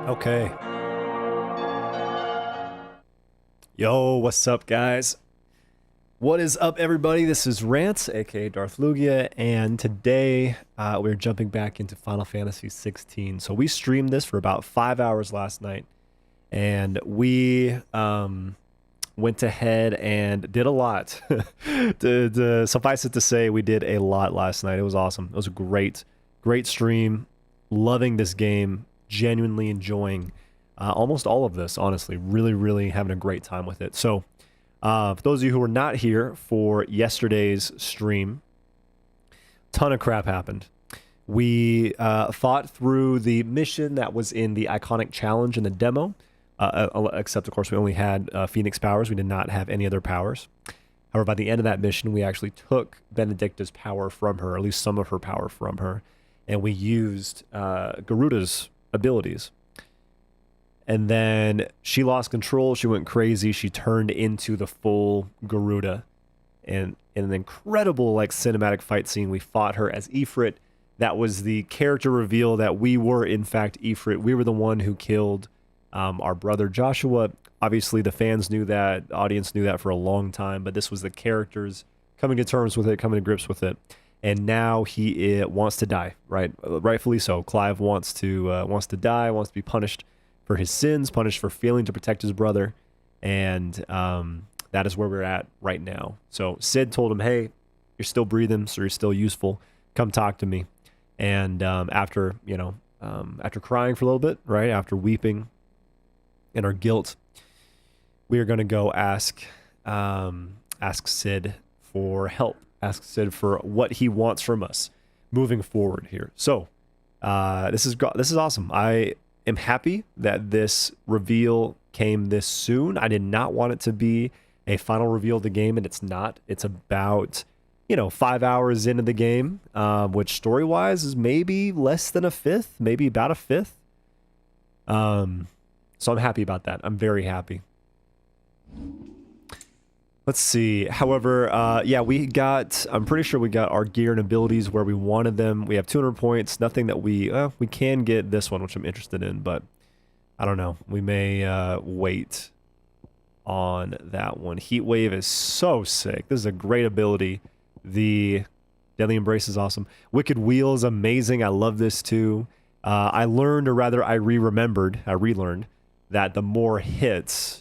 Okay. Yo, what's up, guys? What is up, everybody? This is Rance, aka Darth Lugia, and today we're jumping back into Final Fantasy XVI. So we streamed this for about 5 hours last night, and we went ahead and did a lot. to suffice it to say, we did a lot last night. It was awesome. It was a great stream. Loving this game, genuinely enjoying almost all of this, honestly. Really having a great time with it. So for those of you who were not here for yesterday's stream, ton of crap happened. We fought through the mission that was in the iconic challenge in the demo, except of course we only had Phoenix powers. We did not have any other powers. However, by the end of that mission, we actually took Benedicta's power from her, or at least some of her power from her, and we used Garuda's abilities. And then she lost control. She went crazy. She turned into the full Garuda. And in an incredible like cinematic fight scene, we fought her as Ifrit. That was the character reveal that we were in fact Ifrit. We were the one who killed our brother Joshua. Obviously the fans knew that, the audience knew that for a long time, but this was the characters coming to terms with it, coming to grips with it. And now he wants to die, right? Rightfully so. Clive wants to die, wants to be punished for his sins, punished for failing to protect his brother, and that is where we're at right now. So Sid told him, hey, you're still breathing, so you're still useful. Come talk to me. And after crying for a little bit, right, after weeping in our guilt, we are going to go ask Sid for help. Ask Sid for what he wants from us moving forward here. So this is awesome. I am happy that this reveal came this soon. I did not want it to be a final reveal of the game, and it's not. It's about 5 hours into the game, which story-wise is maybe less than a fifth, maybe about a fifth. So I'm happy about that. I'm very happy. Let's see. However, yeah, I'm pretty sure we got our gear and abilities where we wanted them. We have 200 points. Nothing that we can get this one, which I'm interested in, but I don't know. We may wait on that one. Heat Wave is so sick. This is a great ability. The Deadly Embrace is awesome. Wicked Wheel is amazing. I love this too. I learned, or rather I relearned that the more hits...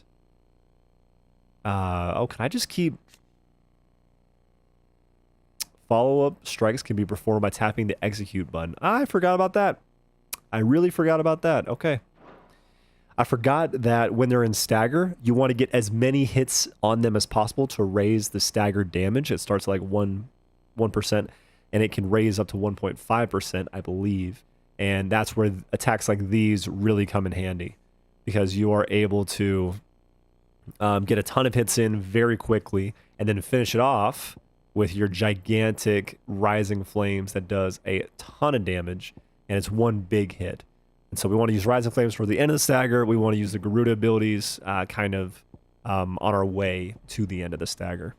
can I just keep... Follow-up strikes can be performed by tapping the execute button. I forgot about that. I really forgot about that. Okay. I forgot that when they're in stagger, you want to get as many hits on them as possible to raise the stagger damage. It starts like 1%, and it can raise up to 1.5%, I believe. And that's where attacks like these really come in handy, because you are able to get a ton of hits in very quickly, and then finish it off with your gigantic Rising Flames that does a ton of damage, and it's one big hit. And so we want to use Rising Flames for the end of the stagger. We want to use the Garuda abilities kind of on our way to the end of the stagger.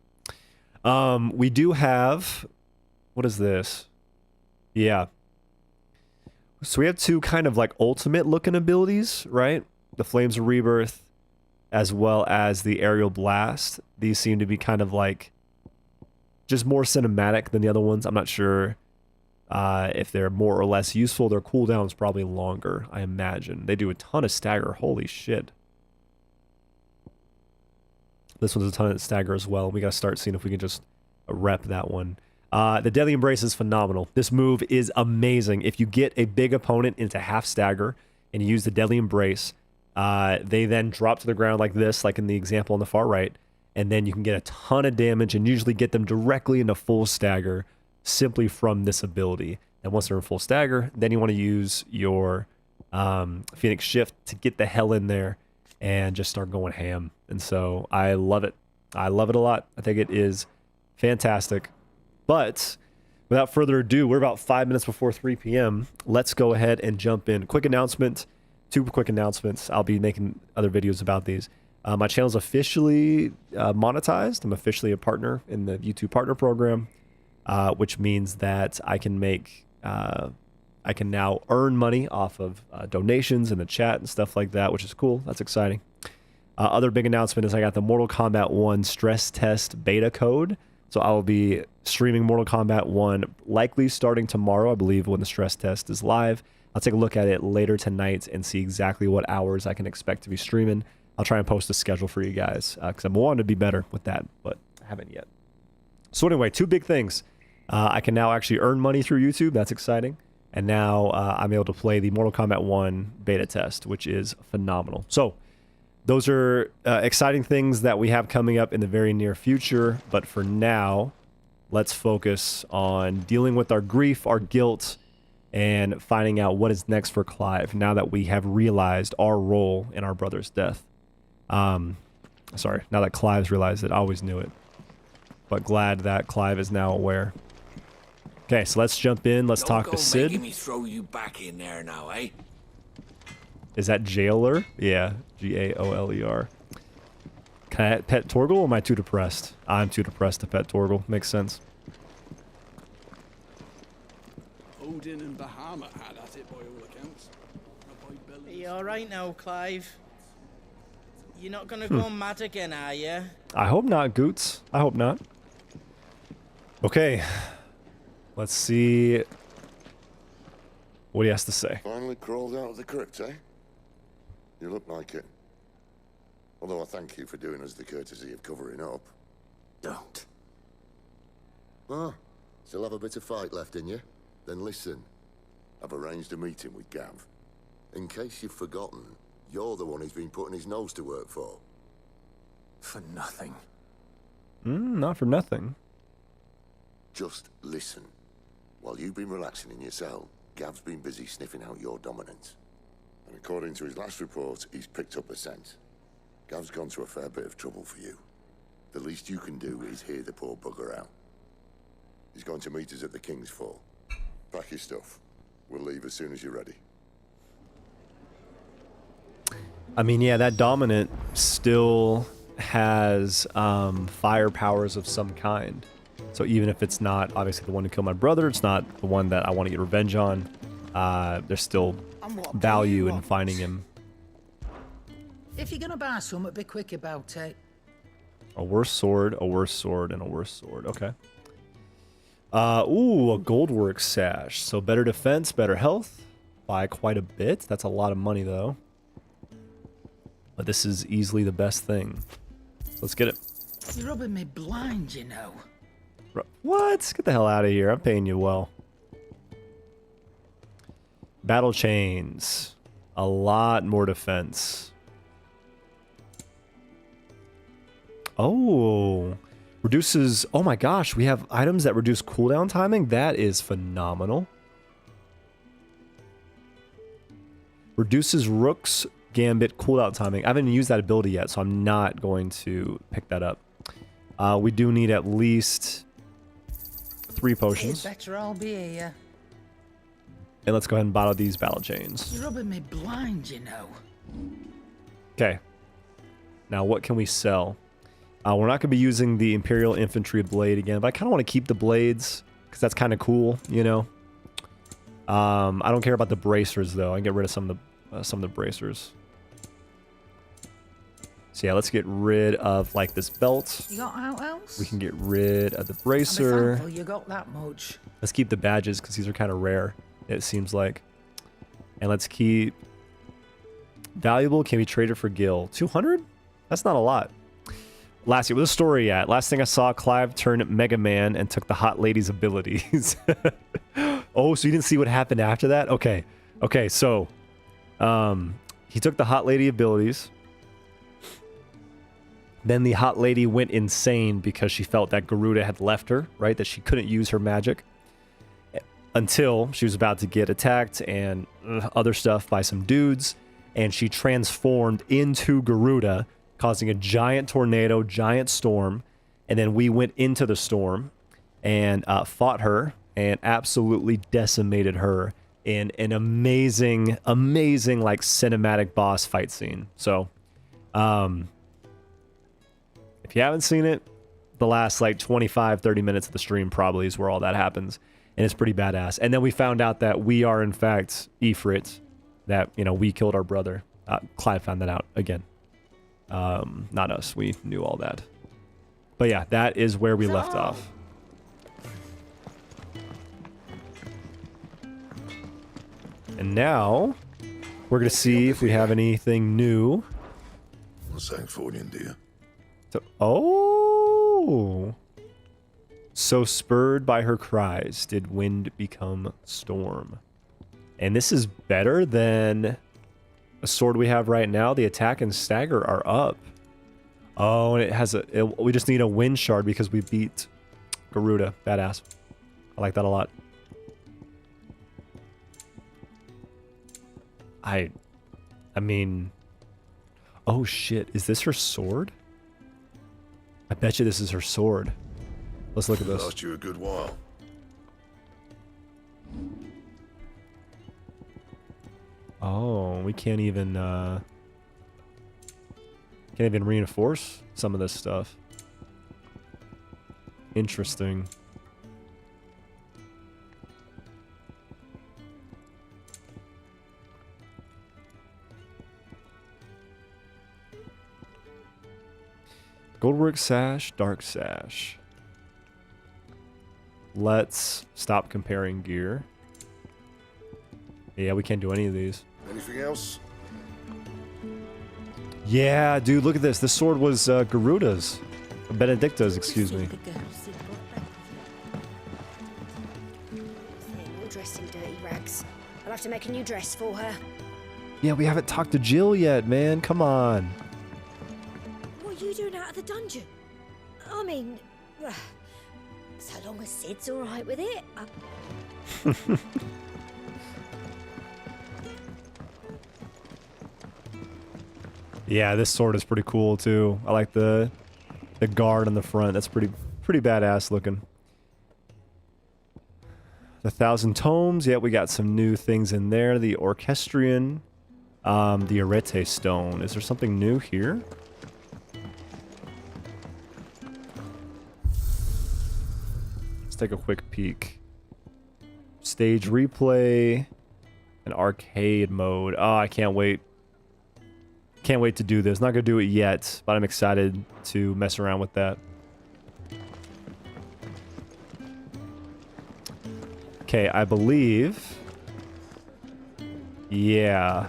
We do have... What is this? Yeah. So we have two kind of like ultimate looking abilities, right? The Flames of Rebirth, as well as the Aerial Blast. These seem to be kind of like just more cinematic than the other ones. I'm not sure if they're more or less useful. Their cooldown is probably longer, I imagine. They do a ton of stagger. Holy shit. This one's a ton of stagger as well. We got to start seeing if we can just rep that one. The Deadly Embrace is phenomenal. This move is amazing. If you get a big opponent into half stagger and you use the Deadly Embrace, they then drop to the ground like this, like in the example on the far right, and then you can get a ton of damage and usually get them directly into full stagger simply from this ability. And once they're in full stagger, then you want to use your Phoenix Shift to get the hell in there and just start going ham. And so I love it. I love it a lot. I think it is fantastic. But without further ado, we're about 5 minutes before 3 p.m. Let's go ahead and jump in. Quick announcement. 2 quick announcements. I'll be making other videos about these. My channel is officially monetized. I'm officially a partner in the YouTube Partner Program, which means that I can make I can now earn money off of donations in the chat and stuff like that, which is cool. That's exciting. Other big announcement is I got the Mortal Kombat 1 stress test beta code. So I will be streaming Mortal Kombat 1 likely starting tomorrow, I believe, when the stress test is live. I'll take a look at it later tonight and see exactly what hours I can expect to be streaming. I'll try and post a schedule for you guys because I'm wanting to be better with that, but I haven't yet. So anyway, two big things. I can now actually earn money through YouTube. That's exciting. And now I'm able to play the Mortal Kombat 1 beta test, which is phenomenal. So those are exciting things that we have coming up in the very near future. But for now, let's focus on dealing with our grief, our guilt, and finding out what is next for Clive now that we have realized our role in our brother's death. Sorry, now that Clive's realized it. I always knew it. But glad that Clive is now aware. Okay, so let's jump in. Let's talk to Sid. Making me throw you back in there now, eh? Is that Jailer? Yeah, G-A-O-L-E-R. Can I pet Torgal or am I too depressed? I'm too depressed to pet Torgal. Makes sense. Odin and Bahamut had at it by all accounts. Are you alright now, Clive? You're not gonna go mad again, are you? I hope not, Goots. I hope not. Okay. Let's see what he has to say. Finally crawled out of the crypt, eh? You look like it. Although I thank you for doing us the courtesy of covering up. Don't. Ah, still have a bit of fight left in you? Then listen. I've arranged a meeting with Gav. In case you've forgotten, you're the one he's been putting his nose to work for. For nothing. Not for nothing. Just listen. While you've been relaxing in your cell, Gav's been busy sniffing out your dominance. And according to his last report, he's picked up a scent. Gav's gone to a fair bit of trouble for you. The least you can do is hear the poor bugger out. He's going to meet us at the King's Fall. Pack your stuff. We'll leave as soon as you're ready. I mean, yeah, that dominant still has fire powers of some kind. So even if it's not obviously the one who killed my brother, it's not the one that I want to get revenge on, there's still value in finding him. If you're gonna buy something, be quick about it. A worse sword, a worse sword, and a worse sword. Okay. Ooh, a goldwork sash. So better defense, better health by quite a bit. That's a lot of money though. But this is easily the best thing. So let's get it. You're rubbing me blind, you know. What? Get the hell out of here. I'm paying you well. Battle chains. A lot more defense. Oh. Reduces... Oh my gosh. We have items that reduce cooldown timing. That is phenomenal. Reduces Rook's Gambit cooldown timing. I haven't used that ability yet, so I'm not going to pick that up. We do need at least 3 potions. Better I'll be here. And let's go ahead and bottle these battle chains. You're rubbing me blind, you know. Okay. Now, what can we sell? We're not going to be using the Imperial Infantry Blade again, but I kind of want to keep the blades because that's kind of cool, you know. I don't care about the bracers though. I can get rid of some of the bracers. So yeah, let's get rid of like this belt. You got out else? We can get rid of the I'm bracer. thankful you got that much. Let's keep the badges because these are kind of rare, it seems like. And let's keep valuable can be traded for Gil. 200? That's not a lot. Last year, where's the story at? Last thing I saw, Clive turned Mega Man and took the hot lady's abilities. Oh, so you didn't see what happened after that? Okay. Okay, so he took the hot lady abilities. Then the hot lady went insane because she felt that Garuda had left her, right? That she couldn't use her magic until she was about to get attacked and other stuff by some dudes. And she transformed into Garuda, causing a giant tornado, giant storm. And then we went into the storm and fought her and absolutely decimated her in an amazing, amazing like cinematic boss fight scene. So, if you haven't seen it, the last like 25, 30 minutes of the stream probably is where all that happens. and it's pretty badass. And then we found out that we are in fact Ifrit, that, you know, we killed our brother. Clive found that out again. Not us. We knew all that. But yeah, that is where we left off. And now we're gonna see if we have anything new. What's Sancfordian, dear? Oh. So spurred by her cries did wind become storm. And this is better than a sword we have right now. The attack and stagger are up. Oh, and it has we just need a wind shard because we beat Garuda. Badass. I like that a lot. I mean, oh shit, is this her sword? I bet you this is her sword. Let's look at this. Last you a good while. Oh, we can't even reinforce some of this stuff. Interesting. Goldwork sash, dark sash. Let's stop comparing gear. Yeah, we can't do any of these. Anything else? Yeah, dude, look at this. This sword was Garuda's. Benedicta's, excuse me. All dressed in dirty rags. I'll have to make a new dress for her. Yeah, we haven't talked to Jill yet, man. Come on. What are you doing out of the dungeon? I mean, so long as Sid's all right with it. Yeah, this sword is pretty cool too. I like the guard on the front. That's pretty badass looking. The 1,000 Tomes. Yeah, we got some new things in there. The Orchestrion. The Arete Stone. Is there something new here? Let's take a quick peek. Stage replay. And arcade mode. Oh, I can't wait. Can't wait to do this. Not gonna do it yet, but I'm excited to mess around with that. Okay, I believe... Yeah.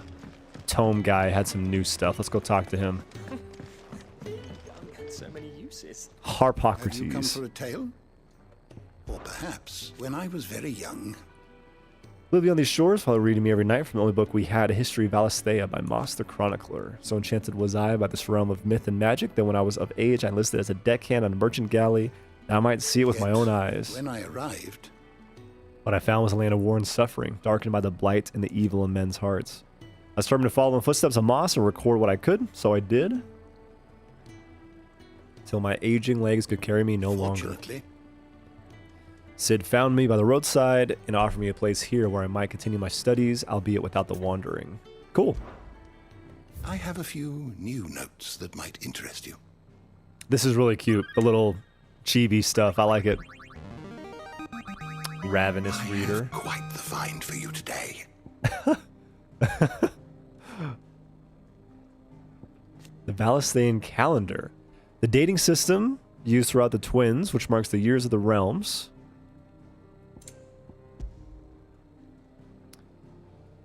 Tome guy had some new stuff. Let's go talk to him. So many uses. Harpocrates. Have you come for a tale? Or perhaps, when I was very young... Living on these shores while reading me every night from the only book we had, A History of Valisthea by Moss the Chronicler. So enchanted was I by this realm of myth and magic that when I was of age I enlisted as a deckhand on a merchant galley that I might see it with my own eyes. When I arrived... What I found was a land of war and suffering, darkened by the blight and the evil in men's hearts. I was determined to follow in the footsteps of Moss and record what I could, so I did. Till my aging legs could carry me no longer. Sid found me by the roadside and offered me a place here where I might continue my studies, albeit without the wandering. Cool. I have a few new notes that might interest you. This is really cute. The little chibi stuff. I like it. Ravenous reader. Have quite the find for you today. The Valisthean calendar. The dating system used throughout the twins, which marks the years of the realms.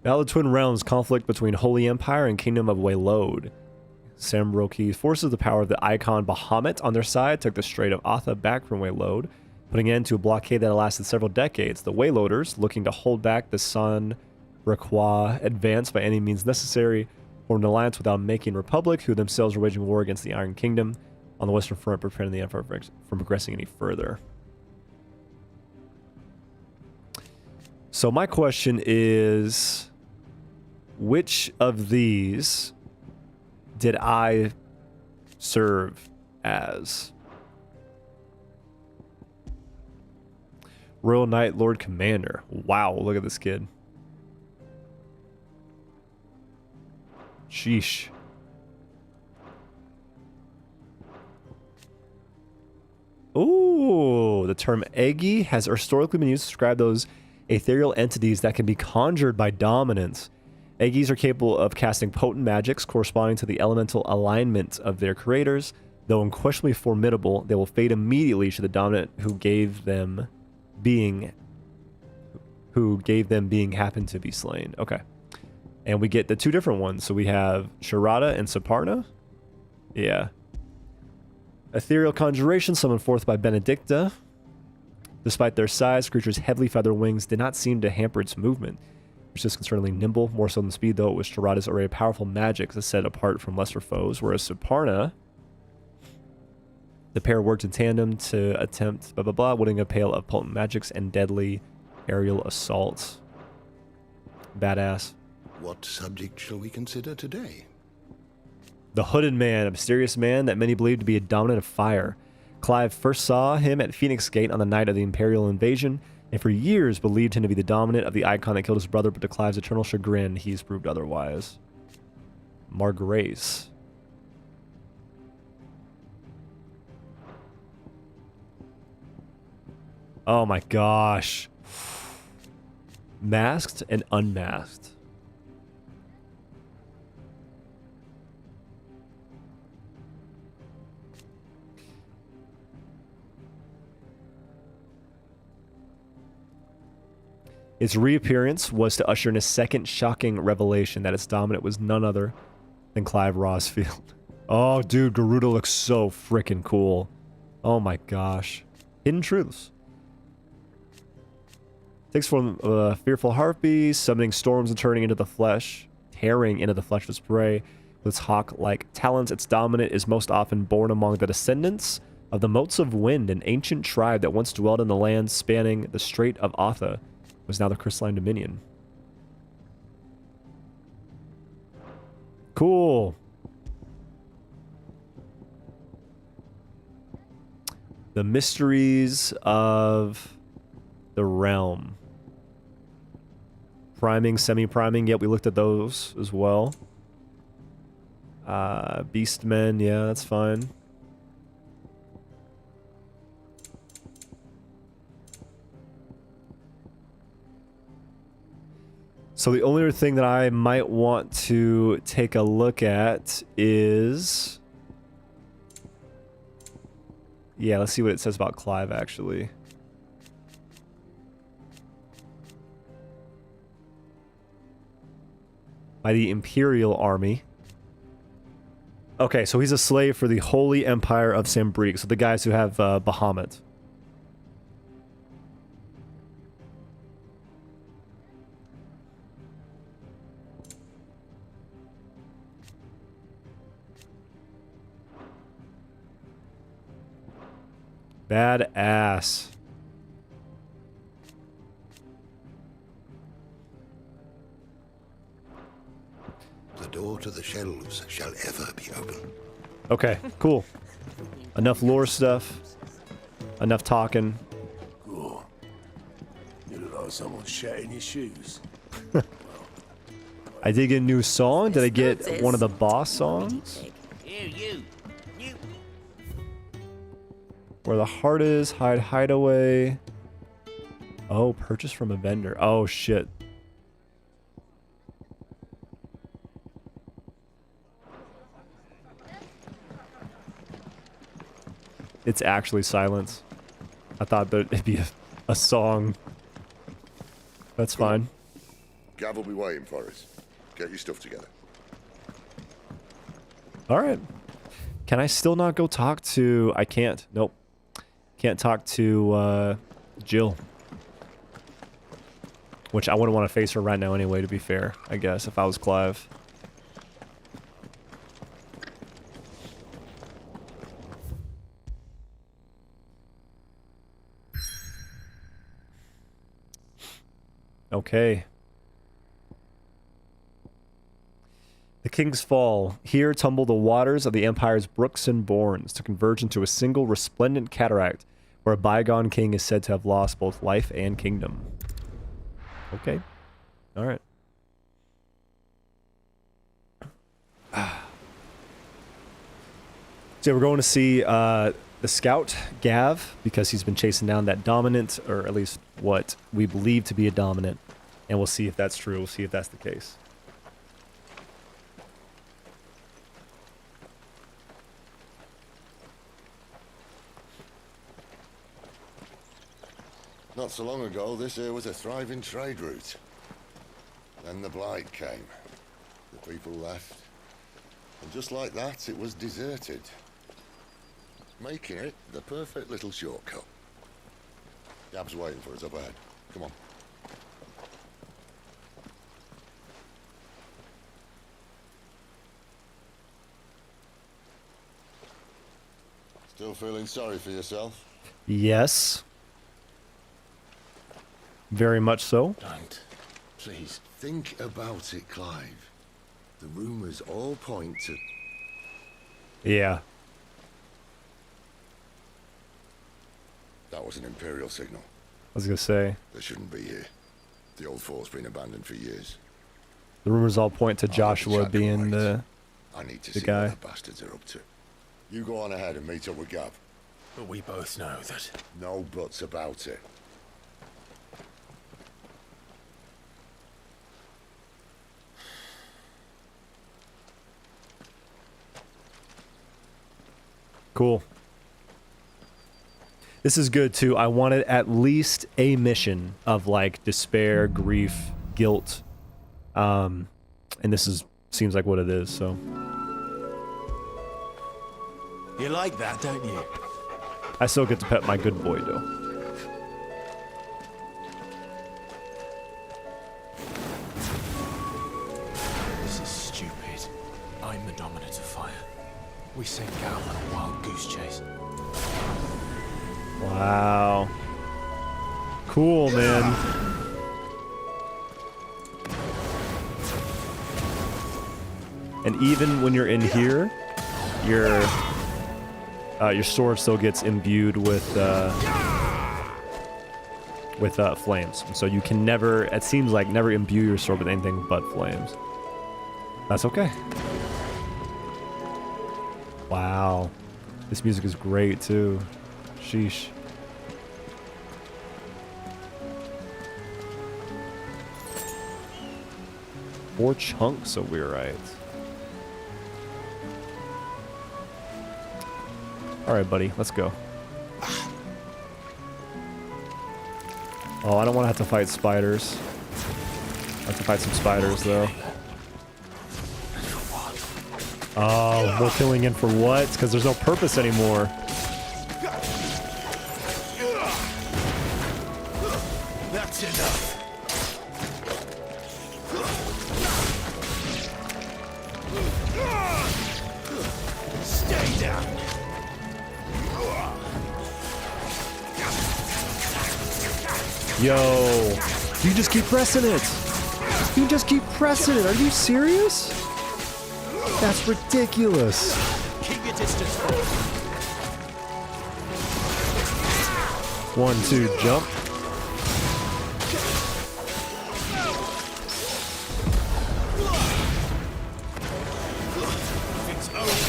Now the Twin Realms conflict between Holy Empire and Kingdom of Waylode. Sambroki's forces, the power of the Icon Bahamut on their side, took the Strait of Atha back from Waylode, putting an end to a blockade that lasted several decades. The Wayloders, looking to hold back the San Requa advance by any means necessary, formed an alliance without making Republic, who themselves were waging war against the Iron Kingdom on the Western Front, preventing the Empire from progressing any further. So my question is, which of these did I serve as? Royal Knight Lord Commander. Wow, look at this kid. Sheesh. Ooh, the term Egi has historically been used to describe those ethereal entities that can be conjured by dominance. Egis are capable of casting potent magics corresponding to the elemental alignment of their creators. Though unquestionably formidable, they will fade immediately should the dominant who gave them being happen to be slain. Okay. And we get the two different ones. So we have Sharada and Saparna. Yeah. Ethereal conjuration summoned forth by Benedicta. Despite their size, creature's heavily feathered wings did not seem to hamper its movement. It was disconcertingly nimble, more so than speed, though it was Sharada's array of powerful magic that set apart from lesser foes, whereas Saparna, the pair worked in tandem to attempt blah blah blah, wielding a pail of potent magics and deadly aerial assaults. Badass. What subject shall we consider today? The Hooded Man, a mysterious man that many believe to be a dominant of fire. Clive first saw him at Phoenix Gate on the night of the Imperial invasion, and for years believed him to be the dominant of the icon that killed his brother, but to Clive's eternal chagrin, he's proved otherwise. Margrace. Oh my gosh. Masked and unmasked. Its reappearance was to usher in a second shocking revelation that its dominant was none other than Clive Rosfield. Oh, dude, Garuda looks so freaking cool. Oh my gosh. Hidden truths. Takes form of a fearful harpy, summoning storms and tearing into the flesh of its prey. With its hawk-like talons, its dominant is most often born among the descendants of the Motes of Wind, an ancient tribe that once dwelled in the land spanning the Strait of Atha, was now the Crystalline Dominion. Cool. The mysteries of the realm. Priming, semi-priming. Yep, we looked at those as well. Beastmen, yeah, that's fine. So the only other thing that I might want to take a look at is... Yeah, let's see what it says about Clive, actually. By the Imperial Army. Okay, so he's a slave for the Holy Empire of Sambrique, so the guys who have Bahamut. Badass. The door to the shelves shall ever be open. Okay, cool. Enough lore stuff. Enough talking. Cool. You look like someone shedding his shoes. I did get a new song. Did I get one of the boss songs? You. Where the heart is, hide hideaway. Oh, purchase from a vendor. Oh, shit. It's actually silence. I thought that it'd be a song. That's fine. Gav will be waiting for us. Get your stuff together. Alright. Can I still not go talk to... I can't. Nope. Can't talk to Jill. Which I wouldn't want to face her right now anyway, to be fair, I guess, if I was Clive. Okay. The King's Fall. Here tumble the waters of the Empire's brooks and bournes to converge into a single resplendent cataract where a bygone king is said to have lost both life and kingdom. Okay. Alright. So we're going to see the scout, Gav, because he's been chasing down that dominant, or at least what we believe to be a dominant. And we'll see if that's true. We'll see if that's the case. Not so long ago, this here was a thriving trade route. Then the Blight came. The people left. And just like that, it was deserted. Making it the perfect little shortcut. Gab's waiting for us up ahead. Come on. Still feeling sorry for yourself? Yes. Very much so. Don't. Please. Think about it, Clive. The rumors all point to... Yeah. That was an Imperial signal. I was gonna say. They shouldn't be here. The old fort's been abandoned for years. The rumors all point to Joshua being the I need to the see guy. what the bastards are up to. You go on ahead and meet up with Gab. But we both know that. No buts about it. Cool. This is good too. I wanted at least a mission of like despair, grief, guilt. And this seems like what it is, so. You like that, don't you? I still get to pet my good boy though. This is stupid. I'm the dominant of fire. We sent Gal on a wild goose chase. Wow. Cool, man. And even when you're in here, your sword still gets imbued with flames. So you can never, it seems like, never imbue your sword with anything but flames. That's okay. Wow. This music is great too. Sheesh. Four chunks of Weirite. Alright, buddy, let's go. Oh, I don't want to have to fight spiders. I have to fight some spiders, though. Oh, we're killing in for what? Because there's no purpose anymore. That's enough. Stay down. Yo, you just keep pressing it. You just keep pressing it. Are you serious? That's ridiculous. Keep your distance. 1, 2, jump. It's over.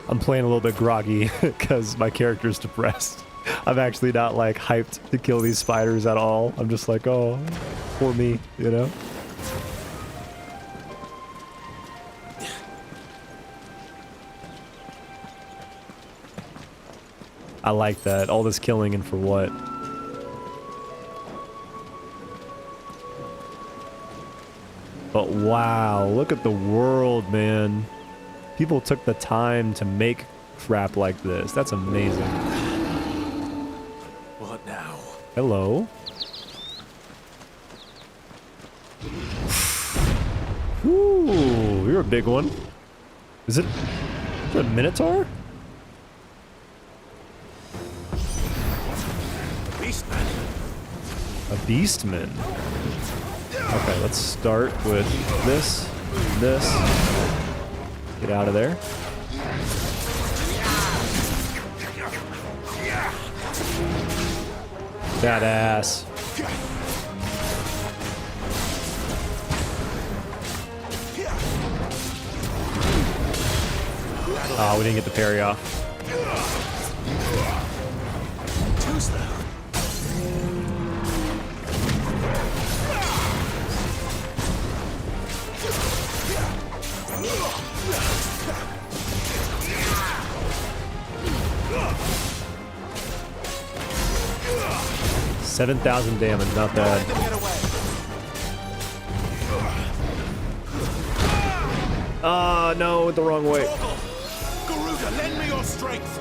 I'm playing a little bit groggy because my character's depressed. I'm actually not like hyped to kill these spiders at all. I'm just like, oh, poor me, you know? I like that. All this killing and for what? But wow, look at the world, man. People took the time to make crap like this. That's amazing. What now? Hello. Ooh, you're a big one. Is it a Minotaur? Beastman. A Beastman. Okay, let's start with this. Get out of there. Badass. Oh, we didn't get the parry off. Too slow. $7,000 damage, not bad. Ah, no, the wrong way. Garuda, lend me your strength.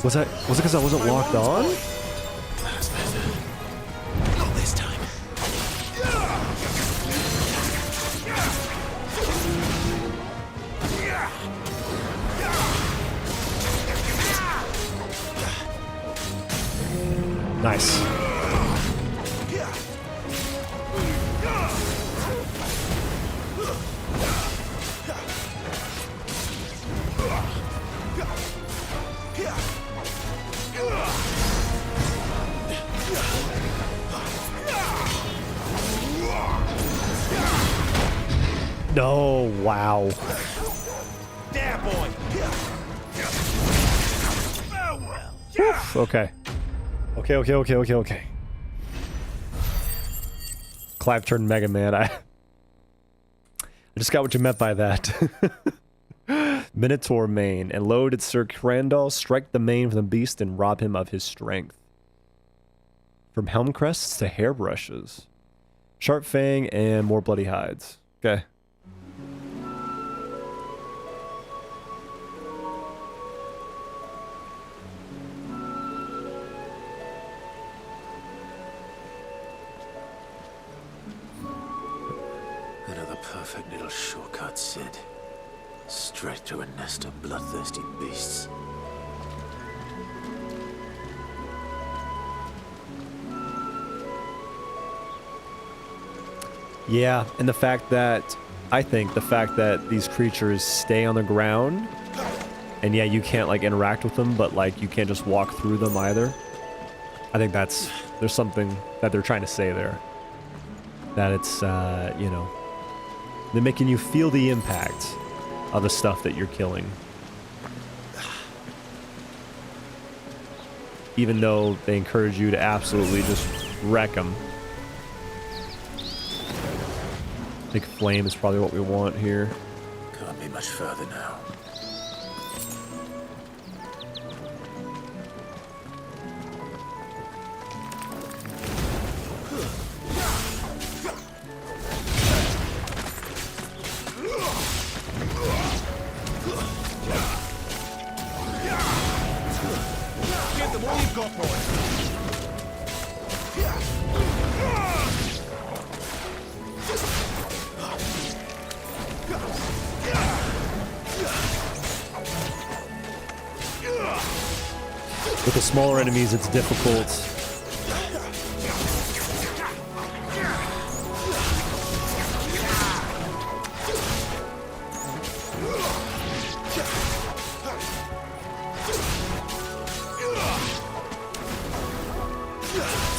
Was it because I wasn't locked on? That's better. Not this time. Nice. No, wow. There, boy. Okay. Okay. Clive turned Mega Man. I just got what you meant by that. Minotaur Mane. And load at Sir Crandall, strike the mane from the beast and rob him of his strength. From helm crests to hairbrushes. Sharp fang and more bloody hides. Okay. Another perfect little shortcut, Sid. Straight to a nest of bloodthirsty beasts. Yeah, and the fact that, I think the fact that these creatures stay on the ground, and yeah, you can't like interact with them, but like you can't just walk through them either. I think there's something that they're trying to say there. That it's, you know, they're making you feel the impact of the stuff that you're killing. Even though they encourage you to absolutely just wreck them. I think flame is probably what we want here. Can't be much further now. Give them all you've got, boy. With the smaller enemies, it's difficult.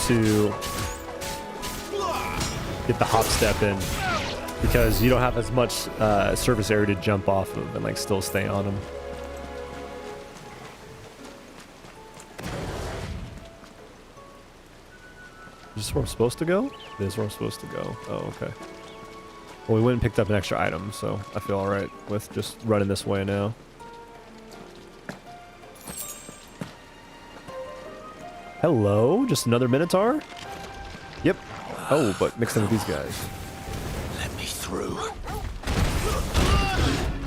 To get the hop step in, because you don't have as much surface area to jump off of and like still stay on them. Is this where I'm supposed to go? This is where I'm supposed to go. Oh, okay. Well, we went and picked up an extra item, so I feel alright with just running this way now. Hello? Just another Minotaur? Yep. Oh, but mixed in with these guys. Let me through.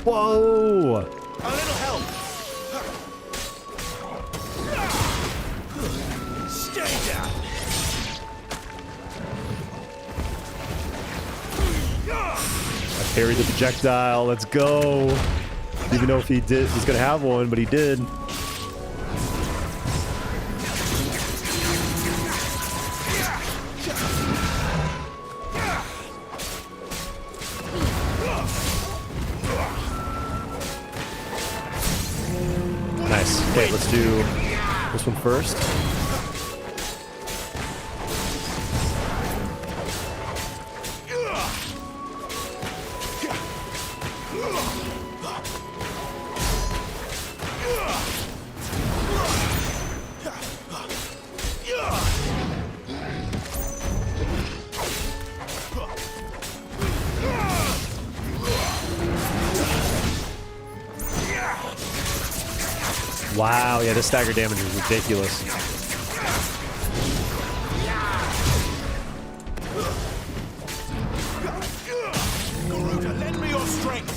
Whoa! A little help. Stay down. I parried the projectile. Let's go. Didn't even know if he was gonna have one, but he did. Nice. Okay, let's do this one first. Wow, yeah, this stagger damage is ridiculous. Garuda, lend me your strength.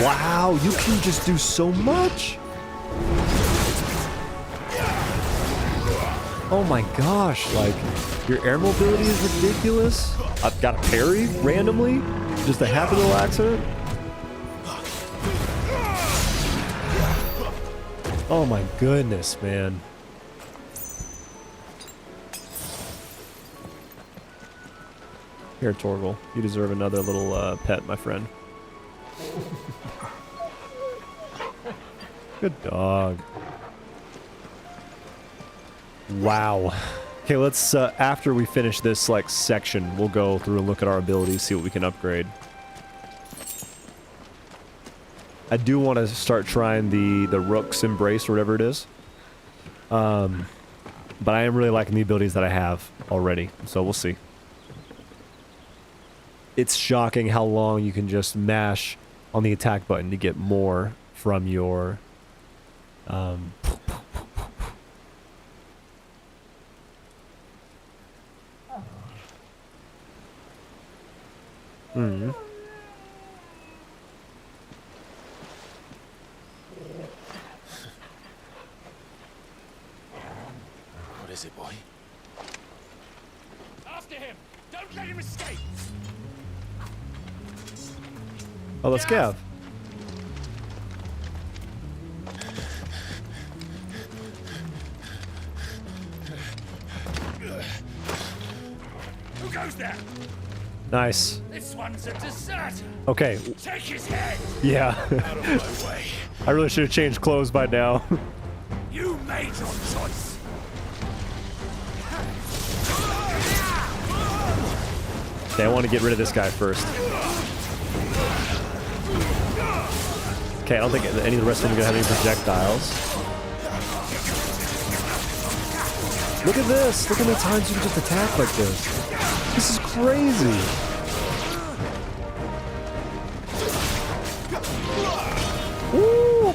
Wow, you can just do so much. Oh my gosh, like, your air mobility is ridiculous. I've got a parry randomly, just a happy little accident. Oh my goodness, man. Here, Torgal, you deserve another little pet, my friend. Good dog. Wow. Okay, let's, after we finish this, like, section, we'll go through and look at our abilities, see what we can upgrade. I do want to start trying the Rook's Embrace, or whatever it is. But I am really liking the abilities that I have already, so we'll see. It's shocking how long you can just mash on the attack button to get more from your... What is it, boy? After him! Don't let him escape! Oh, let's Gav. Who goes there? Nice. This one's a deserter. Okay. Take his head Yeah. out of my way. I really should have changed clothes by now. You made your choice. Okay, I want to get rid of this guy first. Okay, I don't think any of the rest of them are going to have any projectiles. Look at this! Look how many times you can just attack like this. This is crazy! Woo!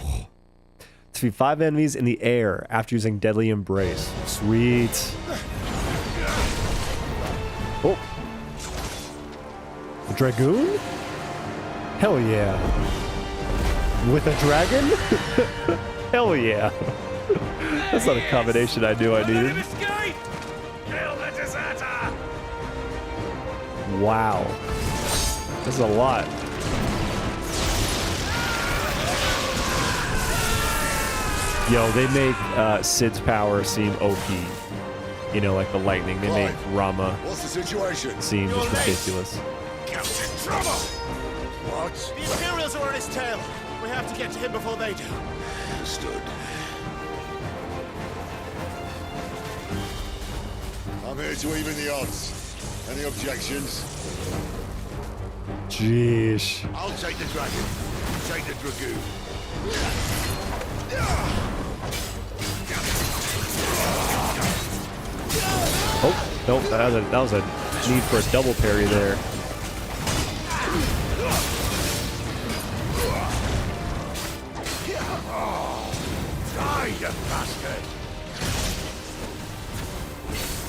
Defeat 5 enemies in the air after using Deadly Embrace. Sweet. Oh. A Dragoon? Hell yeah. With a dragon? Hell yeah. That's not a combination I knew I needed. Wow. This is a lot. Yo, they make Sid's power seem OP. You know, like the lightning. They make Rama What's the situation? seem just ridiculous. Captain Trouble! What? The Imperials are on his tail. We have to get to him before they do. Understood. I'm here to even the odds. Any objections? Jeez. I'll take the dragon. Take the dragoon. Oh, nope, that was a need for a double parry there. Die, you bastard!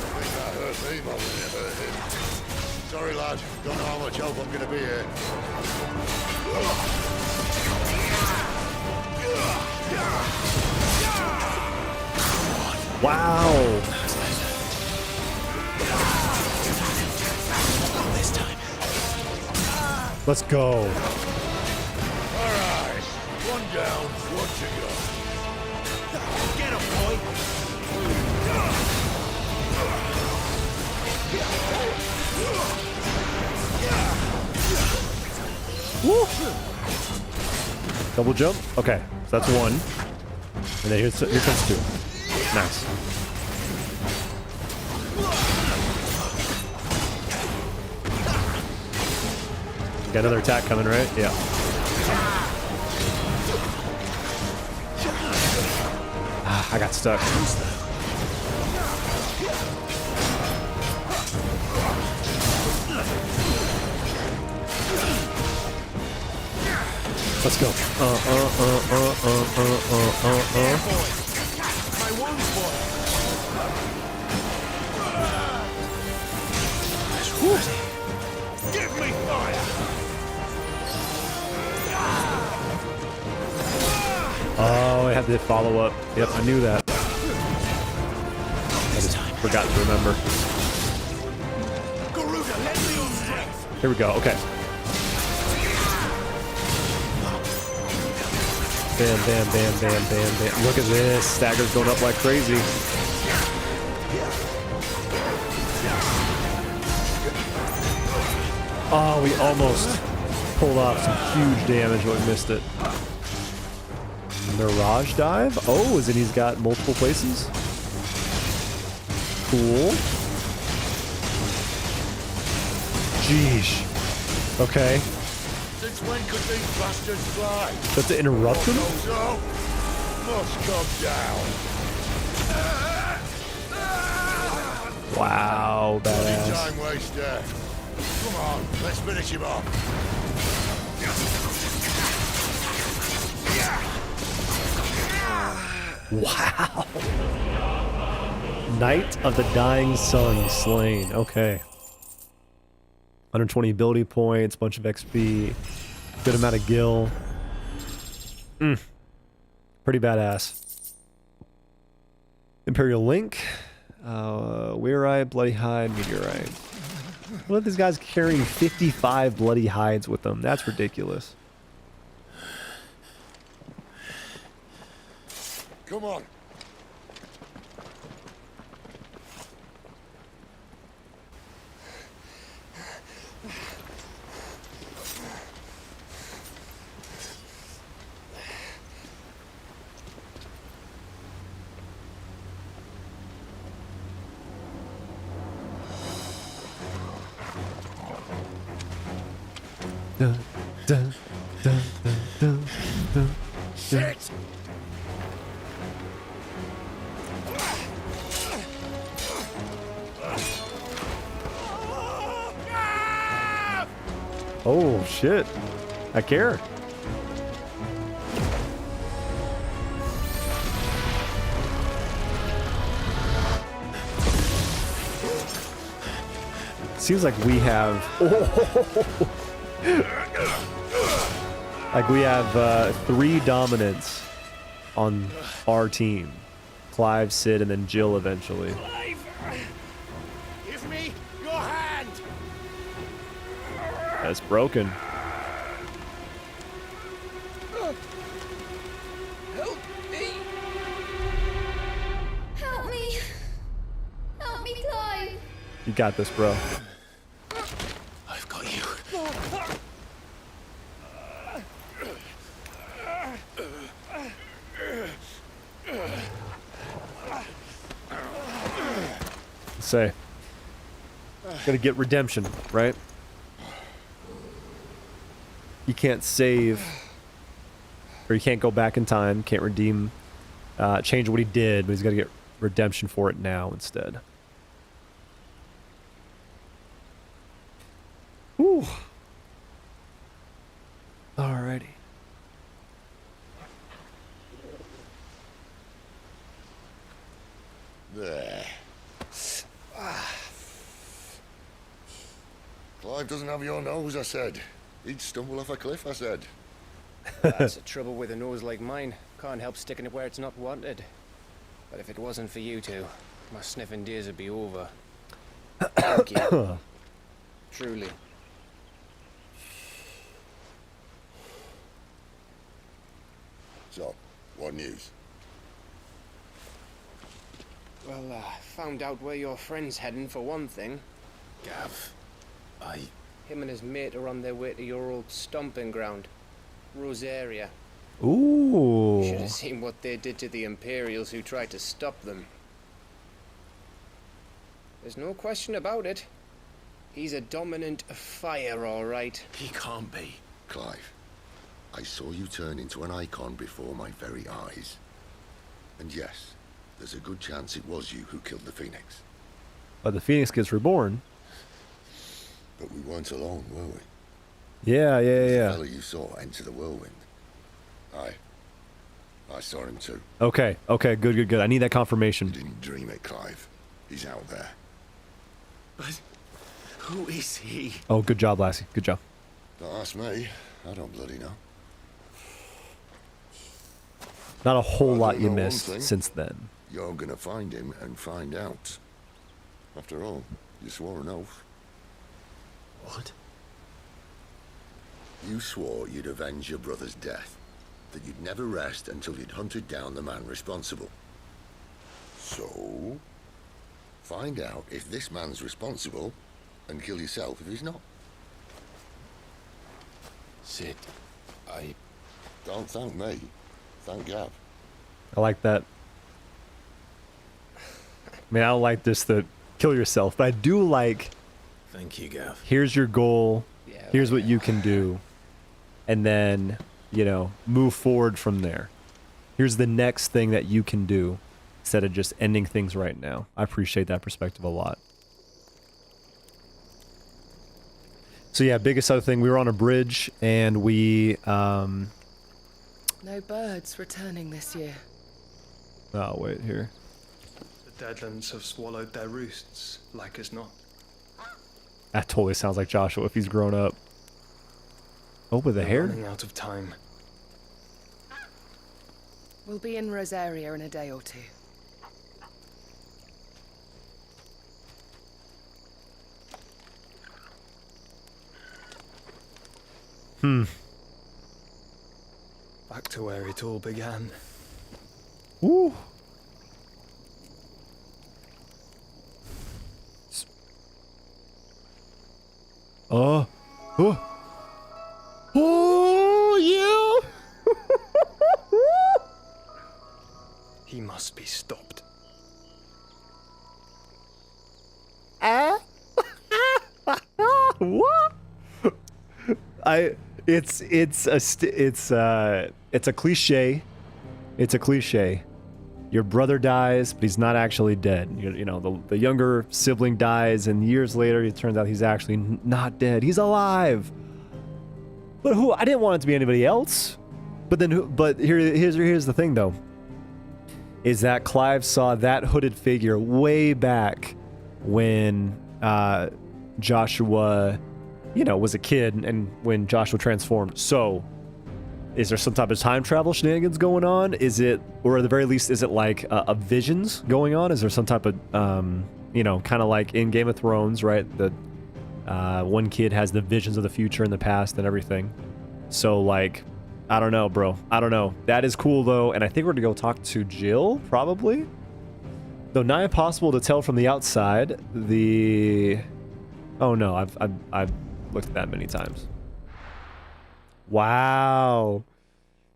I think that hurt me more than it hurt him. Sorry, lad. Don't know how much help I'm gonna be here. Wow. This time. Let's go. All right. One down, one to go. Get him, boy. Woo. Double jump. Okay, so that's one. And then here comes 2. Nice. Got another attack coming, right? Yeah. Ah, I got stuck. Let's go. Give me fire! Oh, I had to follow up. Yep, I knew that. I just forgot to remember. Garuda, lend me your strength! Here we go. Okay. Bam, bam, bam, bam, bam, bam. Look at this. Stagger's going up like crazy. Oh, we almost pulled off some huge damage, but we missed it. Mirage dive? Oh, is it he's got multiple places? Cool. Jeez. Okay. Since when could these bastards fly? That's to interrupt him? So, must come down. Wow, badass. Time waster. Come on, let's finish him off. Wow. Knight of the Dying Sun slain. Okay. 120 ability points, bunch of XP, good amount of gil. Pretty badass. Imperial Link, Weireye, Bloody Hide, Meteorite. What if this guy's carrying 55 bloody hides with them? That's ridiculous. Come on. Dun, dun, dun, dun, dun, dun. Shit! Oh shit. I care. Seems like we have like we have 3 dominants on our team. Clive, Sid, and then Jill eventually. Clive! Give me your hand! That's broken. Help me! Help me! Help me, Clive! You got this, bro. I've got you. Say, gotta get redemption, right? You can't save, or you can't go back in time, can't redeem, change what he did, but he's gotta get redemption for it now instead. Whew. Alrighty. There. Clive doesn't have your nose, I said. He'd stumble off a cliff, I said. That's the trouble with a nose like mine. Can't help sticking it where it's not wanted. But if it wasn't for you two, my sniffing days would be over. Thank you. Truly. So, what news? Well, found out where your friend's heading for one thing. Gav, Him and his mate are on their way to your old stomping ground, Rosaria. Ooh. Should have seen what they did to the Imperials who tried to stop them. There's no question about it. He's a dominant fire, all right. He can't be. Clive, I saw you turn into an icon before my very eyes. And yes, there's a good chance it was you who killed the Phoenix. But the Phoenix gets reborn. But we weren't alone, were we? Yeah, yeah, The yeah. fellow you saw enter the whirlwind. I saw him too. Okay, okay, good, good, good. I need that You confirmation. didn't dream it, Clive. He's out there. But who is he? Oh, good job, Lassie. Good job. Don't ask me. I don't bloody know. Not a whole I lot do you know one missed thing. since then. You're gonna find him and find out. After all, you swore an oath. What? You swore you'd avenge your brother's death. That you'd never rest until you'd hunted down the man responsible. So, find out if this man's responsible and kill yourself if he's not. Sid, Don't thank me. Thank Gav. I like that. I mean, I don't like this, the kill yourself, but I do like, Thank you, Gav. here's your goal, Yeah, here's what you can do, and then, you know, move forward from there. Here's the next thing that you can do instead of just ending things right now. I appreciate that perspective a lot. So yeah, biggest other thing, we were on a bridge and we, No birds returning this year. oh wait, here. The Deadlands have swallowed their roosts, like as not. That totally sounds like Joshua if he's grown up. Oh, with the They're hair? running out of time. We'll be in Rosaria in a day or two. Back to where it all began. Woo! Oh! Oh, yeah! He must be stopped. What? It's a cliche. It's a cliche. Your brother dies, but he's not actually dead. You know, the younger sibling dies, and years later, it turns out he's actually not dead. He's alive. But who? I didn't want it to be anybody else. But then, here's the thing, though, is that Clive saw that hooded figure way back when Joshua, you know, was a kid, and when Joshua transformed. So, is there some type of time travel shenanigans going on? Is it, or at the very least, is it like a visions going on? Is there some type of, you know, kind of like in Game of Thrones, right? The one kid has the visions of the future and the past and everything. So, like, I don't know, bro. I don't know. That is cool, though, and I think we're gonna go talk to Jill, probably. Though nigh impossible to tell from the outside. Oh no, I've looked at that many times. Wow.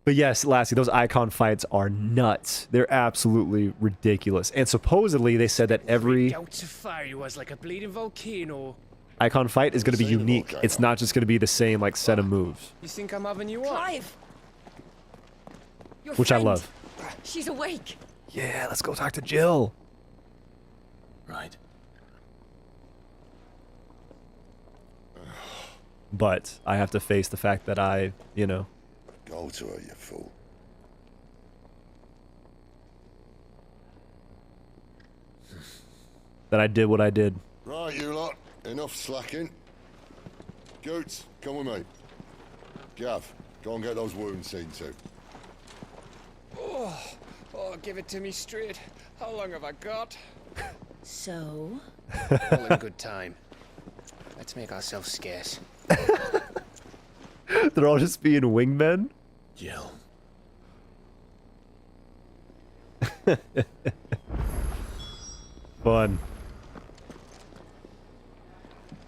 But yes, Lassie, those icon fights are nuts. They're absolutely ridiculous. And supposedly they said that every Out to fire you was like a bleeding volcano. icon fight is going to be unique. It's not just going to be the same like set of moves, You think I'm having you on? Clive! Your which I friend. love. She's awake. Yeah, let's go talk to Jill. Right. But I have to face the fact that I, you know, Go to her, you fool. that I did what I did. Right, you lot. Enough slacking. Goots, come with me. Gav, go and get those wounds seen to. Oh, give it to me straight. How long have I got? So? All in good time. Let's make ourselves scarce. They're all just being wingmen. Jill. Fun.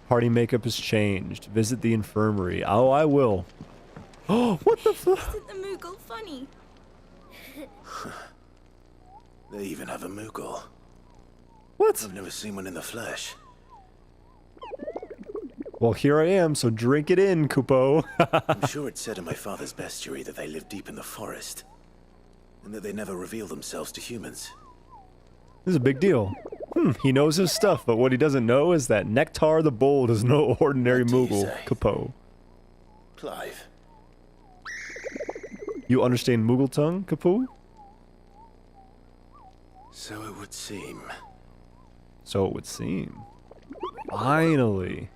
Party makeup has changed. Visit the infirmary. Oh, I will. Oh, what the fuck? Isn't the Moogle funny? They even have a Moogle. What? I've never seen one in the flesh. Well, here I am, so drink it in, Kupo. I'm sure it said in my father's bestiary that they live deep in the forest, and that they never reveal themselves to humans. This is a big deal. He knows his stuff, but what he doesn't know is that Nektar the Bold is no ordinary What do you Moogle, say? Kupo. Clive. You understand Moogle tongue, Kupo? So it would seem. So it would seem. Finally.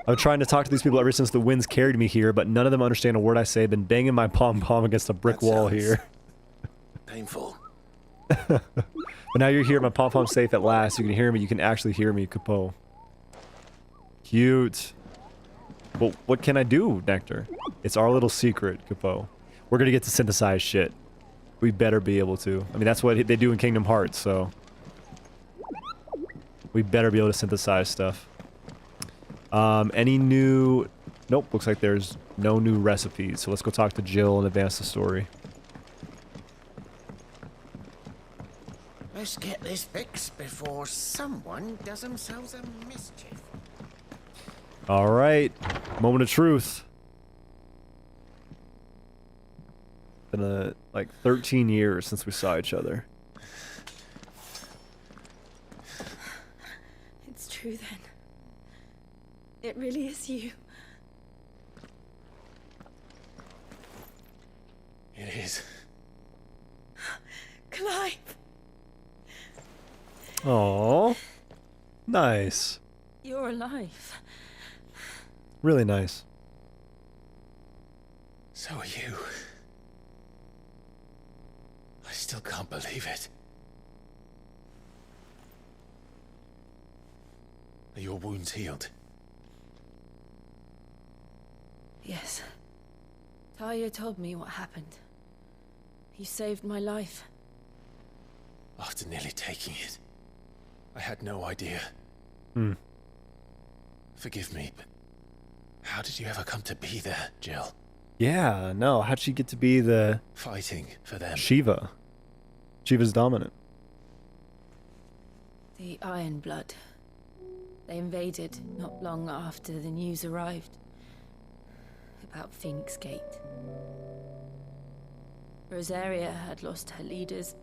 I'm trying to talk to these people ever since the winds carried me here, but none of them understand a word I say. I've been banging my pom-pom against a brick That wall sounds here. Painful. But now you're here, my pom-pom's safe at last. You can hear me. You can actually hear me, Kupo. Cute. Well, what can I do, Nectar? It's our little secret, Kupo. We're gonna get to synthesize shit. We better be able to. I mean, that's what they do in Kingdom Hearts, so... we better be able to synthesize stuff. Any new... Nope, looks like there's no new recipes, so let's go talk to Jill and advance the story. Let's get this fixed before someone does themselves a mischief. Alright, moment of truth. Been like 13 years since we saw each other. It's true then. It really is you. It is. Clive! Aww. Nice. You're alive. Really nice. So are you. I still can't believe it. Are your wounds healed? Yes. Talia told me what happened. You saved my life. After nearly taking it, I had no idea. Forgive me, but how did you ever come to be there, Jill? Yeah, no, how'd she get to be the... Fighting for them. Shiva. Shiva's dominant. The Iron Blood. They invaded not long after the news arrived about Phoenix Gate. Rosaria had lost her leaders.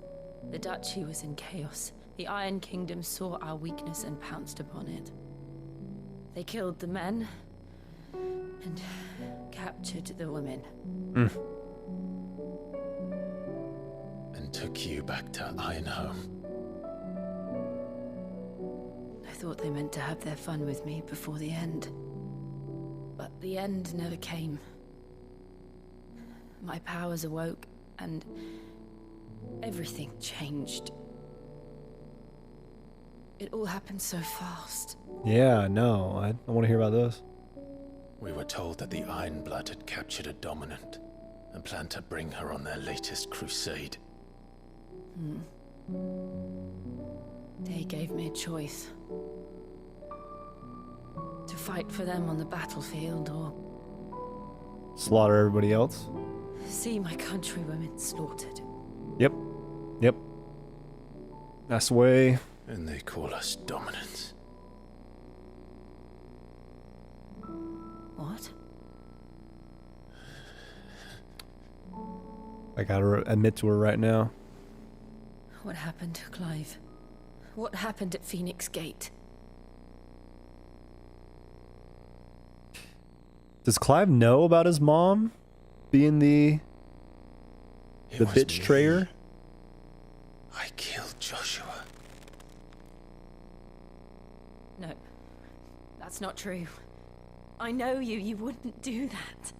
The Duchy was in chaos. The Iron Kingdom saw our weakness and pounced upon it. They killed the men and captured the women. And took you back to Ironhome. I thought they meant to have their fun with me before the end. But the end never came. My powers awoke, and everything changed. It all happened so fast. Yeah, no, I don't want to hear about this. We were told that the Iron Blood had captured a dominant and planned to bring her on their latest crusade. They gave me a choice. To fight for them on the battlefield or Slaughter everybody else? see my countrywomen slaughtered. Yep. Yep. That's the way. And they call us dominants. What? I gotta admit to her right now. What happened, Clive? What happened at Phoenix Gate? Does Clive know about his mom being the It was bitch me. trayer? I killed Joshua. No, that's not true. I know you. You wouldn't do that.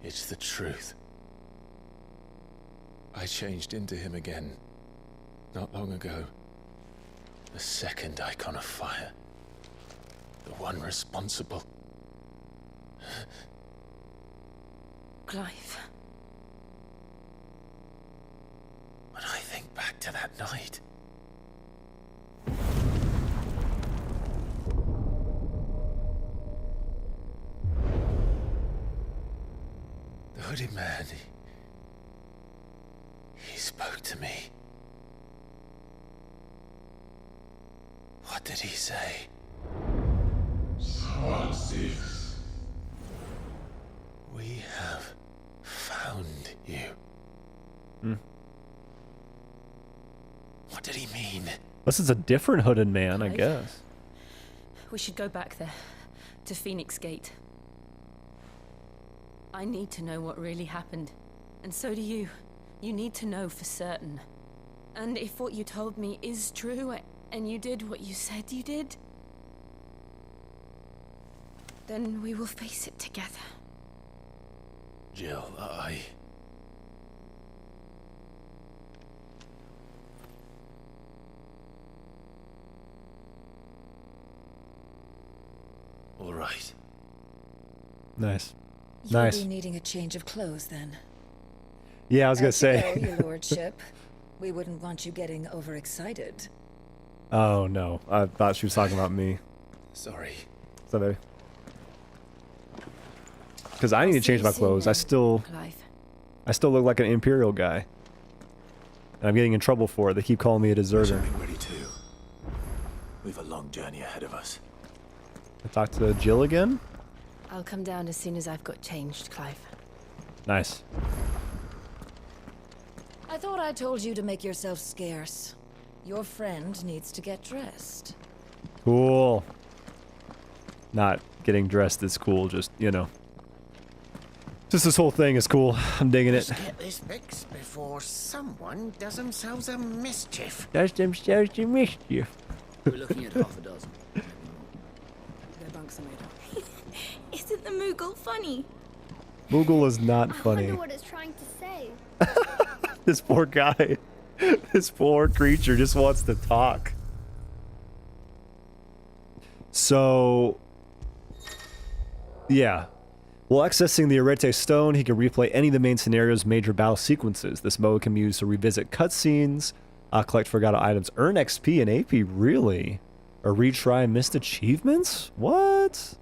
It's the truth. I changed into him again, not long ago. The second icon of fire. The one responsible. Clive. When I think back to that night, hooded man. He spoke to me. What did he say? We have found you. What did he mean? This is a different hooded man, I Clive? guess. We should go back there, to Phoenix Gate. I need to know what really happened. And so do you. You need to know for certain. And if what you told me is true, and you did what you said you did, then we will face it together. Jill, all right. Nice. You'll Nice. be needing a change of clothes then. Yeah, I was gonna As you say. know, your lordship, we wouldn't want you getting overexcited. Oh no, I thought she was talking about me. Sorry. So because I need to change my clothes. I still look like an Imperial guy. And I'm getting in trouble for it. They keep calling me a deserter. Be ready too. We've a long journey ahead of us. I talked to Jill again. I'll come down as soon as I've got changed, Clive. Nice. I thought I told you to make yourself scarce. Your friend needs to get dressed. Cool. Not getting dressed is cool, just, you know. Just this whole thing is cool. I'm digging it. Let's get this fixed before someone does themselves a mischief. Does themselves a mischief. We're looking at half a dozen. Their bunks are made up. Isn't the Moogle funny? Moogle is not I funny. wonder what it's trying to say. This poor guy. This poor creature just wants to talk. So, yeah. While accessing the Arete Stone, he can replay any of the main scenario's major battle sequences. This mode can be used to revisit cutscenes, collect forgotten items, earn XP and AP, really? Or retry missed achievements? What?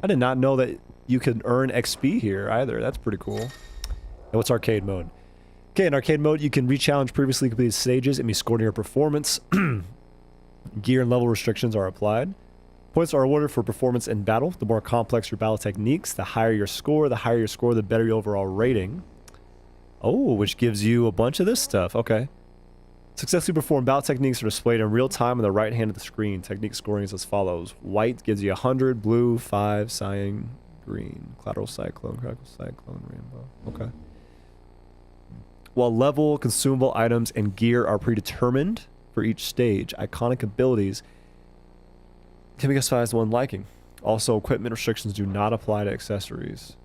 I did not know that you could earn XP here either. That's pretty cool. And what's arcade mode? Okay, in arcade mode, you can re-challenge previously completed stages and be scored in your performance. Gear and level restrictions are applied. Points are awarded for performance in battle. The more complex your battle techniques, the higher your score. The higher your score, the better your overall rating. Oh, which gives you a bunch of this stuff. Okay. Successfully performed battle techniques are displayed in real time on the right hand of the screen. Technique scoring is as follows. White gives you 100, blue 5, cyan, green, collateral cyclone, rainbow. Okay. While level, consumable items, and gear are predetermined for each stage, iconic abilities can be customized to one liking. Also, equipment restrictions do not apply to accessories.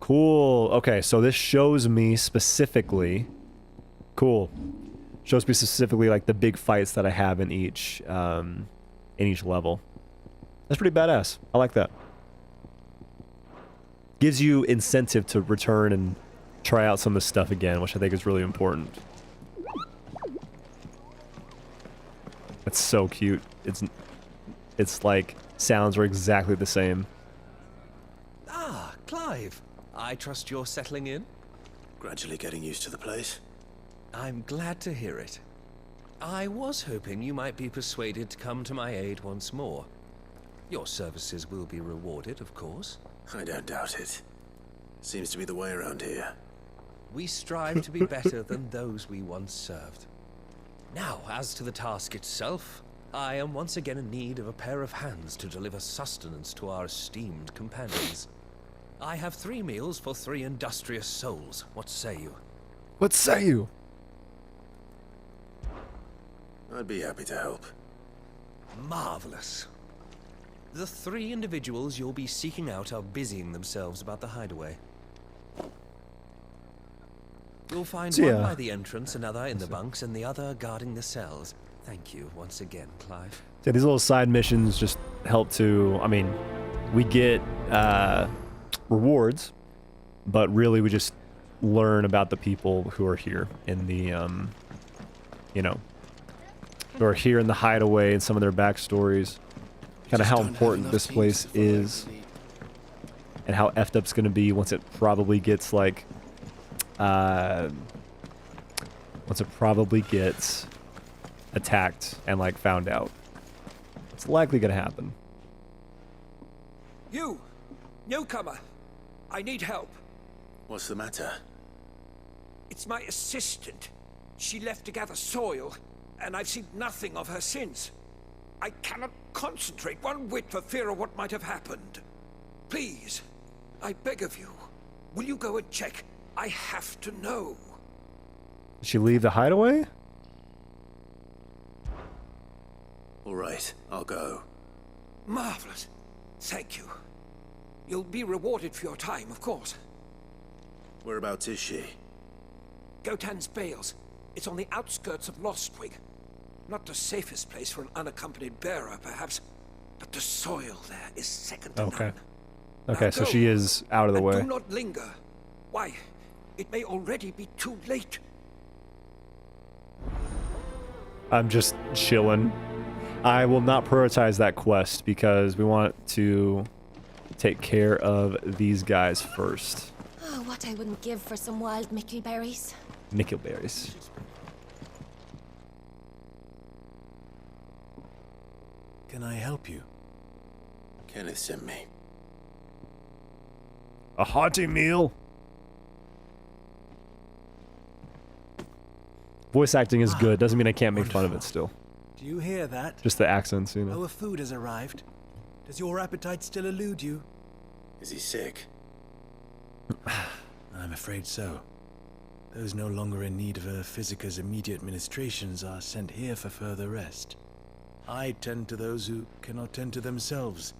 Cool. Okay, so this shows me specifically... Cool. Shows me specifically like the big fights that I have in each level. That's pretty badass. I like that. Gives you incentive to return and try out some of this stuff again, which I think is really important. It's so cute. It's like sounds are exactly the same. Ah, Clive. I trust you're settling in? Gradually getting used to the place. I'm glad to hear it. I was hoping you might be persuaded to come to my aid once more. Your services will be rewarded, of course. I don't doubt it. Seems to be the way around here. We strive to be better than those we once served. Now, as to the task itself, I am once again in need of a pair of hands to deliver sustenance to our esteemed companions. I have 3 meals for 3 industrious souls. What say you? What say you? I'd be happy to help. Marvelous. The 3 individuals you'll be seeking out are busying themselves about the hideaway. You'll find one by the entrance, another in the bunks, and the other guarding the cells. Thank you once again, Clive. Yeah, these little side missions just help to, I mean, we get rewards, but really we just learn about the people who are here in the, you know, who are here in the hideaway and some of their backstories. Kind of how important this place is. and how effed up it's going to be once it probably gets like attacked and like found out. It's likely going to happen. You, newcomer, I need help. What's the matter? It's my assistant. She left to gather soil, and I've seen nothing of her since. I cannot concentrate one whit for fear of what might have happened. Please, I beg of you, will you go and check? I have to know. Did she leave the hideaway? All right, I'll go. Marvelous. Thank you. You'll be rewarded for your time, of course. Whereabouts is she? Gotan's Bales. It's on the outskirts of Lostwig. Not the safest place for an unaccompanied bearer, perhaps, but the soil there is second to none. Okay, so she is out of the way. Do not linger. Why, it may already be too late. I'm just chilling. I will not prioritize that quest because we want to take care of these guys first. Oh, what I wouldn't give for some wild mickleberries. Mickleberries. Can I help you? Kenneth sent me. A hearty meal. Voice acting is good. Doesn't mean I can't make fun of it still. Do you hear that? Just the accents, you know. Our food has arrived. Does your appetite still elude you? Is he sick? I'm afraid so. Those no longer in need of a Physica's immediate ministrations are sent here for further rest. I tend to those who cannot tend to themselves,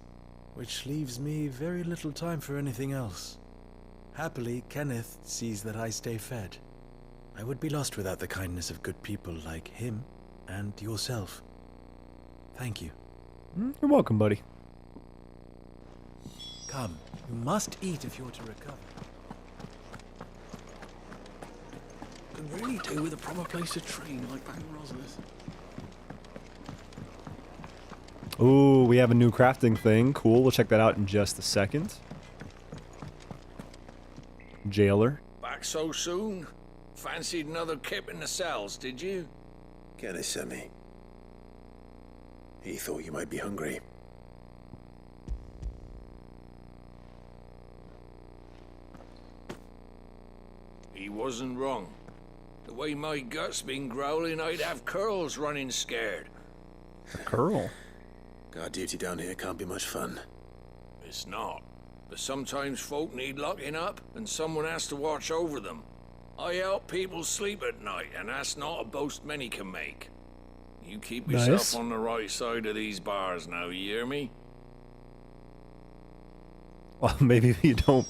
which leaves me very little time for anything else. Happily, Kenneth sees that I stay fed. I would be lost without the kindness of good people like him and yourself. Thank you. You're welcome, buddy. Come, you must eat if you're to recover. Can really do with a proper place to train like Bang Rosner's. Ooh, we have a new crafting thing. Cool. We'll check that out in just a second. Jailer. Back so soon? Fancied another kip in the cells, did you? Kenneth sent me. He thought you might be hungry. He wasn't wrong. The way my gut's been growling, I'd have curls running scared. Curl? Guard duty down here can't be much fun. It's not. But sometimes folk need locking up, and someone has to watch over them. I help people sleep at night, and that's not a boast many can make. You keep yourself on the right side of these bars now, you hear me? Well, maybe you don't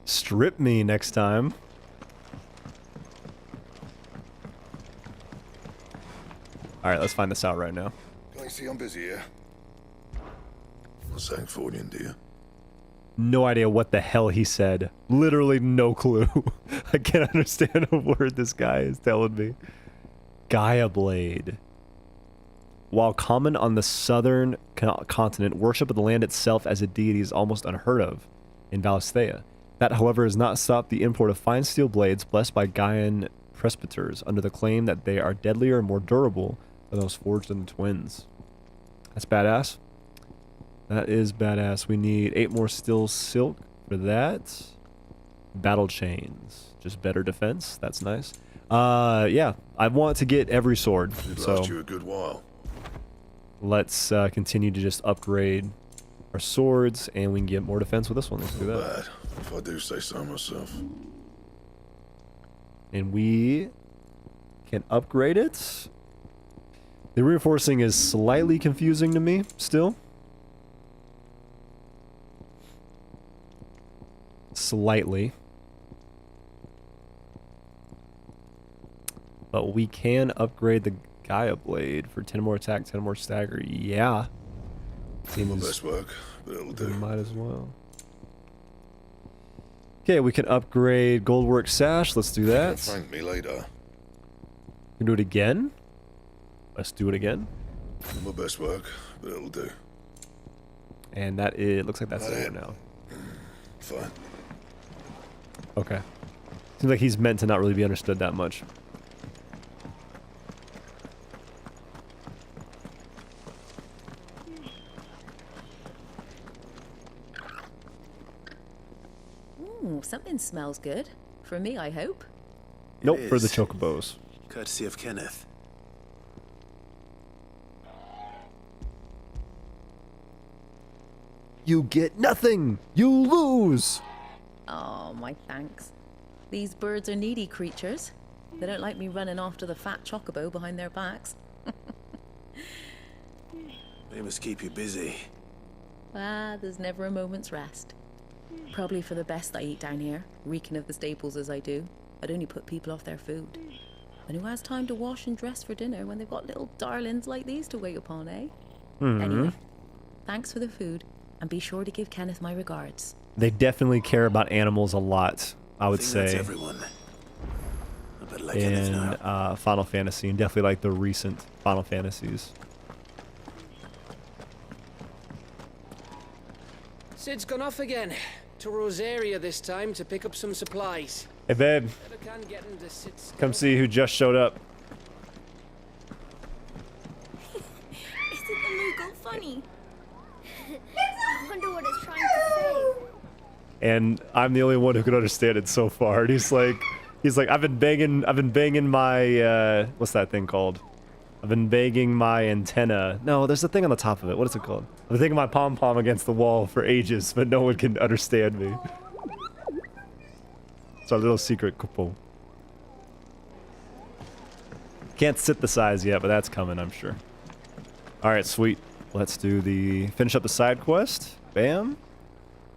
strip me next time. Alright, let's find this out right now. Can I see I'm busy here? What's Sancfordian, do you? No idea what the hell he said. Literally no clue. I can't understand a word this guy is telling me. Gaia Blade. While common on the southern continent, worship of the land itself as a deity is almost unheard of in Valisthea. That, however, has not stopped the import of fine steel blades blessed by Gaian presbyters under the claim that they are deadlier and more durable than those forged in the twins. That's badass. That is badass. We need 8 more steel silk for that. Battle chains. Just better defense. That's nice. Yeah. I want to get every sword. It'd So last you a good while. let's continue to just upgrade our swords, and we can get more defense with this one. Let's do that. Bad, if I do say so myself. And we can upgrade it. The reinforcing is slightly confusing to me still. Slightly. But we can upgrade the Gaia Blade for 10 more attack, 10 more stagger. Yeah. Seems Best work, but it'll do. might as well. Okay, we can upgrade Goldwork Sash. Let's do that. Thank me later. We can do it again. Let's do it again. My best work, but it'll do. And that is, looks like that's That it it? now. Fine. Okay. Seems like he's meant to not really be understood that much. Ooh, something smells good. For me, I hope. Nope, for the chocobos. Courtesy of Kenneth. You get nothing! You lose! Oh, my thanks. These birds are needy creatures. They don't like me running after the fat chocobo behind their backs. They must keep you busy. Ah, there's never a moment's rest. Probably for the best I eat down here, reeking of the staples as I do. I'd only put people off their food. And who has time to wash and dress for dinner when they've got little darlings like these to wait upon, eh? Anyway, thanks for the food, and be sure to give Kenneth my regards. They definitely care about animals a lot, I would That's say, everyone. I bet like in Final Fantasy, and definitely like the recent Final Fantasies. Sid's gone off again. To Rosaria this time to pick up some supplies. Hey babe, Never can get him to sit still. come see who just showed up. Isn't the Moogle funny? I wonder what it's trying to say. And I'm the only one who could understand it so far. And he's like, I've been banging my, what's that thing called? I've been banging my antenna. No, there's a thing on the top of it. What is it called? I've been thinking my pom-pom against the wall for ages, but no one can understand me. It's our little secret couple. Can't synthesize yet, but that's coming, I'm sure. Alright, sweet. Let's finish up the side quest. Bam.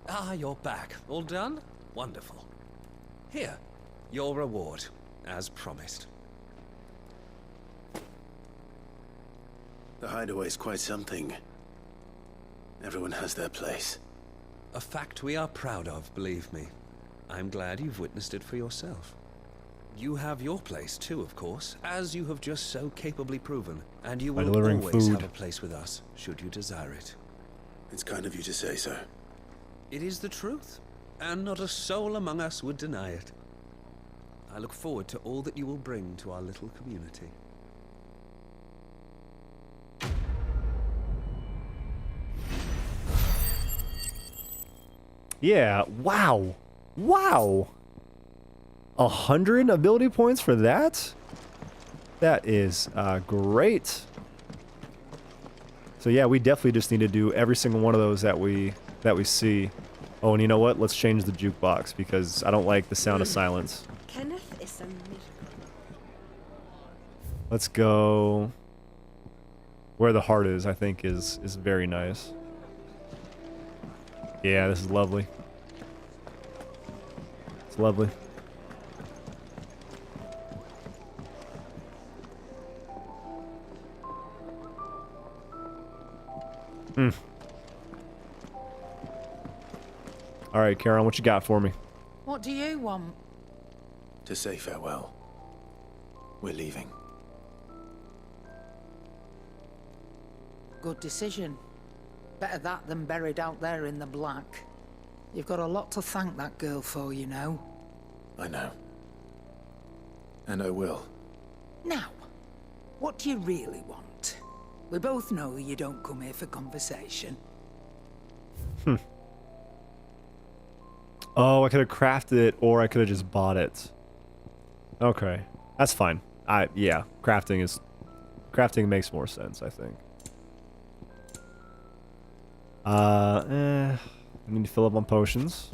Ah, you're back. All done? Wonderful. Here, your reward, as promised. The hideaway's quite something. Everyone has their place. A fact we are proud of, believe me. I'm glad you've witnessed it for yourself. You have your place too, of course, as you have just so capably proven, and you will always have a place with us, should you desire it. It's kind of you to say so. It is the truth, and not a soul among us would deny it. I look forward to all that you will bring to our little community. Yeah, wow. Wow. 100 ability points for that? That is great. So yeah, we definitely just need to do every single one of those that we see. Oh, and you know what? Let's change the jukebox because I don't like the sound of silence. Kenneth is a miserable. Let's go where the heart is, I think is very nice. Yeah, this is lovely. It's lovely. All right, Karen, what you got for me? What do you want? To say farewell. We're leaving. Good decision. Better that than buried out there in the black. You've got a lot to thank that girl for, you know. I know. And I will. Now, what do you really want? We both know you don't come here for conversation. Oh, I could have crafted it, or I could have just bought it. Okay, that's fine. Yeah, crafting makes more sense, I think. I need to fill up on potions.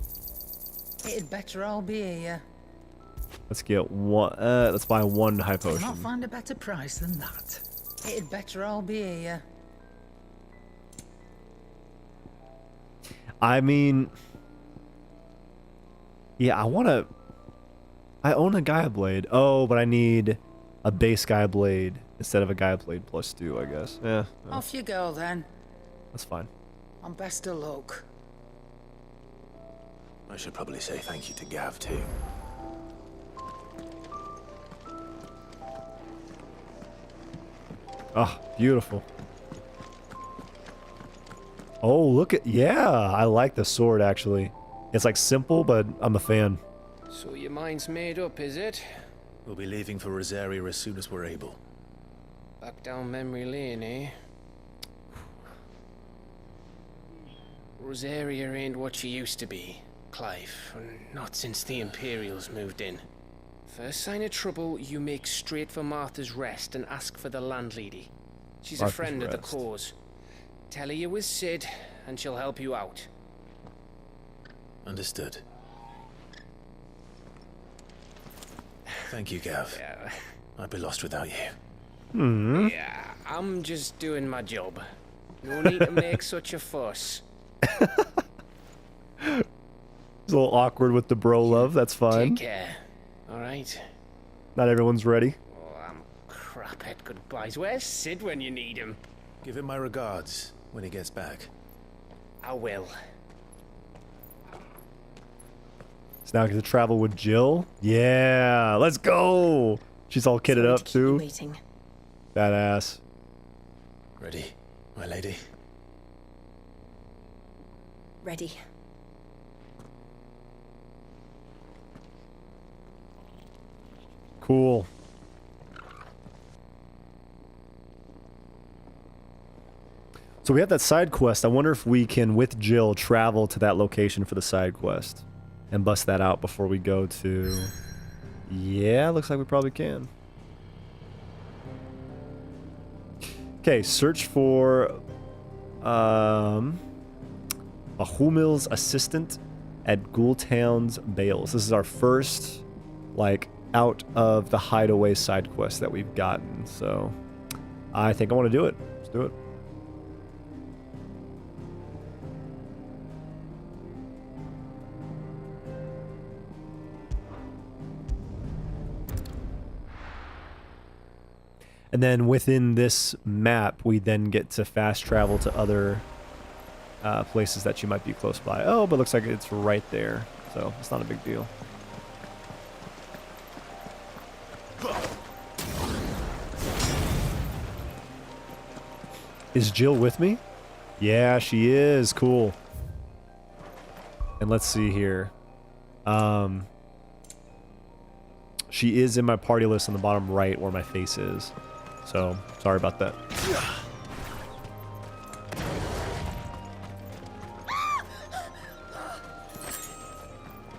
It'd better all be here. Let's get one. Let's buy one high You'll potion. not find a better price than that. It'd better all be here. I mean, yeah, I own a Gaia Blade. Oh, but I need a base Gaia Blade instead of a Gaia Blade plus 2, I guess. Yeah. Off you go then. That's fine. And best of luck. I should probably say thank you to Gav too. Oh, beautiful. Oh, look at, yeah, I like the sword actually. It's like simple, but I'm a fan. So your mind's made up, is it? We'll be leaving for Rosaria as soon as we're able. Back down memory lane, eh? Rosaria ain't what she used to be, Clive. Not since the Imperials moved in. First sign of trouble, you make straight for Martha's Rest and ask for the landlady. She's Martha's a friend of the Rest. cause. Tell her you was Sid, and she'll help you out. Understood. Thank you, Gav. Yeah. I'd be lost without you. Yeah, I'm just doing my job. No need to make such a fuss. It's a little awkward with the bro love. That's fine. Take care. All right. Not everyone's ready. Oh, I'm crap at goodbyes. Where's Sid when you need him? Give him my regards when he gets back. I will. So now I get to travel with Jill. Yeah, let's go. She's all kitted up too. Waiting. Badass. Ready, my lady? Ready. Cool. So we have that side quest. I wonder if we can, with Jill, travel to that location for the side quest and bust that out before we go to... Yeah, looks like we probably can. Okay, search for Bahumil's assistant at Ghoultown's Bales. This is our first, like, out of the hideaway side quest that we've gotten. So I think I want to do it. Let's do it. And then within this map, we then get to fast travel to other places that you might be close by. Oh, but looks like it's right there. So it's not a big deal. Is Jill with me? Yeah, she is. Cool. And let's see here. She is in my party list on the bottom right where my face is. So, sorry about that.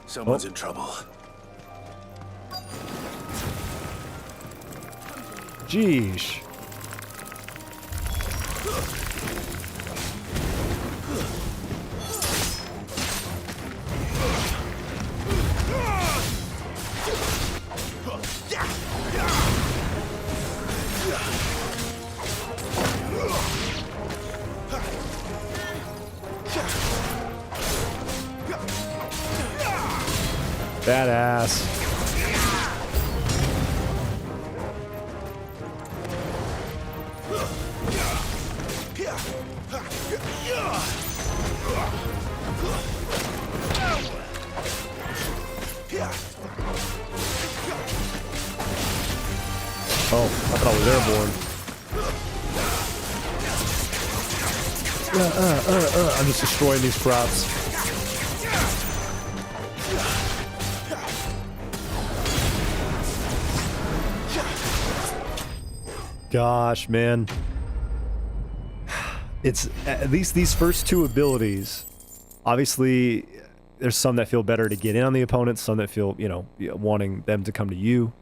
Someone's in trouble. Jeesh. Badass. Oh, I thought I was airborne. I'm just destroying these props. Gosh, man. It's at least these first two abilities. Obviously, there's some that feel better to get in on the opponents, some that feel, you know, wanting them to come to you.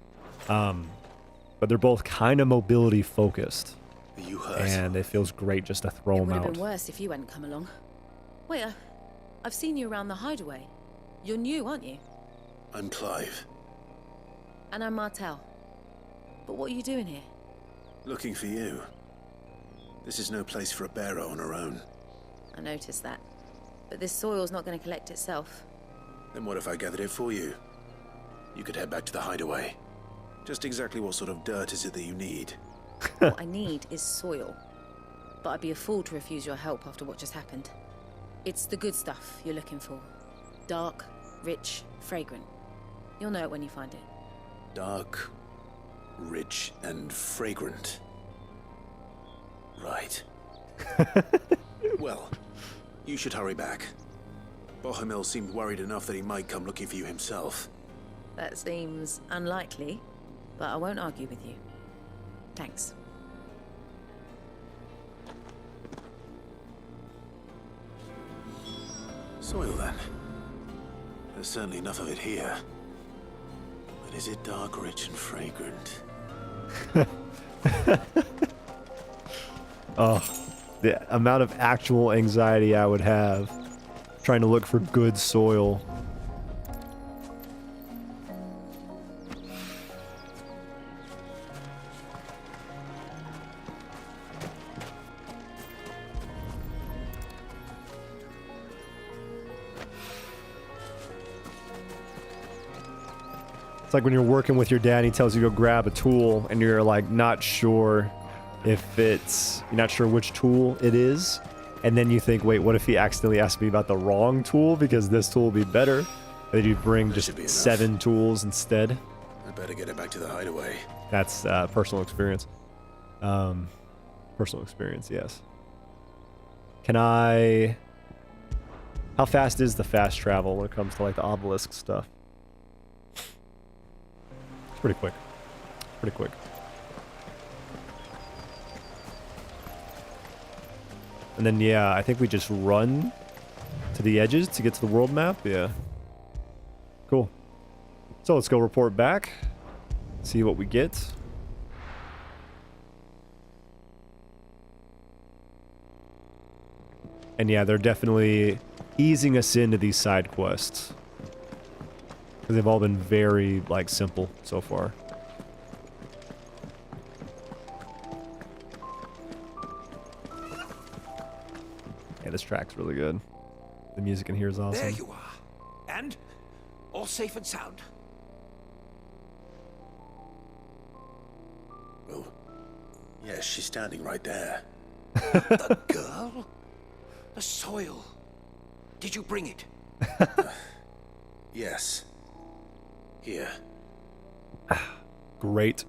But they're both kind of mobility focused. You hurt. And it feels great just to throw It them would have out. been worse if you hadn't come along. Wait, I've seen you around the hideaway. You're new, aren't you? I'm Clive. And I'm Martel. But what are you doing here? Looking for you. This is no place for a bearer on her own. I noticed that. But this soil's not going to collect itself. Then what if I gathered it for you? You could head back to the hideaway. Just exactly what sort of dirt is it that you need? What I need is soil. But I'd be a fool to refuse your help after what just happened. It's the good stuff you're looking for. Dark, rich, fragrant. You'll know it when you find it. Dark, rich, and fragrant. Right. Well, you should hurry back. Bohemil seemed worried enough that he might come looking for you himself. That seems unlikely, but I won't argue with you. Thanks. Soil, then. There's certainly enough of it here. But is it dark, rich, and fragrant? Oh, the amount of actual anxiety I would have trying to look for good soil. It's like when you're working with your dad and he tells you to go grab a tool and you're like not sure if you're not sure which tool it is. And then you think, wait, what if he accidentally asked me about the wrong tool because this tool will be better? And then you bring just 7 tools instead. I better get it back to the hideaway. That's personal experience. Personal experience, yes. How fast is the fast travel when it comes to like the obelisk stuff? It's pretty quick. Pretty quick. And then, yeah, I think we just run to the edges to get to the world map. Yeah. Cool. So let's go report back. See what we get. And yeah, they're definitely easing us into these side quests. Because they've all been very, like, simple so far. Yeah, this track's really good. The music in here is awesome. There you are. And all safe and sound. Oh, yes, she's standing right there. The girl? The soil. Did you bring it? Yes. Here. Great.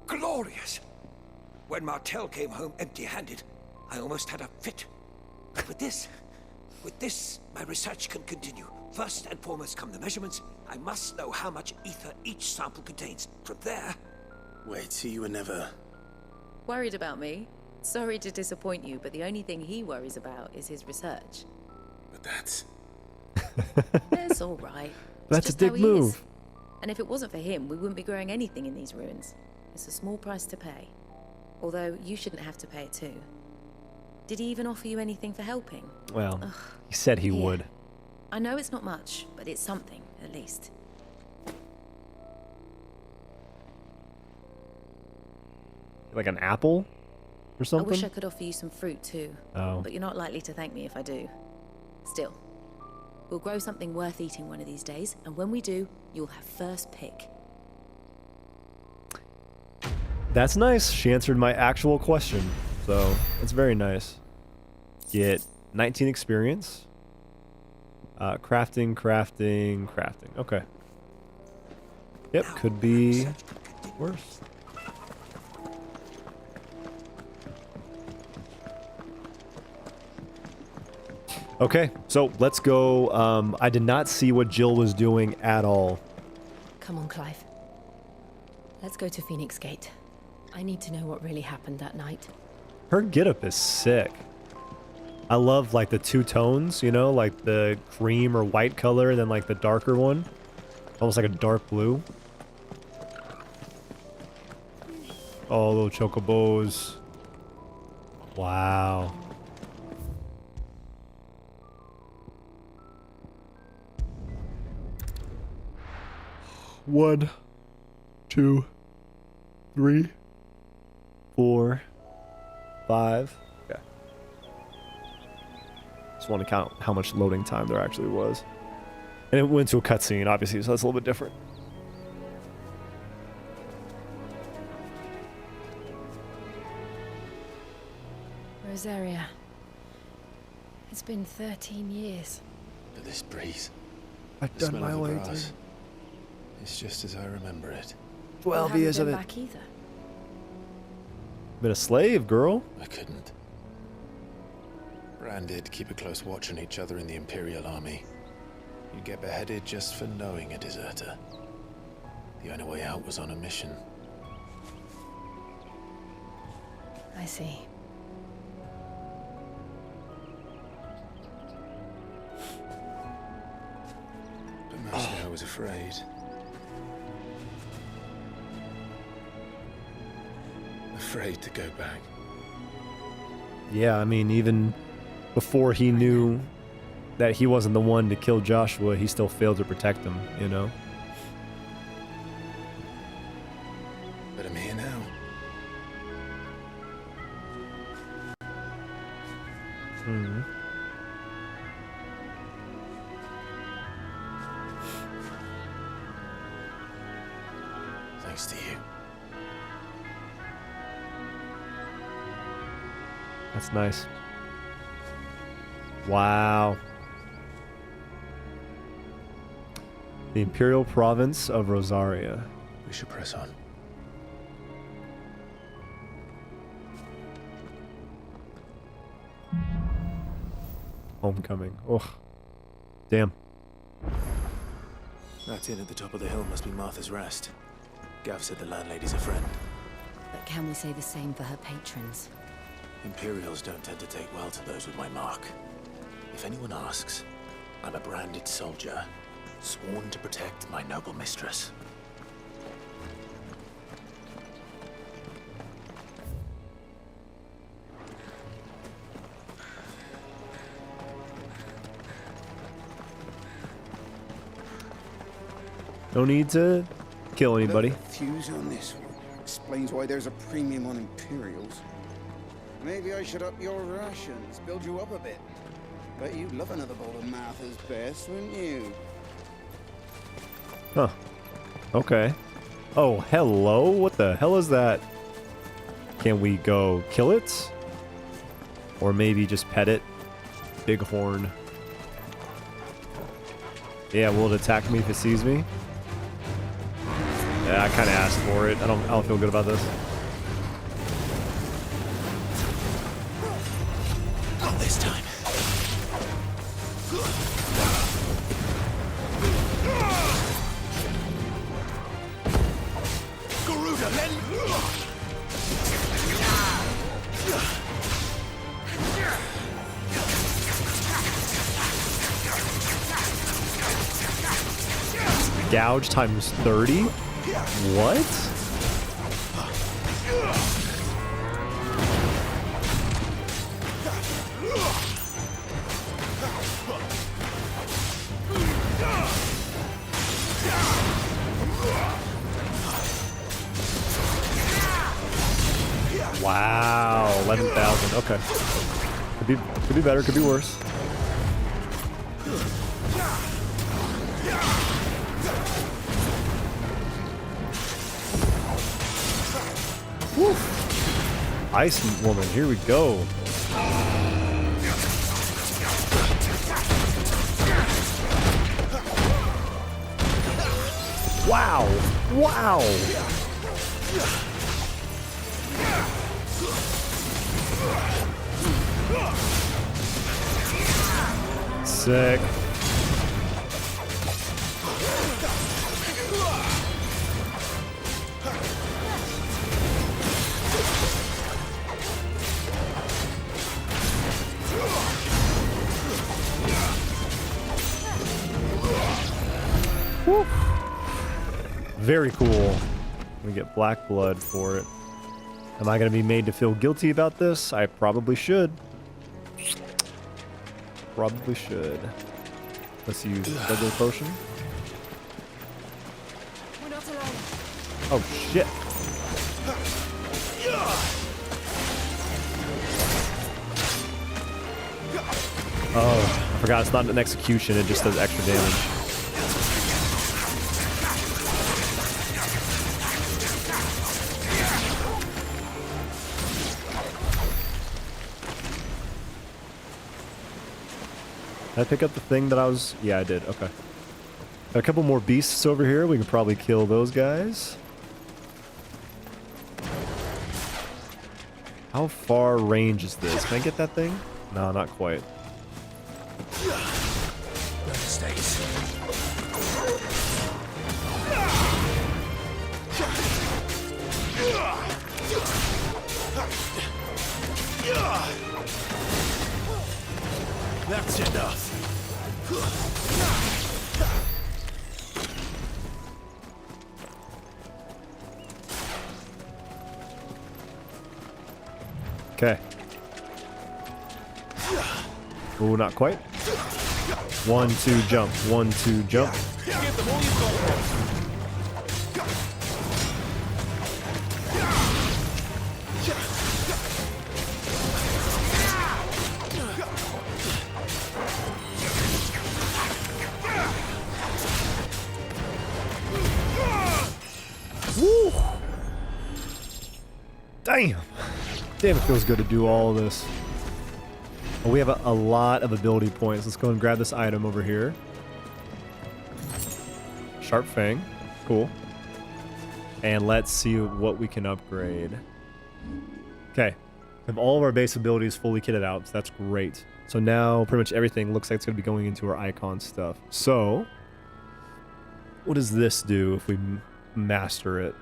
Glorious! When Martel came home empty-handed, I almost had a fit. With this, my research can continue. First and foremost come the measurements. I must know how much ether each sample contains. From there... Wait, so you were never... Worried about me? Sorry to disappoint you, but the only thing he worries about is his research. But that's... It's all right. That's a just how big he is. move. And if it wasn't for him, we wouldn't be growing anything in these ruins. It's a small price to pay. Although, you shouldn't have to pay it too. Did he even offer you anything for helping? Well, he said he would. I know it's not much, but it's something, at least. Like an apple? Or something? I wish I could offer you some fruit too. Oh. But you're not likely to thank me if I do. Still, we'll grow something worth eating one of these days, and when we do, you'll have first pick. That's nice. She answered my actual question. So, that's very nice. Get 19 experience. Crafting. Okay. Yep, could be worse. Okay, so let's go. I did not see what Jill was doing at all. Come on, Clive. Let's go to Phoenix Gate. I need to know what really happened that night. Her getup is sick. I love like the 2 tones, you know, like the cream or white color and then like the darker one. Almost like a dark blue. Oh, little chocobos. Wow. One, 2, 3, 4, 5. Okay. Just want to count how much loading time there actually was. And it went to a cutscene, obviously, so that's a little bit different. Rosaria. It's been 13 years. But this breeze. I've the done smell my of the way grass, too. it's just as I remember it. 12 you years of haven't it. been back either. Been a slave, girl. I couldn't. Branded, keep a close watch on each other in the Imperial Army. You'd get beheaded just for knowing a deserter. The only way out was on a mission. I see. But mostly I was afraid. Afraid to go back. Yeah, I mean, even before he knew that he wasn't the one to kill Joshua, he still failed to protect him, you know? But I'm here now. Hmm. Thanks to you. That's nice. Wow. The Imperial Province of Rosaria. We should press on. Homecoming. Ugh. Damn. That inn at the top of the hill must be Martha's Rest. Gav said the landlady's a friend. But can we say the same for her patrons? Imperials don't tend to take well to those with my mark. If anyone asks, I'm a branded soldier, sworn to protect my noble mistress. No need to kill anybody. The fuse on this one explains why there's a premium on Imperials. Maybe I should up your rations, build you up a bit. Bet you'd love another bowl of Martha's Best, wouldn't you? Huh. Okay. Oh, hello? What the hell is that? Can we go kill it? Or maybe just pet it? Bighorn. Yeah, will it attack me if it sees me? Yeah, I kind of asked for it. I don't feel good about this. Not this time. Garuda, Gouge times 30? What? Wow, 11,000. Okay. Could be better, could be worse. Woo. Ice Woman, here we go. Wow. Wow. Sick. Woo. Very cool. We get black blood for it. Am I going to be made to feel guilty about this? I probably should. Probably should. Let's use regular potion. We're not alone. Oh shit. Oh, I forgot it's not an execution, it just does extra damage. Did I pick up the thing that I was... Yeah, I did. Okay. Got a couple more beasts over here. We can probably kill those guys. How far range is this? Can I get that thing? No, not quite. That's enough. Okay. Ooh, not quite. 1, 2, jump. 1, 2, jump. Give them all you've got. Woo! Damn. Damn, it feels good to do all of this. Well, we have a lot of ability points. Let's go and grab this item over here. Sharp Fang. Cool. And let's see what we can upgrade. Okay. We have all of our base abilities fully kitted out, so that's great. So now pretty much everything looks like it's going to be going into our icon stuff. So, what does this do if we master it?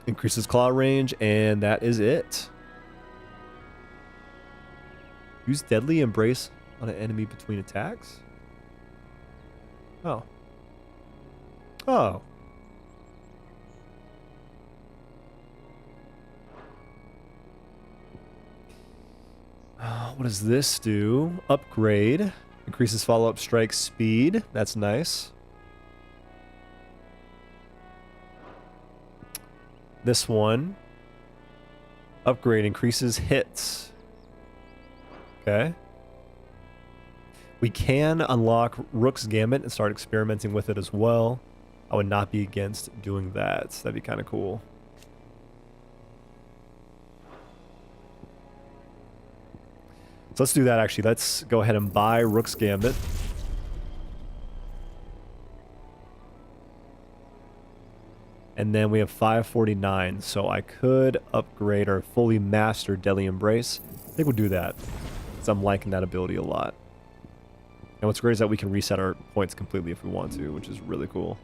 Increases claw range, and that is it. Use Deadly Embrace on an enemy between attacks? Oh. Oh. What does this do? Upgrade. Increases follow-up strike speed. That's nice. This one. Upgrade increases hits. Okay. We can unlock Rook's Gambit and start experimenting with it as well. I would not be against doing that. That'd be kind of cool. So let's do that actually. Let's go ahead and buy Rook's Gambit. And then we have 549, so I could upgrade or fully master Deadly Embrace. I think we'll do that, because I'm liking that ability a lot. And what's great is that we can reset our points completely if we want to, which is really cool.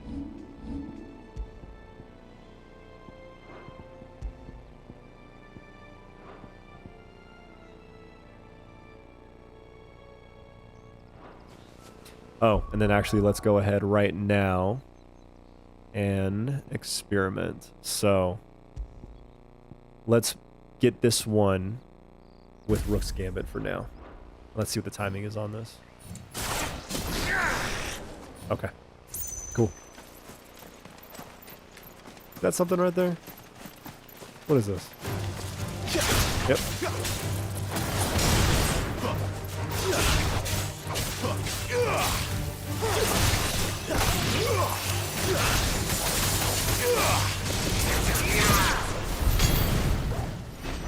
Oh, and then actually let's go ahead right now and experiment. So let's get this one with Rook's Gambit for now. Let's see what the timing is on this. Okay, cool. Is that something right there? What is this? Yep.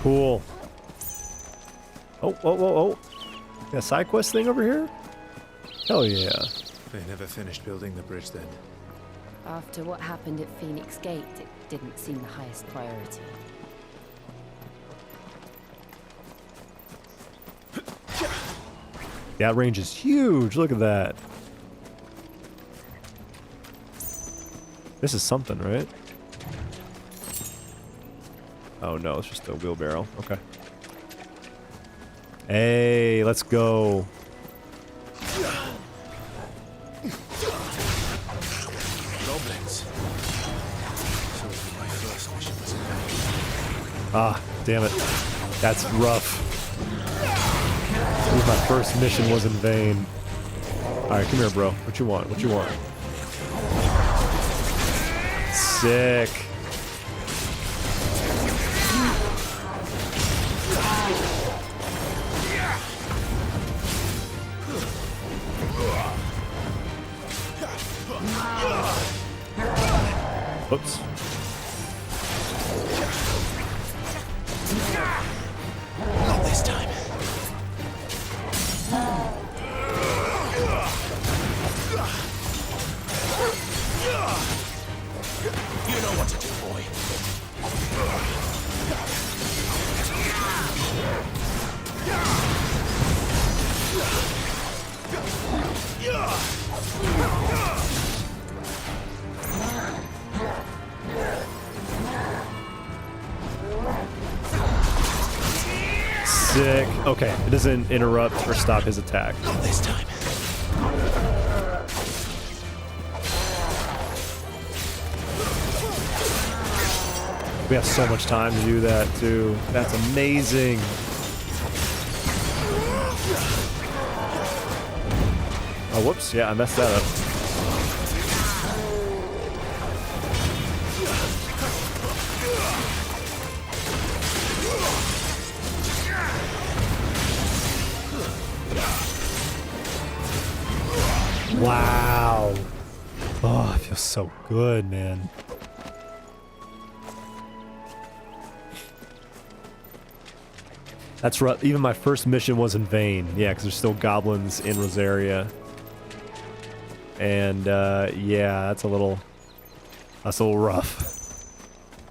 Cool. Oh. Got a side quest thing over here? Hell yeah. They never finished building the bridge then. After what happened at Phoenix Gate, it didn't seem the highest priority. That range is huge. Look at that. This is something, right? Oh no, it's just a wheelbarrow. Okay. Hey, let's go. Goblins. So my first mission was in vain. Ah, damn it. That's rough. My first mission was in vain. Alright, come here, bro. What you want? What you want? Sick. Oops. Not this time. You know what to do, boy. Sick. Okay, it doesn't interrupt or stop his attack. Not this time. We have so much time to do that too. That's amazing. Oh, whoops. Yeah, I messed that up. Wow. Oh, it feels so good, man. That's right. Even my first mission was in vain. Yeah, because there's still goblins in Rosaria. And yeah, that's a little rough.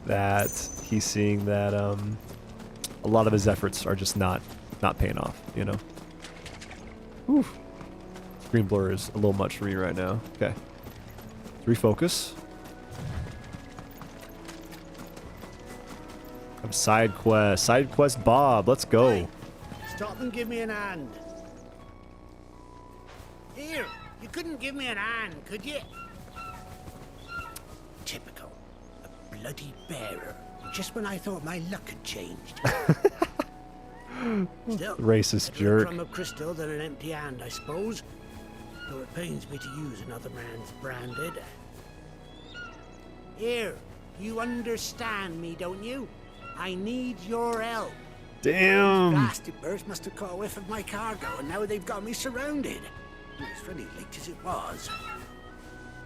That he's seeing that a lot of his efforts are just not paying off, you know. Whew. Screen blur is a little much for me right now. Okay. Let's refocus. Side quest. Side quest Bob. Let's go. Hey, stop and give me an hand. Here, you couldn't give me an hand, could you? Typical. A bloody bearer. Just when I thought my luck had changed. Still, Racist better a jerk. crumb of crystal than an empty hand, I suppose. Though it pains me to use another man's branded. Here, you understand me, don't you? I need your help. Damn. Blasted birds must have caught a whiff of my cargo, and now they've got me surrounded. It's really late as it was.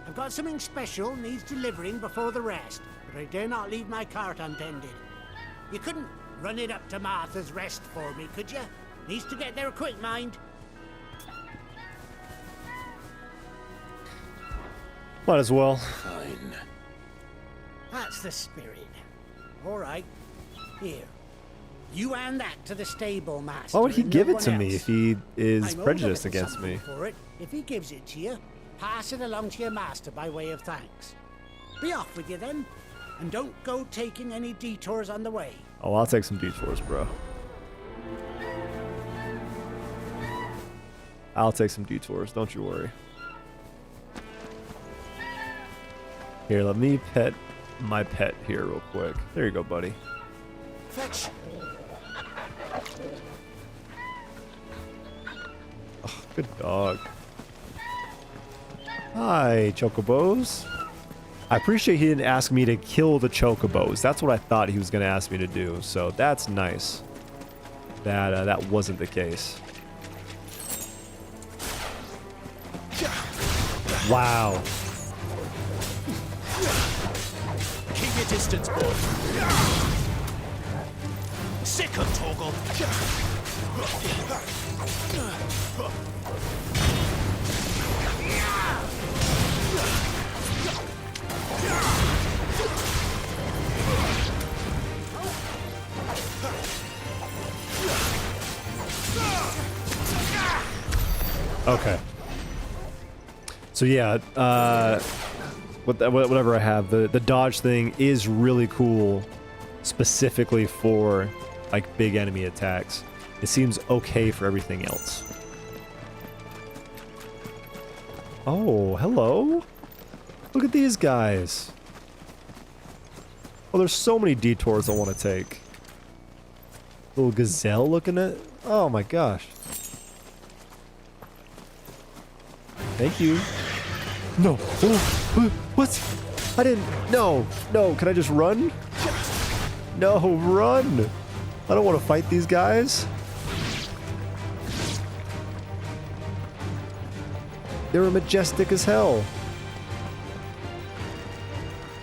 I've got something special needs delivering before the rest, but I dare not leave my cart untended. You couldn't run it up to Martha's Rest for me, could you? Needs to get there quick, mind. Might as well. Fine. That's the spirit. All right. Here. You hand that to the stable master. Why would he and give no it to one me else. if he is I'm owed a prejudiced little against something me? For it. If he gives it to you, pass it along to your master by way of thanks. Be off with you then, and don't go taking any detours on the way. Oh, I'll take some detours, bro. I'll take some detours. Don't you worry. Here, let me pet my pet here real quick. There you go, buddy. Fetch. Oh, good dog. Hi, chocobos. I appreciate he didn't ask me to kill the chocobos. That's what I thought he was going to ask me to do. So that's nice. That wasn't the case. Wow. Keep your distance, boy. Sick of Torgal. Okay. So yeah, whatever I have, the dodge thing is really cool, specifically for like big enemy attacks. It seems okay for everything else. Oh, hello. Look at these guys. Oh, there's so many detours I want to take. Little gazelle looking at. Oh my gosh. Thank you. No. Oh, what? I didn't. No. No. Can I just run? No, run. I don't want to fight these guys. They were majestic as hell.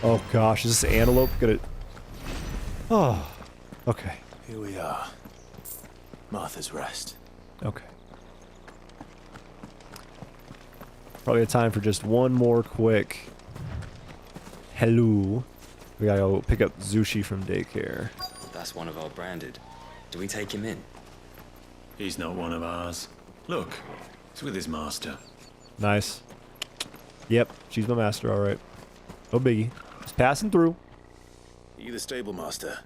Oh gosh, is this antelope gonna... Oh, okay. Here we are. Martha's Rest. Okay. Probably a time for just one more quick... Hello. We gotta go pick up Zushi from daycare. That's one of our branded. Do we take him in? He's not one of ours. Look, he's with his master. Nice. Yep, she's my master, alright. No biggie. Just passing through. Are you the stable master?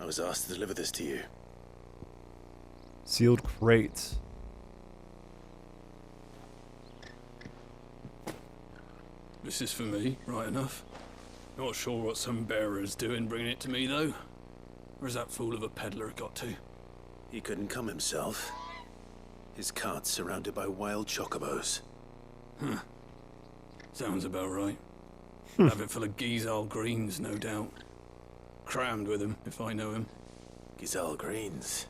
I was asked to deliver this to you. Sealed crate. This is for me, right enough. Not sure what some bearer's doing bringing it to me, though. Where's that fool of a peddler got to? He couldn't come himself. His cart's surrounded by wild chocobos. Huh. Sounds about right. Have it full of Gizal greens, no doubt. Crammed with him, if I know him. Gizal greens?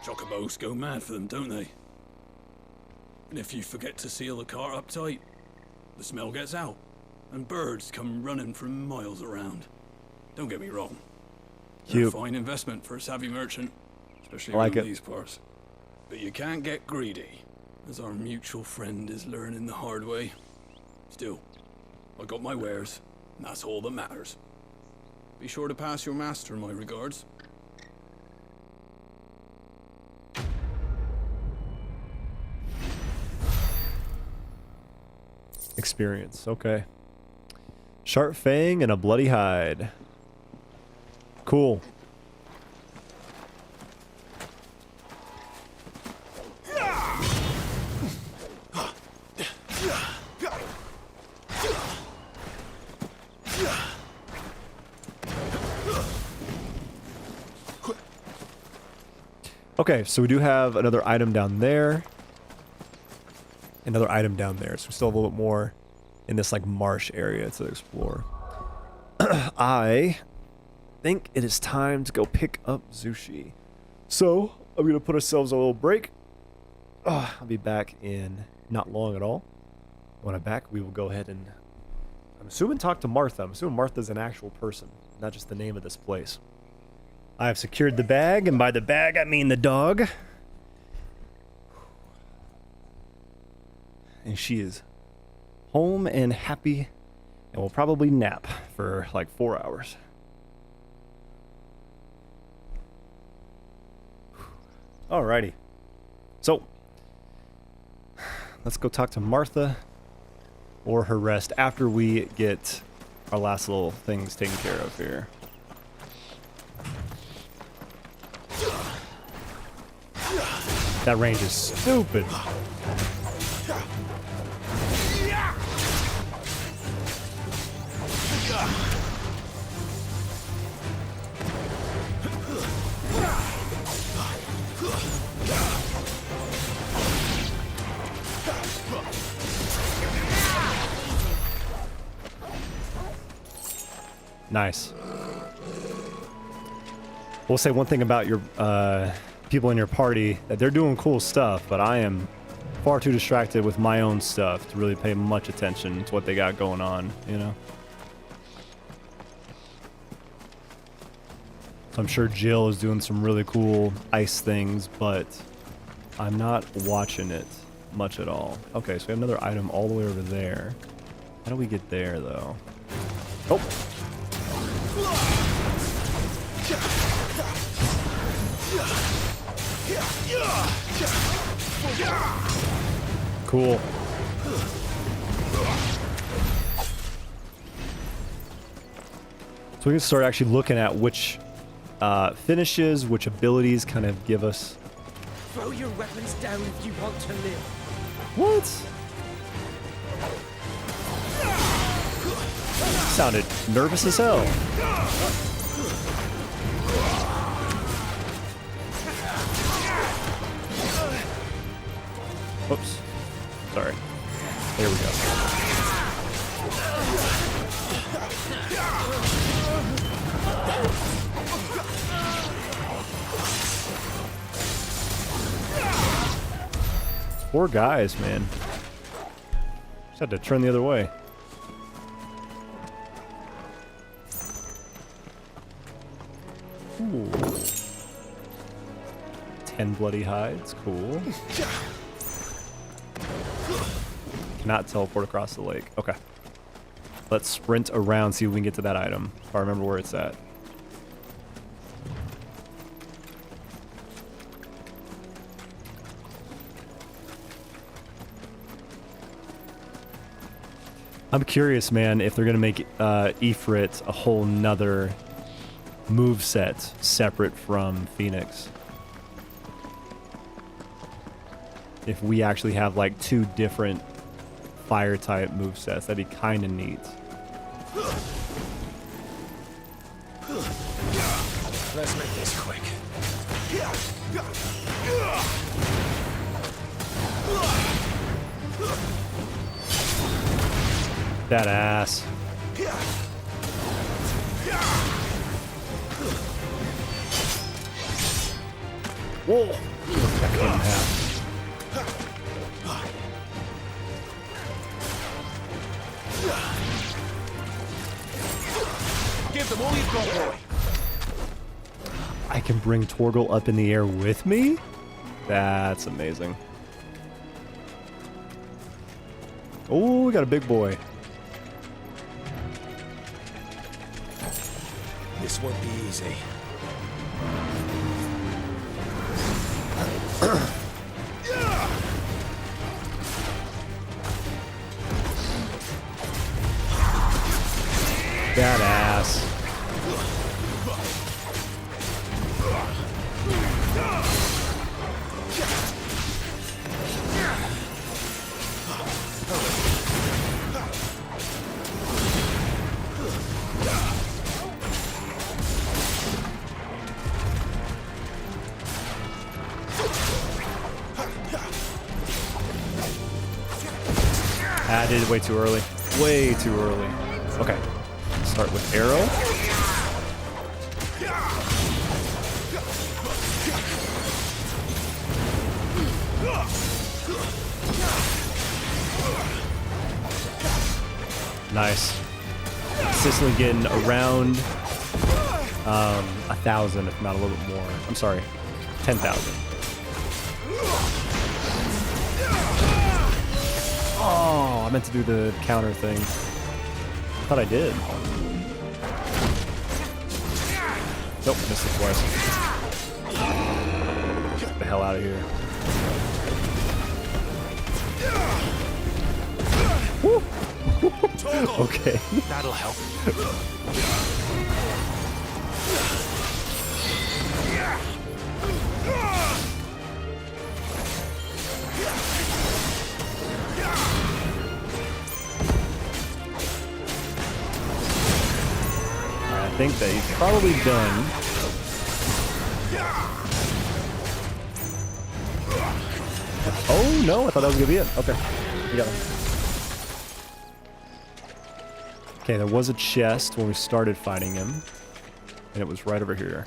Chocobos go mad for them, don't they? And if you forget to seal the cart up tight, the smell gets out, and birds come running from miles around. Don't get me wrong. They're a fine investment for a savvy merchant, especially around these parts. But you can't get greedy, as our mutual friend is learning the hard way. Still, I got my wares, and that's all that matters. Be sure to pass your master my regards. Experience, okay. Sharp fang and a bloody hide. Cool. Okay, so we do have another item down there. Another item down there. So we still have a little bit more in this like marsh area to explore. I think it is time to go pick up Zushi. So I'm going to put ourselves a little break. I'll be back in not long at all. When I'm back, we will go ahead and, I'm assuming, talk to Martha. I'm assuming Martha's an actual person, not just the name of this place. I have secured the bag, and by the bag, I mean the dog. And she is home and happy, and will probably nap for like 4 hours. Alrighty. So, let's go talk to Martha or her rest after we get our last little things taken care of here. That range is stupid. Nice. We'll say one thing about your people in your party, that they're doing cool stuff, but I am far too distracted with my own stuff to really pay much attention to what they got going on, you know? So I'm sure Jill is doing some really cool ice things, but I'm not watching it much at all. Okay, so we have another item all the way over there. How do we get there, though? Oh! Cool. So we can start actually looking at which finishes, which abilities kind of give us. Throw your weapons down if you want to live. What? Sounded nervous as hell. Oops. Sorry. There we go. Poor guys, man. Just had to turn the other way. Ooh. 10 bloody hides, cool. Cannot teleport across the lake. Okay. Let's sprint around, see if we can get to that item. If I remember where it's at. I'm curious, man, if they're going to make Ifrit a whole nother moveset separate from Phoenix. if we actually have like 2 different fire type movesets. That'd be kind of neat. Let's make this quick. That ass. Whoa! That cut in half. Give them all you've got, boy. I can bring Torgal up in the air with me? That's amazing. Oh, we got a big boy. This won't be easy. That ass. I did it way too early. Way too early. Okay. Start with arrow. Nice. Consistently getting around 1,000, if not a little bit more. I'm sorry, 10,000. Oh, I meant to do the counter thing. I thought I did. Nope, missed it twice. Get the hell out of here. Woo. Okay. That'll help. I think that he's probably done. Oh no, I thought that was gonna be it. Okay, we got him. Okay, there was a chest when we started fighting him, and it was right over here.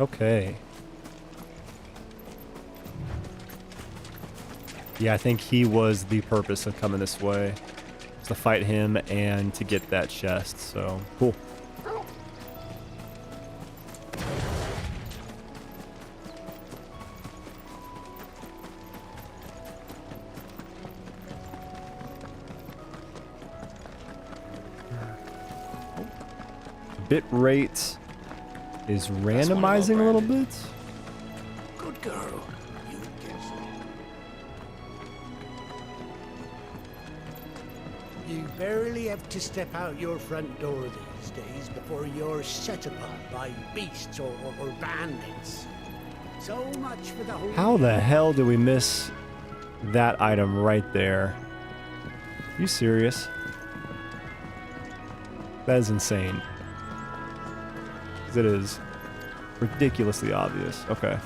Okay. Yeah, I think he was the purpose of coming this way. Was to fight him and to get that chest, so cool. Bit rate is randomizing a little bit. Good girl. You guess it. You barely have to step out your front door these days before you're set upon by beasts or bandits. So much for the whole... How the hell did we miss that item right there? You serious? That is insane. It is ridiculously obvious. Okay.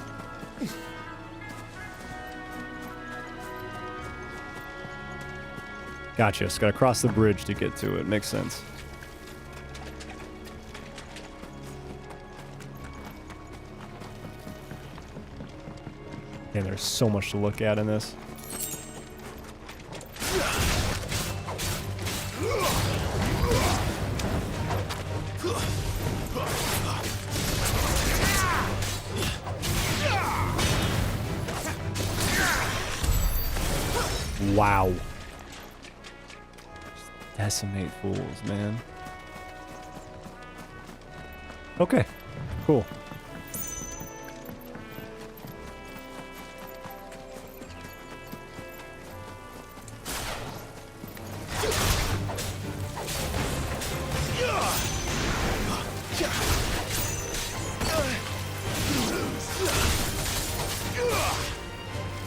Gotcha. Just gotta cross the bridge to get to it. Makes sense. And there's so much to look at in this. Wow. Just decimate fools, man. Okay, cool.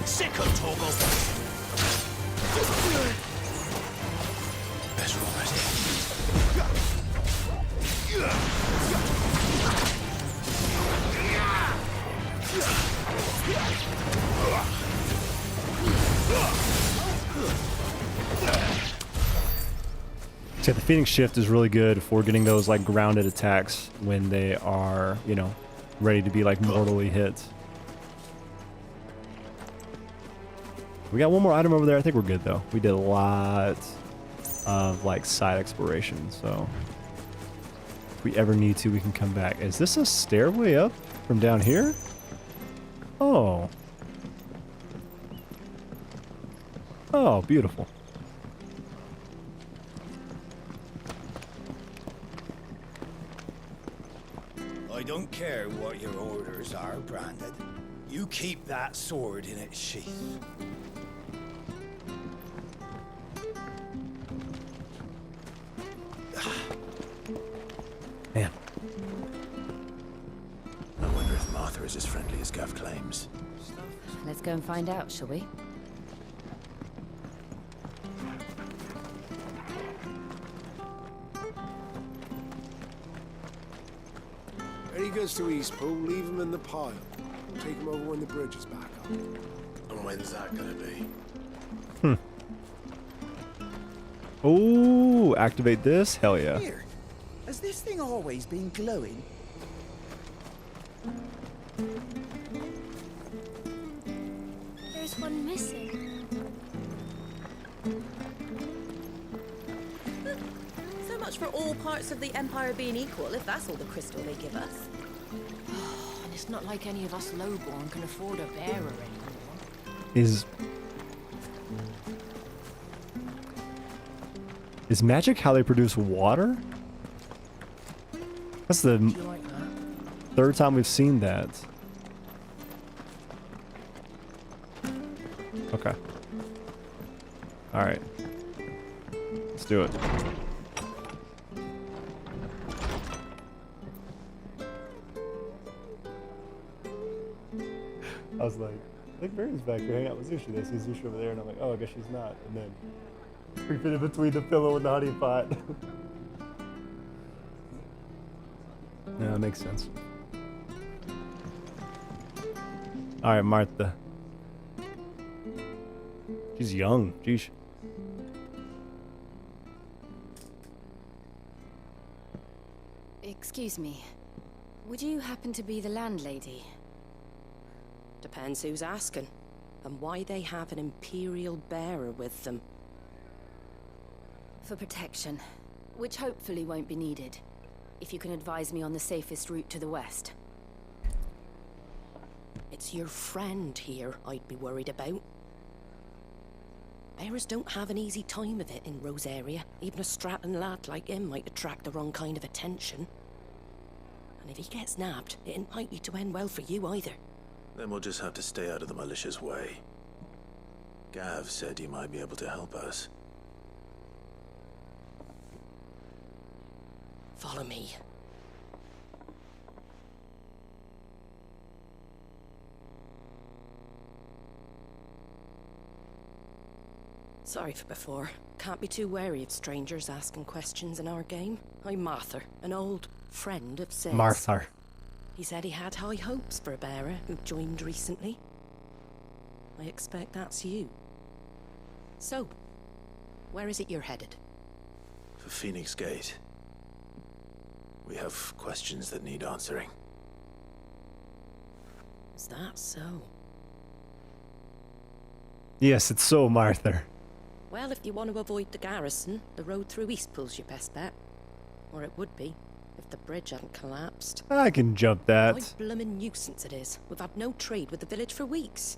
Sicko toggle. Better already. So the Phoenix Shift is really good for getting those like grounded attacks when they are, you know, ready to be like mortally hit. We got one more item over there. I think we're good though. We did a lot of like side exploration, so if we ever need to, we can come back. Is this a stairway up from down here? Oh. Oh, beautiful. I don't care what your orders are, Brandon. You keep that sword in its sheath. Man. I wonder if Martha is as friendly as Gav claims. Let's go and find out, shall we? When he goes to Eastpool, leave him in the pile. We'll take him over when the bridge is back up. And when's that gonna be? Oh, activate this? Hell yeah. Here, has this thing always been glowing? There's one missing. So much for all parts of the Empire being equal, if that's all the crystal they give us. And it's not like any of us lowborn can afford a bearer anymore. Is magic how they produce water? That's the third time we've seen that. Okay. All right. Let's do it. I was like, I think Barry's back here hanging out with Zushi. They see Zushi over there, and I'm like, oh, I guess she's not. And then creeping in between the pillow and the honey pot. Yeah, that makes sense. All right, Martha. She's young. Jeez. Excuse me. Would you happen to be the landlady? Depends who's asking, and why they have an Imperial bearer with them. For protection, which hopefully won't be needed. If you can advise me on the safest route to the west. It's your friend here I'd be worried about. Bearers don't have an easy time of it in Rosaria. Even a Stratton lad like him might attract the wrong kind of attention. And if he gets nabbed, it ain't likely to end well for you either. Then we'll just have to stay out of the malicious way. Gav said you might be able to help us. Follow me. Sorry for before. Can't be too wary of strangers asking questions in our game. I'm Martha, an old friend of Sid's. Martha. He said he had high hopes for a bearer who joined recently. I expect that's you. So, where is it you're headed? For Phoenix Gate. We have questions that need answering. Is that so? Yes, it's so, Martha. Well, if you want to avoid the garrison, the road through Eastpool's your best bet. Or it would be, if the bridge hadn't collapsed. I can jump that. What a bloomin' nuisance it is. We've had no trade with the village for weeks.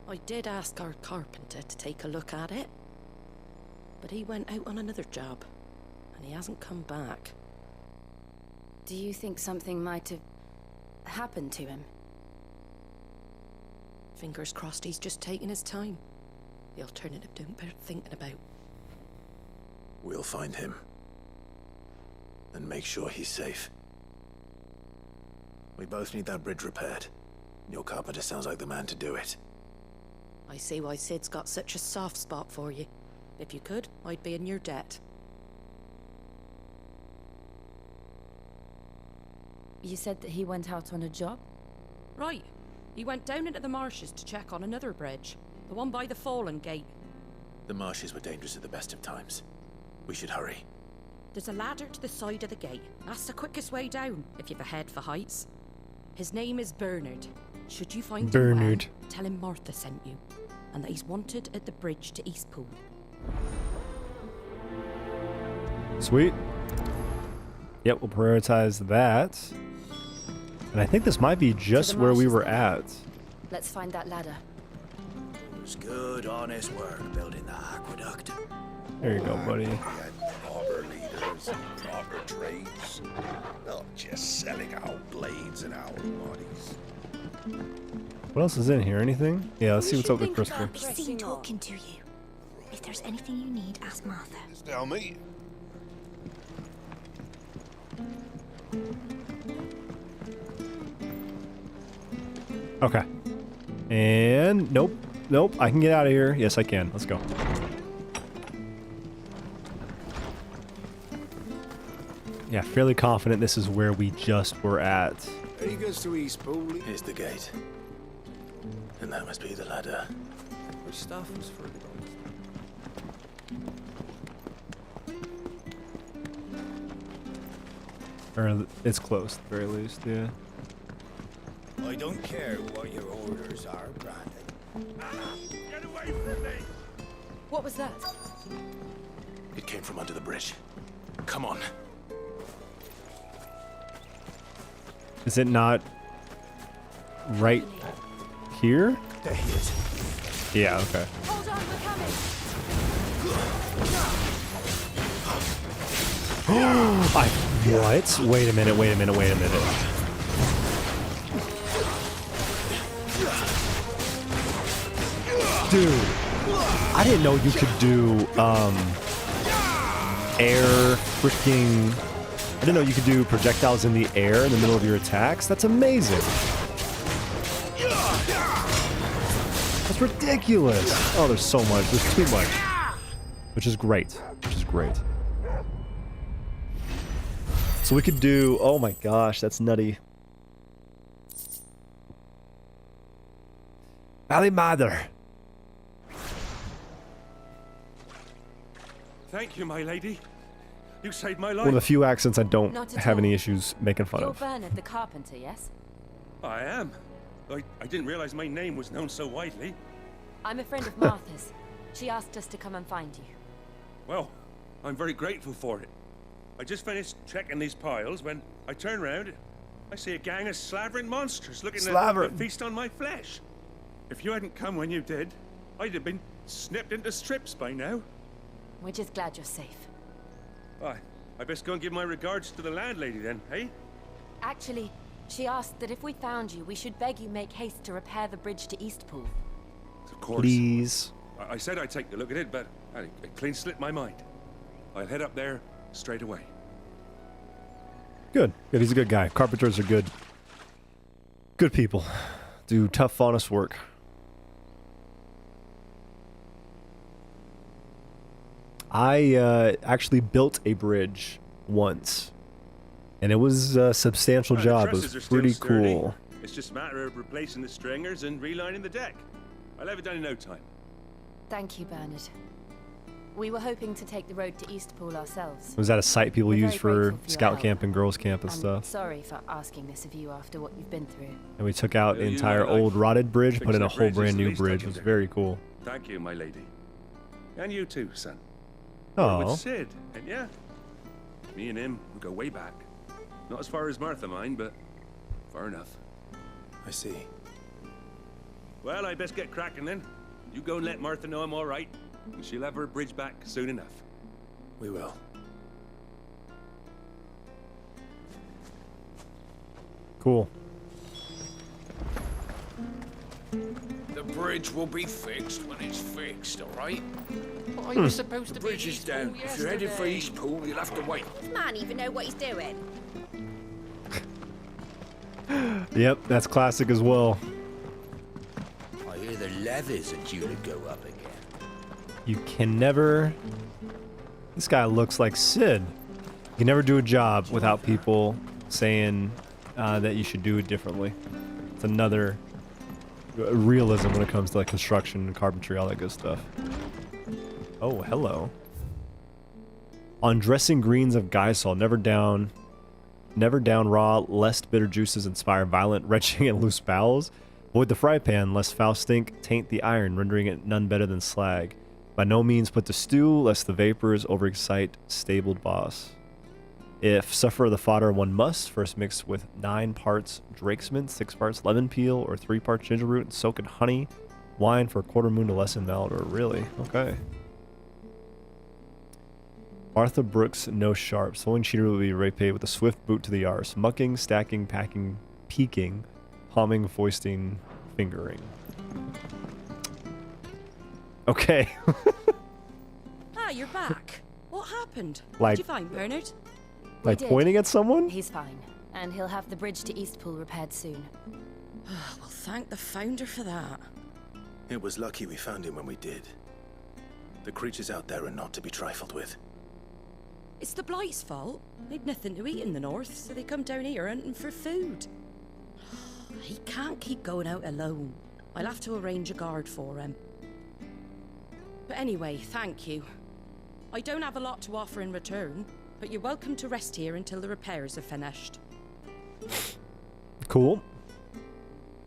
I did ask our carpenter to take a look at it. But he went out on another job, and he hasn't come back. Do you think something might have happened to him? Fingers crossed he's just taking his time. The alternative don't bear thinking about. We'll find him. and make sure he's safe. We both need that bridge repaired. Your carpenter sounds like the man to do it. I see why Sid's got such a soft spot for you. If you could, I'd be in your debt. You said that he went out on a job? Right. He went down into the marshes to check on another bridge. The one by the Fallen Gate. The marshes were dangerous at the best of times. We should hurry. There's a ladder to the side of the gate. That's the quickest way down, if you've a head for heights. His name is Bernard. Should you find him well, tell him Martha sent you, and that he's wanted at the bridge to Eastpool. Sweet. Yep, we'll prioritize that. And I think this might be just where we were at. Let's find that ladder. It was good, honest work building that aqueduct. There you go, buddy. We had proper leaders and proper trades. Not just selling out blades and our bodies. What else is in here? Anything? Yeah, let's see what's up with Crispy. I've seen talking to you. If there's anything you need, ask Martha. Tell me. Okay. And nope. Nope. I can get out of here. Yes, I can. Let's go. Yeah, fairly confident this is where we just were at. He goes to Eastpool. Here's the gate. And that must be the ladder. Which staff was for it? Or it's close, at the very least, yeah. I don't care what your orders are, Brandon. Get away from me! What was that? It came from under the bridge. Come on. Is it not right here? There he is. Yeah, okay. Hold on, we're coming. What? Wait a minute, wait a minute, wait a minute. Dude, I didn't know you could do, air freaking... I didn't know you could do projectiles in the air in the middle of your attacks. That's amazing. That's ridiculous. Oh, there's so much. There's too much. Which is great. Which is great. So we could do... Oh my gosh, that's nutty. Valley Mother. Thank you, my lady. You saved my life. One of the few accents I don't Not at have any all. issues making fun You're of. Bernard the carpenter, yes? I am. I didn't realize my name was known so widely. I'm a friend of Martha's. She asked us to come and find you. Well, I'm very grateful for it. I just finished checking these piles when I turn round. I see a gang of slavering monsters looking to feast on my flesh. If you hadn't come when you did, I'd have been snipped into strips by now. We're just glad you're safe. I best go and give my regards to the landlady then, eh? Actually, she asked that if we found you, we should beg you make haste to repair the bridge to Eastpool. Of course. Please. I said I'd take a look at it, but it clean slipped my mind. I'll head up there straight away. Good. Good. He's a good guy. Carpenters are good. Good people. Do tough, honest work. I actually built a bridge once, and it was a substantial job. It was pretty cool. It's just a matter of replacing the stringers and relining the deck. I'll have it done in no time. Thank you, Bernard. We were hoping to take the road to Eastpool ourselves. Was that a site people We're use very for grateful for your scout help. camp and girls camp and I'm stuff? sorry for asking this of you after what you've been through. And we took out the You entire know, like, old rotted bridge, put in a fixing whole bridges brand is the new least I bridge. It can was do. very cool. Thank you, my lady. And you too, son. Oh. With Sid, and yeah, me and him we go way back. Not as far as Martha, mind, but far enough. I see. Well, I best get cracking then. You go and let Martha know I'm all right, and she'll have her bridge back soon enough. We will. Cool. The bridge will be fixed when it's fixed, all right? I was supposed to The be bridge is East down. Pool If you're headed for yesterday. East Pool, you'll have to wait. Does man even know what he's doing? Yep, that's classic as well. I hear the levies are due to go up again. You can never... This guy looks like Sid. You can never do a job without people saying that you should do it differently. It's another realism when it comes to like construction and carpentry, all that good stuff. Oh, hello. On dressing greens of Gysol, never down raw, lest bitter juices inspire violent retching and loose bowels. Avoid the fry pan, lest foul stink taint the iron, rendering it none better than slag. By no means put to stew, lest the vapors overexcite stabled boss. If suffer the fodder one must, first mix with 9 parts drake's mint, 6 parts lemon peel, or 3 parts ginger root, and soak in honey, wine for a quarter moon to lessen malodor. Really? Okay. Martha Brooks, no sharp. Sewing cheater will be repaid with a swift boot to the arse. Mucking, stacking, packing, peeking, palming, foisting, fingering. Okay. Ah, you're back. What happened? Like- Did you find Bernard? Like did. pointing at someone? He's fine, and he'll have the bridge to Eastpool repaired soon. Well, thank the founder for that. It was lucky we found him when we did. The creatures out there are not to be trifled with. It's the Blight's fault. They'd nothing to eat in the north, so they come down here hunting for food. He can't keep going out alone. I'll have to arrange a guard for him. But anyway, thank you. I don't have a lot to offer in return, but you're welcome to rest here until the repairs are finished. Cool.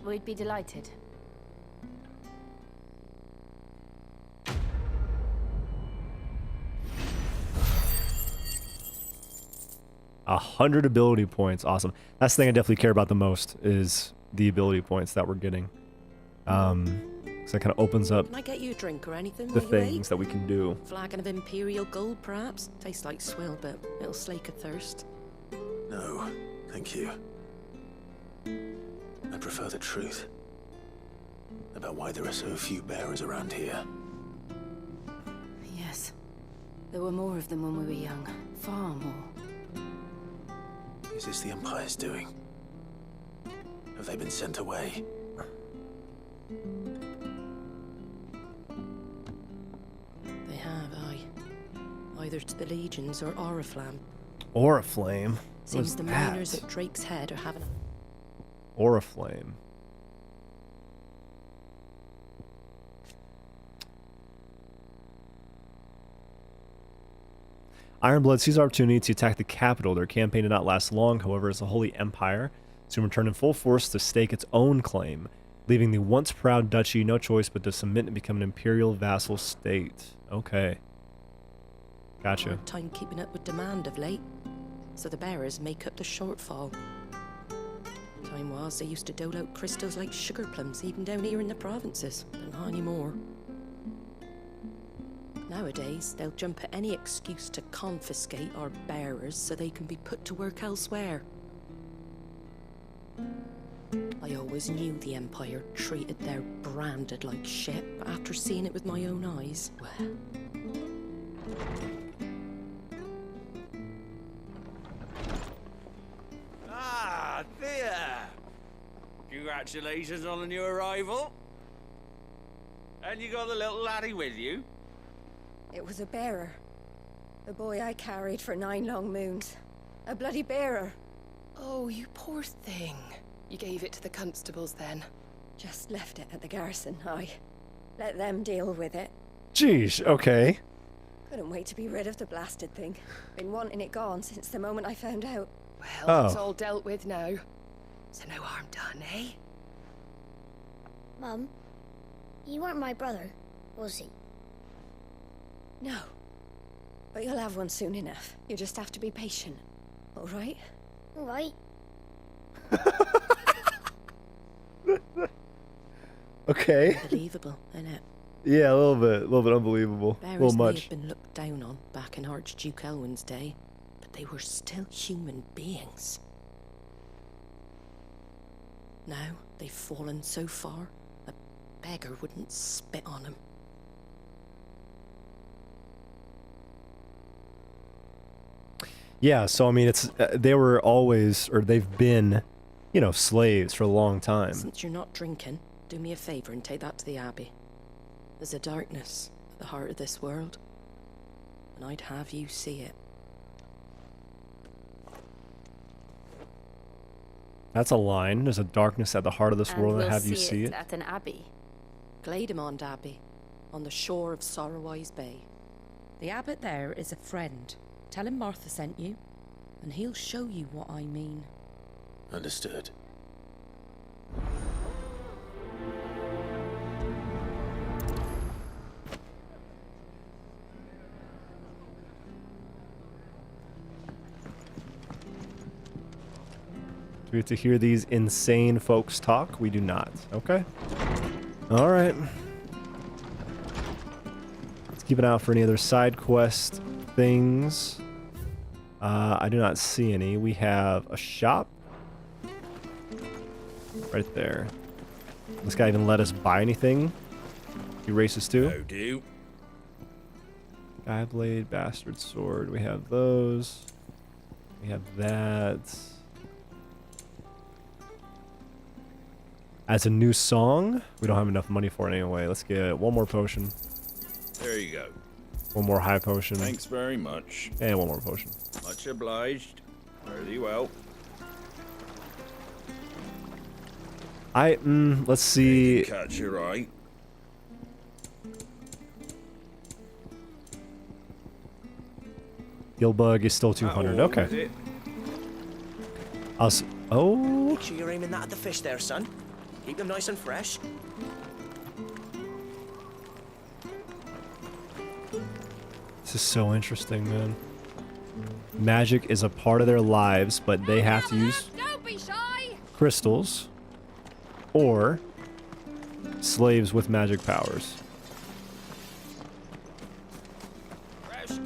We'd be delighted. A 100 ability points. Awesome. That's the thing I definitely care about the most is the ability points that we're getting. So that kind of opens up Can I get you a drink or anything the while you wait? things that we can do. Flagon of Imperial Gold, perhaps? Tastes like swill, but it'll slake a thirst. No, thank you. I prefer the truth about why there are so few bearers around here. Yes. There were more of them when we were young. Far more. Is this the Empire's doing? Have they been sent away? They have, aye. Either to the Legions or Oriflamme. Oriflame? What Seems is the that? miners at Drake's Head are having a... Oriflame. Ironblood sees opportunity to attack the capital. Their campaign did not last long, however, as the Holy Empire soon returned in full force to stake its own claim, leaving the once proud duchy no choice but to submit and become an imperial vassal state. Okay. Gotcha. Hard time keeping up with demand of late, so the bearers make up the shortfall. Time was they used to dole out crystals like sugar plums even down here in the provinces, but not anymore. Nowadays, they'll jump at any excuse to confiscate our bearers so they can be put to work elsewhere. I always knew the Empire treated their branded like shit, but after seeing it with my own eyes, well... Ah, there! Congratulations on the new arrival. And you got the little laddie with you? It was a bearer. The boy I carried for 9 long moons. A bloody bearer. Oh, you poor thing. You gave it to the constables then? Just left it at the garrison, I. Let them deal with it. Jeez, okay. Couldn't wait to be rid of the blasted thing. Been wanting it gone since the moment I found out. Well, it's Oh. all dealt with now. So no harm done, eh? Mum, you weren't my brother, was he? No. But you'll have one soon enough. You just have to be patient. All right? All right. Okay. Unbelievable, innit? Yeah, a little bit unbelievable. A Bearers little may much. have been looked down on back in Archduke Elwin's day, but they were still human beings. Now they've fallen so far, a beggar wouldn't spit on them. Yeah, so I mean, it's they were always, or they've been, you know, slaves for a long time. Since you're not drinking, do me a favor and take that to the Abbey. There's a darkness at the heart of this world, and I'd have you see it. That's a line. There's a darkness at the heart of this And world, and we'll have you see it? at an abbey. Glaidemont Abbey, on the shore of Sorrowwise Bay. The abbot there is a friend. Tell him Martha sent you, and he'll show you what I mean. Understood. Do we have to hear these insane folks talk? We do not. Okay. All right. Let's keep an eye out for any other side quest things. I do not see any. We have a shop right there. This guy even let us buy anything. He races too. Oh, do. Guy blade, bastard sword. We have those. We have that. As a new song, we don't have enough money for it anyway. Let's get one more potion. There you go. One more high potion. Thanks very much. And one more potion. Much obliged. Very well. Let's see. Catch your eye. Heal bug is still 200. Okay. Oh. Make sure you're aiming that at the fish there, son. Keep them nice and fresh. This is so interesting, man. Magic is a part of their lives, but they have to use crystals or slaves with magic powers. Fresh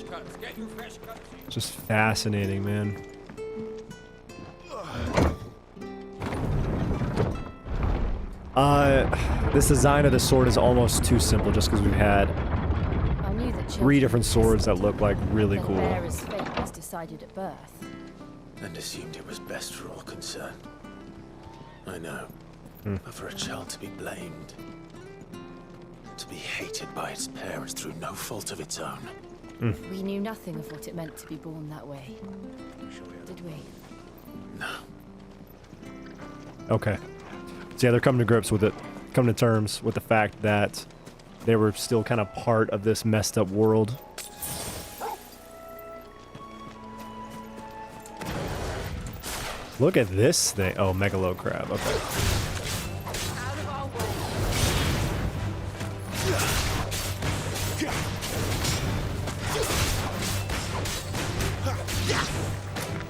cuts, get your fresh cuts. Just fascinating, man. This design of the sword is almost too simple just because we've had I knew that 3 different swords that look like really cool. Bearer's fate was decided at birth. And assumed it was best for all concerned. I know. But for a child to be blamed, to be hated by its parents through no fault of its own. We knew nothing of what it meant to be born that way. Did we? No. Okay. So yeah, they're coming to grips with it, coming to terms with the fact that they were still kind of part of this messed up world. Look at this thing. Oh, megalo crab. Okay.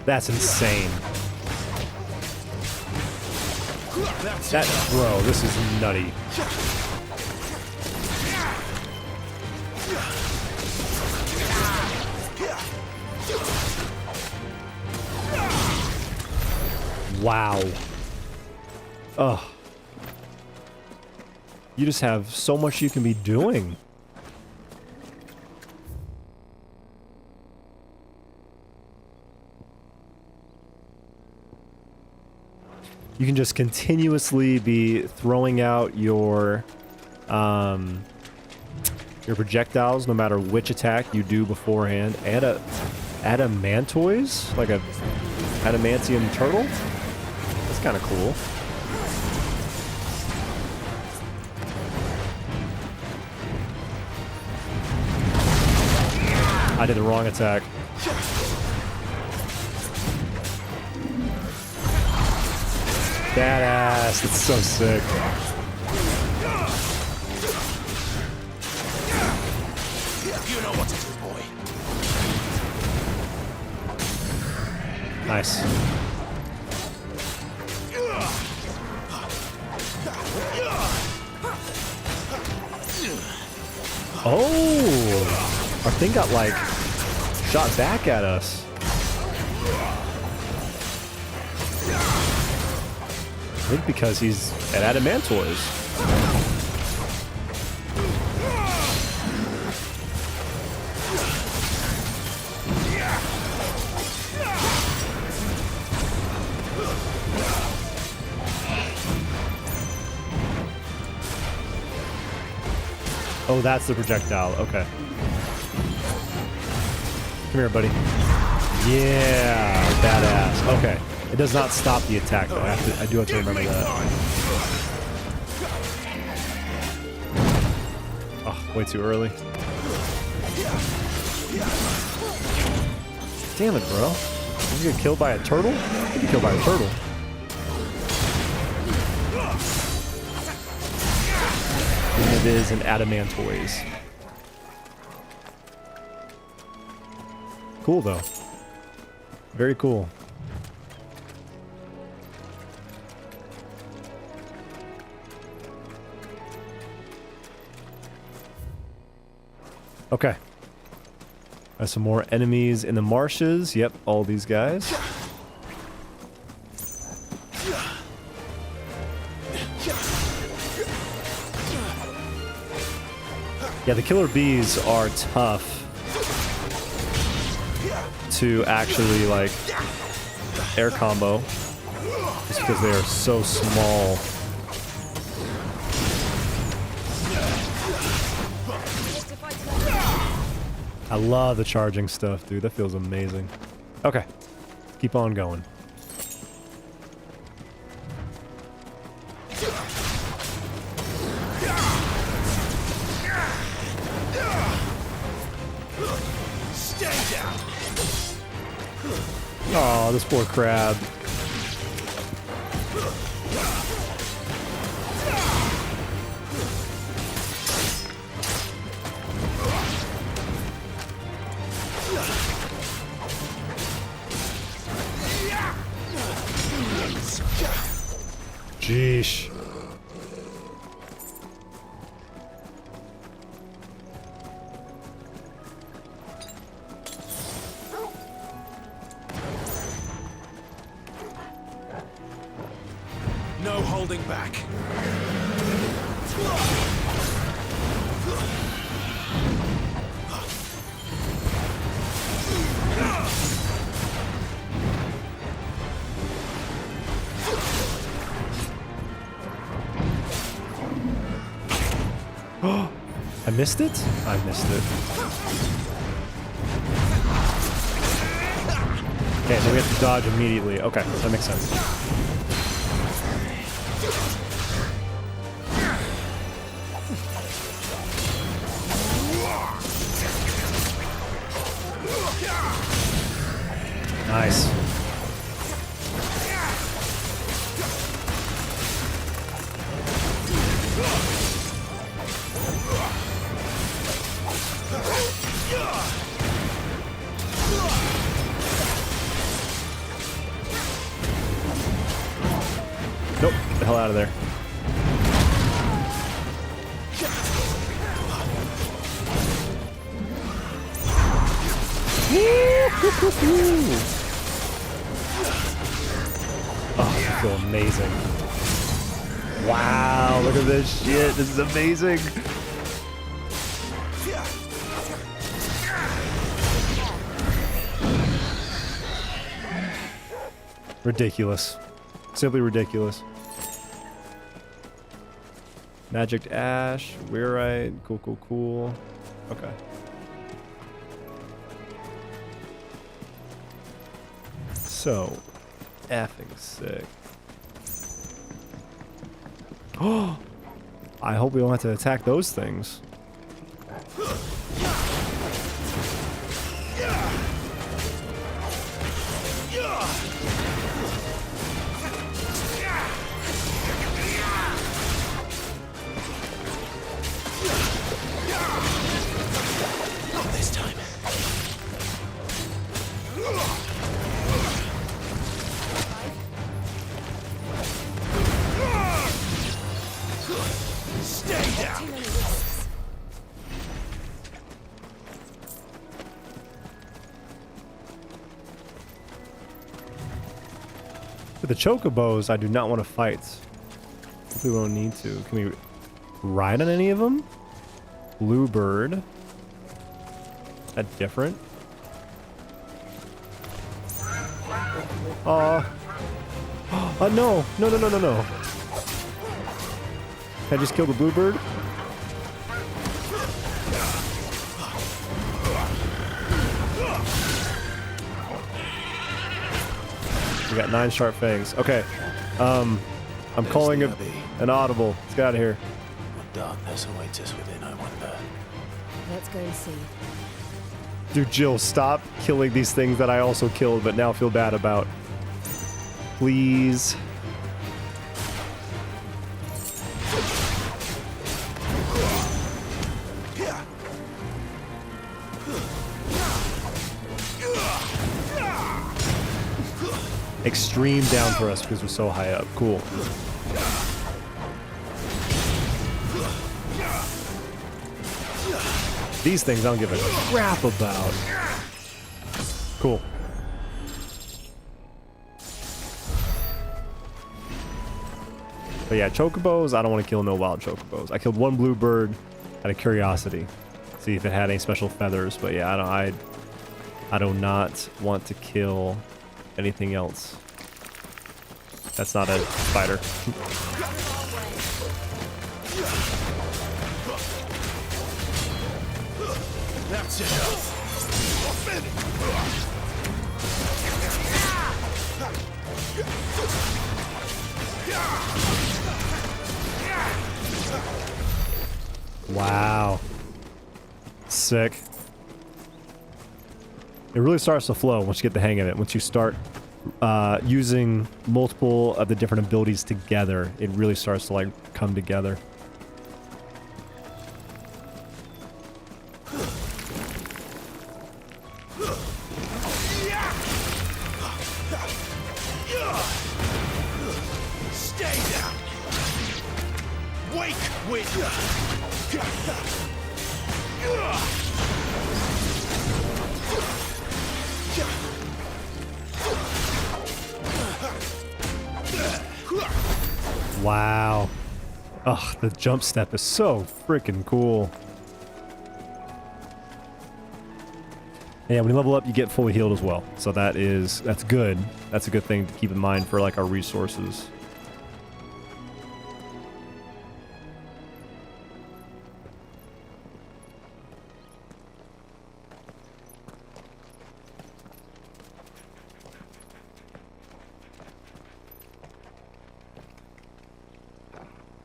That's insane. Bro, this is nutty. Wow. Ugh. You just have so much you can be doing. You can just continuously be throwing out your projectiles no matter which attack you do beforehand. Adamantoise? Like a adamantium turtle? That's kind of cool. I did the wrong attack. Badass. It's so sick. You know what to do, boy. Nice. Oh! Our thing got, like, shot back at us. I think because he's at adamantoise. Oh, that's the projectile. Okay. Come here, buddy. Yeah, badass. Okay. It does not stop the attack, though. I do have to remember that. Oh, way too early. Damn it, bro. Did you get killed by a turtle? I think you killed by a turtle. And it is an adamantoise. Cool, though. Very cool. Okay. There's some more enemies in the marshes. Yep, all these guys. Yeah, the killer bees are tough to actually, like, air combo. Just because they are so small. I love the charging stuff, dude. That feels amazing. Okay. Keep on going. Stay down. Oh, this poor crab. Jeesh. No holding back. I missed it? I missed it. Okay, so we have to dodge immediately. Okay, that makes sense. Nice. Nope, get the hell out of there. Oh, I feel amazing. Wow, look at this shit. This is amazing. Ridiculous. Simply ridiculous. Magic Ash, Weirite, cool, cool, cool. Okay. So, effing sick. Oh, I hope we don't have to attack those things. Not this time. Stay down. With the chocobos, I do not want to fight. We won't need to. Can we ride on any of them? Bluebird. Is that different? No. No, no, no, no, no. Can I just kill the bluebird? We got 9 sharp fangs. Okay. I'm calling it an audible. Let's get out of here. What darkness awaits us within, I wonder. Let's go and see. Dude, Jill, stop killing these things that I also killed, but now feel bad about. Please. Extreme down for us because we're so high up. Cool. These things I don't give a crap about. Cool. But yeah, chocobos, I don't want to kill no wild chocobos. I killed one blue bird out of curiosity. See if it had any special feathers, but yeah, I do not want to kill anything else. That's not a spider. That's enough. Wow. Sick. It really starts to flow once you get the hang of it. Once you start using multiple of the different abilities together, it really starts to like come together. Stay down. Wake with. Wow. Ugh, the jump step is so freaking cool. And yeah, when you level up, you get fully healed as well. So that's good. That's a good thing to keep in mind for like our resources.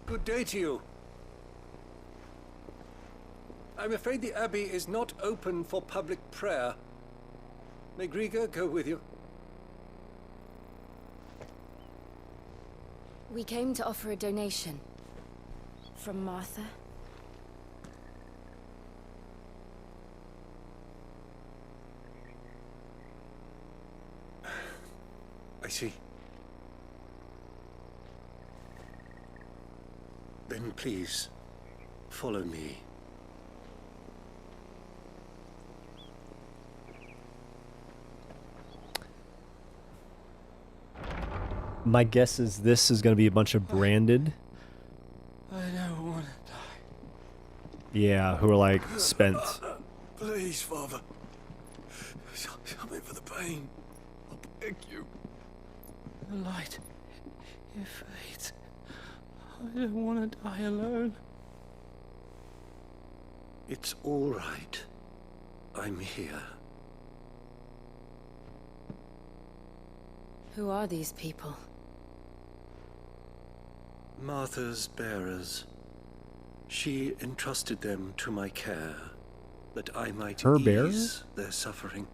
Good day to you. I'm afraid the Abbey is not open for public prayer. May Griga go with you? We came to offer a donation. From Martha. I see. Then please, follow me. My guess is this is going to be a bunch of branded. I don't want to die. Yeah, who are like spent. Please, Father. Something for the pain. I beg you. The light. It fades. I don't want to die alone. It's all right. I'm here. Who are these people? Martha's bearers. She entrusted them to my care, that I might Her ease bearers? their suffering.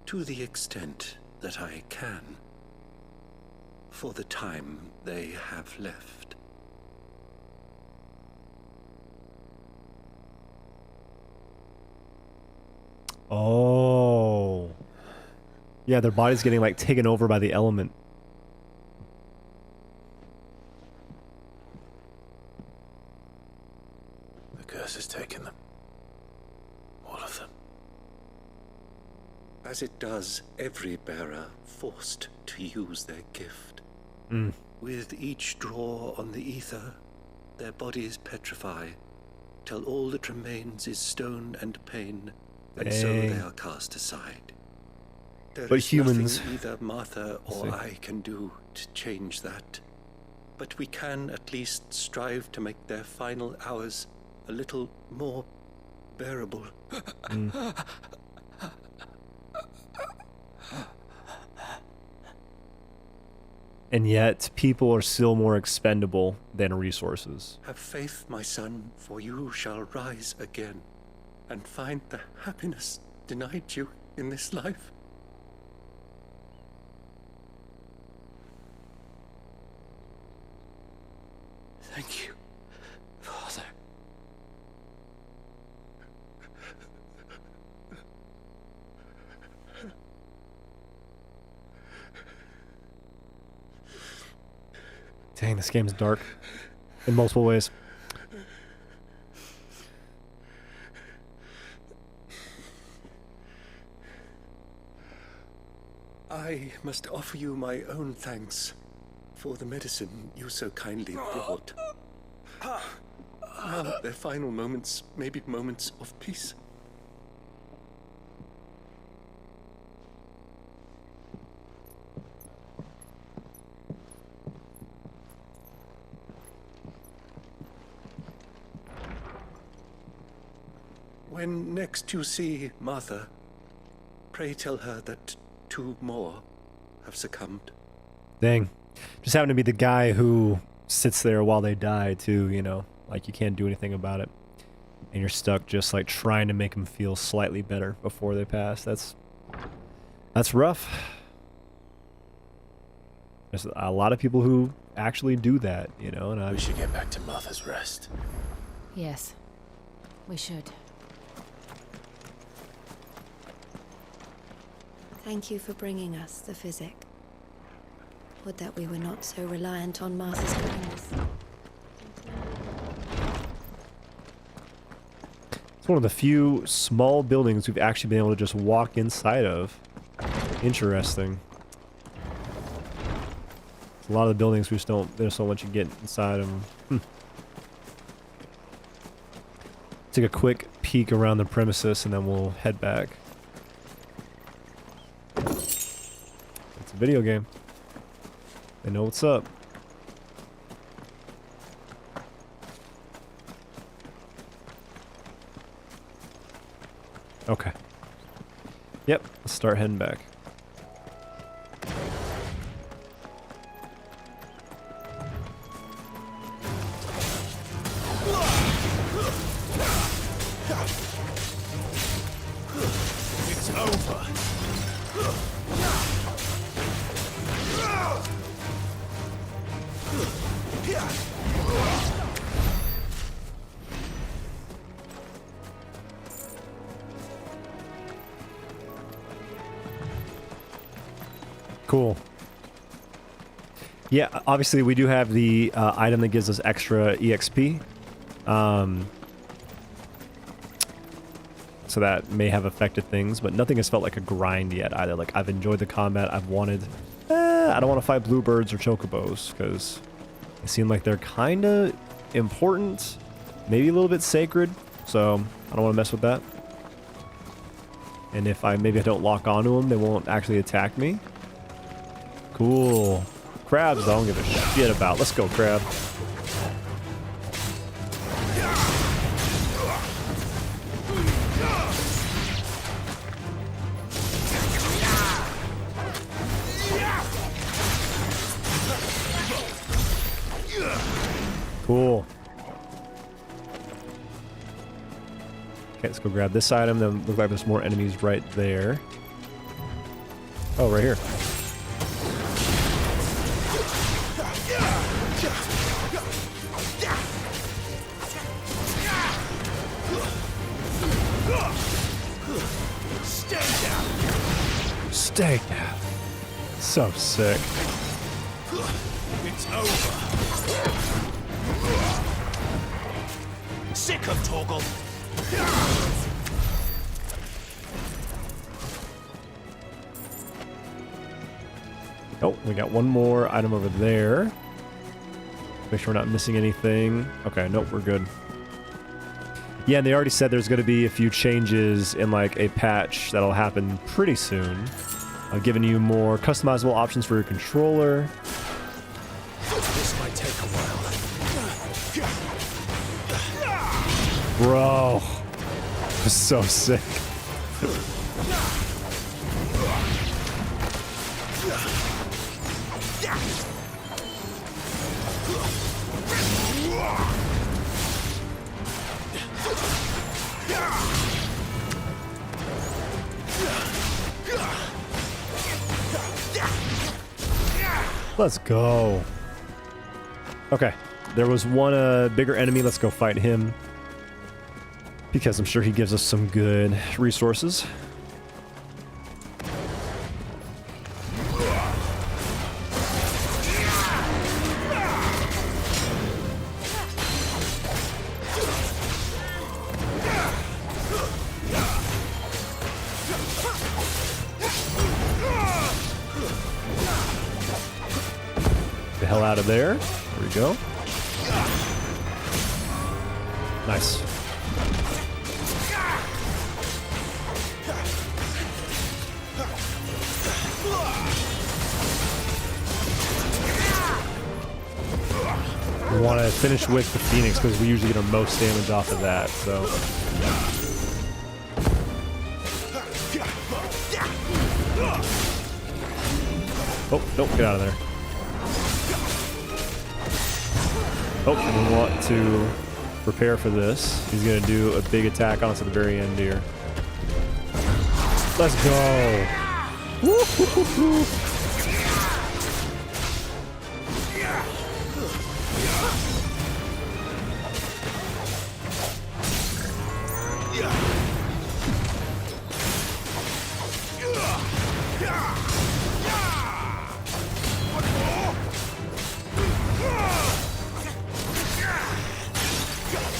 To the extent that I can. For the time they have left. Oh. Yeah, their body's getting like taken over by the element. The curse has taken them. All of them. As it does every bearer forced to use their gift. Mm. With each draw on the ether, their bodies petrify, till all that remains is stone and pain, and so Dang. they are cast aside. There But is humans- nothing either Martha or see. I can do to change that. But we can at least strive to make their final hours a little more bearable. and yet people are still more expendable than resources. Have faith, my son, for you shall rise again and find the happiness denied you in this life. Thank you, Father. Dang, this game's dark in multiple ways. I must offer you my own thanks for the medicine you so kindly brought. Now, their final moments may be moments of peace. When next you see Martha, pray tell her that 2 more have succumbed. Dang. Just happened to be the guy who sits there while they die too, you know, like you can't do anything about it. And you're stuck just like trying to make them feel slightly better before they pass. That's rough. There's a lot of people who actually do that, you know, and We should get back to Martha's Rest. Yes, we should. Thank you for bringing us the physic. Would that we were not so reliant on Martha's kindness. It's one of the few small buildings we've actually been able to just walk inside of. Interesting. A lot of the buildings we just don't, there's so much you get inside of them. Take a quick peek around the premises and then we'll head back. It's a video game. They know what's up. Okay. Yep, let's start heading back. It's over. Cool. Yeah, obviously we do have the item that gives us extra EXP. So that may have affected things, but nothing has felt like a grind yet either. Like, I've enjoyed the combat. I've wanted... I don't want to fight bluebirds or chocobos, because they seem like they're kind of important. Maybe a little bit sacred, so I don't want to mess with that. And if maybe I don't lock onto them, they won't actually attack me. Cool. Crabs, I don't give a shit about. Let's go, crab. Cool. Okay, let's go grab this item. Then look like there's more enemies right there. Oh, right here. Stay down. So sick. It's over. Sick of Torgal. Oh, we got one more item over there. Make sure we're not missing anything. Okay, nope, we're good. Yeah, and they already said there's going to be a few changes in like a patch that'll happen pretty soon. Giving you more customizable options for your controller. This might take a while. Bro, this is so sick. Let's go. Okay, there was one bigger enemy. Let's go fight him, because I'm sure he gives us some good resources. The hell out of there. There we go. Nice. We want to finish with the Phoenix because we usually get our most damage off of that, so. Oh, nope, get out of there. Oh, we want to prepare for this. He's going to do a big attack on us at the very end here. Let's go. Woo-hoo-hoo-hoo.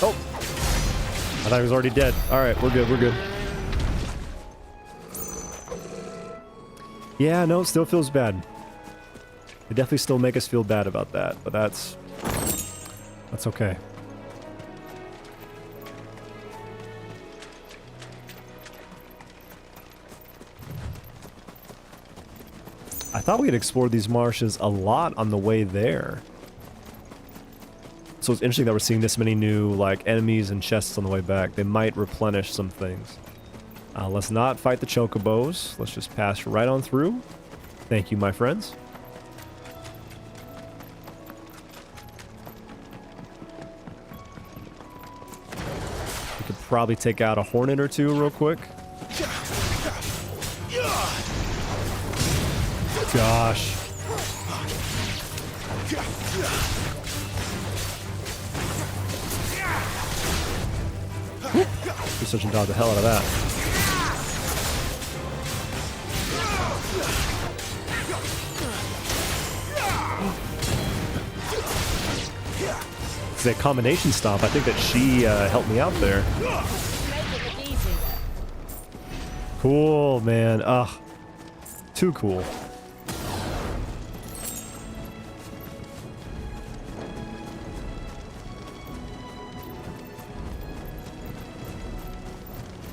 Oh, I thought he was already dead. All right, we're good. We're good. Yeah, no, it still feels bad. They definitely still make us feel bad about that, but that's okay. I thought we had explored these marshes a lot on the way there. So it's interesting that we're seeing this many new like enemies and chests on the way back. They might replenish some things. Let's not fight the chocobos. Let's just pass right on through. Thank you, my friends. We could probably take out a hornet or two real quick. Gosh. Precision dodge the hell out of that. It's a combination stomp. I think that she helped me out there. Cool, man. Ugh. Too cool.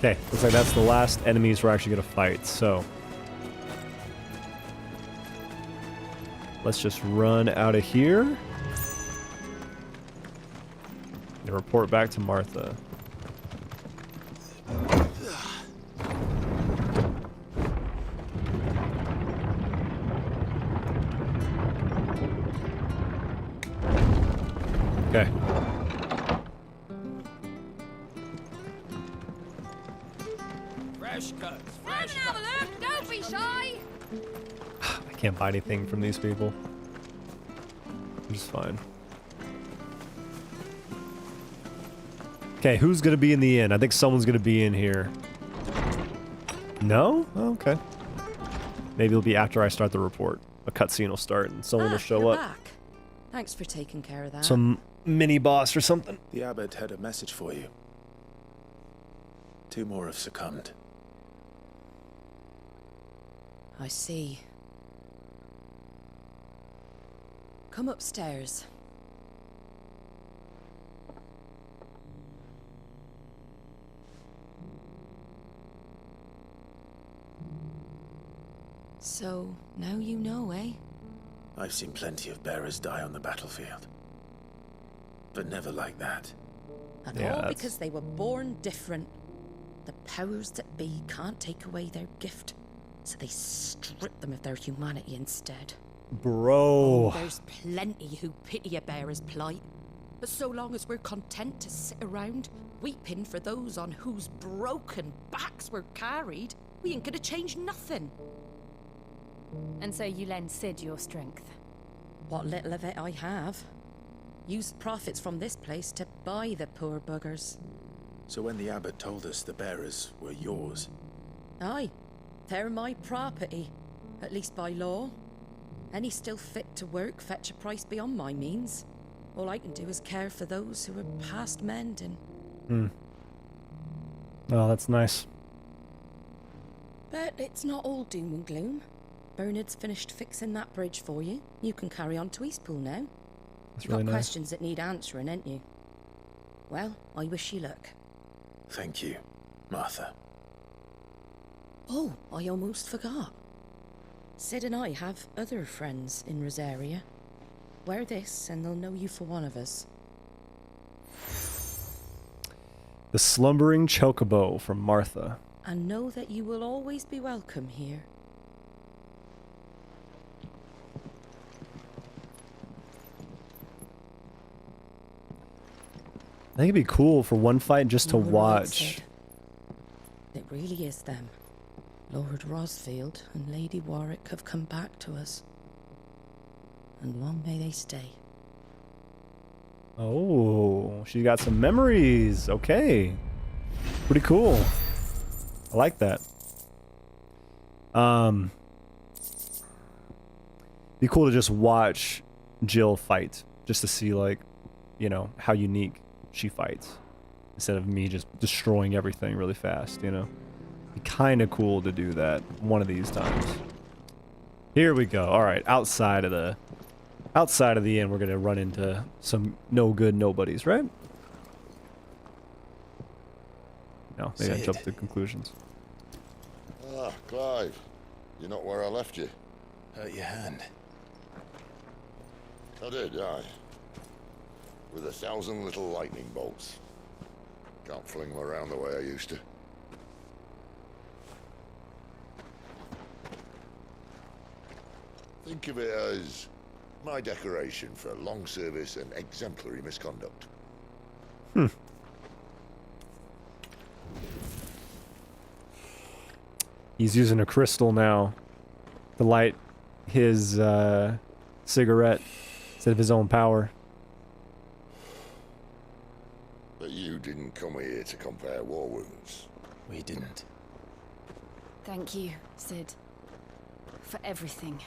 Okay, looks like that's the last enemies we're actually gonna fight, so. Let's just run out of here. And report back to Martha. Okay. Fresh cuts. Fresh have a look. Don't be shy. I can't buy anything from these people. I'm just fine. Okay, who's gonna be in the inn? I think someone's gonna be in here. No? Oh, okay. Maybe it'll be after I start the report. A cutscene will start and someone will show you're up. back. Thanks for taking care of that. Some mini boss or something. The abbot had a message for you. 2 more have succumbed. I see. Come upstairs. So, now you know, eh? I've seen plenty of bearers die on the battlefield. But never like that. And all because they were born different. The powers that be can't take away their gift, so they strip them of their humanity instead. Bro. There's plenty who pity a bearer's plight. But so long as we're content to sit around, weeping for those on whose broken backs we're carried, we ain't gonna change nothing. And so you lend Sid your strength? What little of it I have. Use the profits from this place to buy the poor buggers. So when the abbot told us the bearers were yours... Aye, they're my property, at least by law. Any still fit to work fetch a price beyond my means. All I can do is care for those who are past mending. Oh, that's nice. But it's not all doom and gloom. Bernard's finished fixing that bridge for you. You can carry on to Eastpool now. That's You've really got nice. questions that need answering, ain't you? Well, I wish you luck. Thank you, Martha. Oh, I almost forgot. Sid and I have other friends in Rosaria. Wear this and they'll know you for one of us. The Slumbering Chocobo from Martha. And know that you will always be welcome here. I think it'd be cool for one fight just to You were right, watch. Sid. It really is them. Lord Rosfield and Lady Warwick have come back to us. And long may they stay. Oh, she got some memories. Okay. Pretty cool. I like that. Be cool to just watch Jill fight. Just to see, like, you know, how unique she fights. Instead of me just destroying everything really fast, you know? Be kind of cool to do that one of these times. Here we go. All right, outside of the inn, we're gonna run into some no good nobodies, right? No, maybe I Sid. jumped to conclusions. Ah, Clive. You're not where I left you. Hurt your hand. I did, aye. With 1,000 little lightning bolts. Can't fling them around the way I used to. Think of it as my decoration for long service and exemplary misconduct. He's using a crystal now to light his cigarette instead of his own power. But you didn't come here to compare war wounds. We didn't. Thank you, Sid. For everything.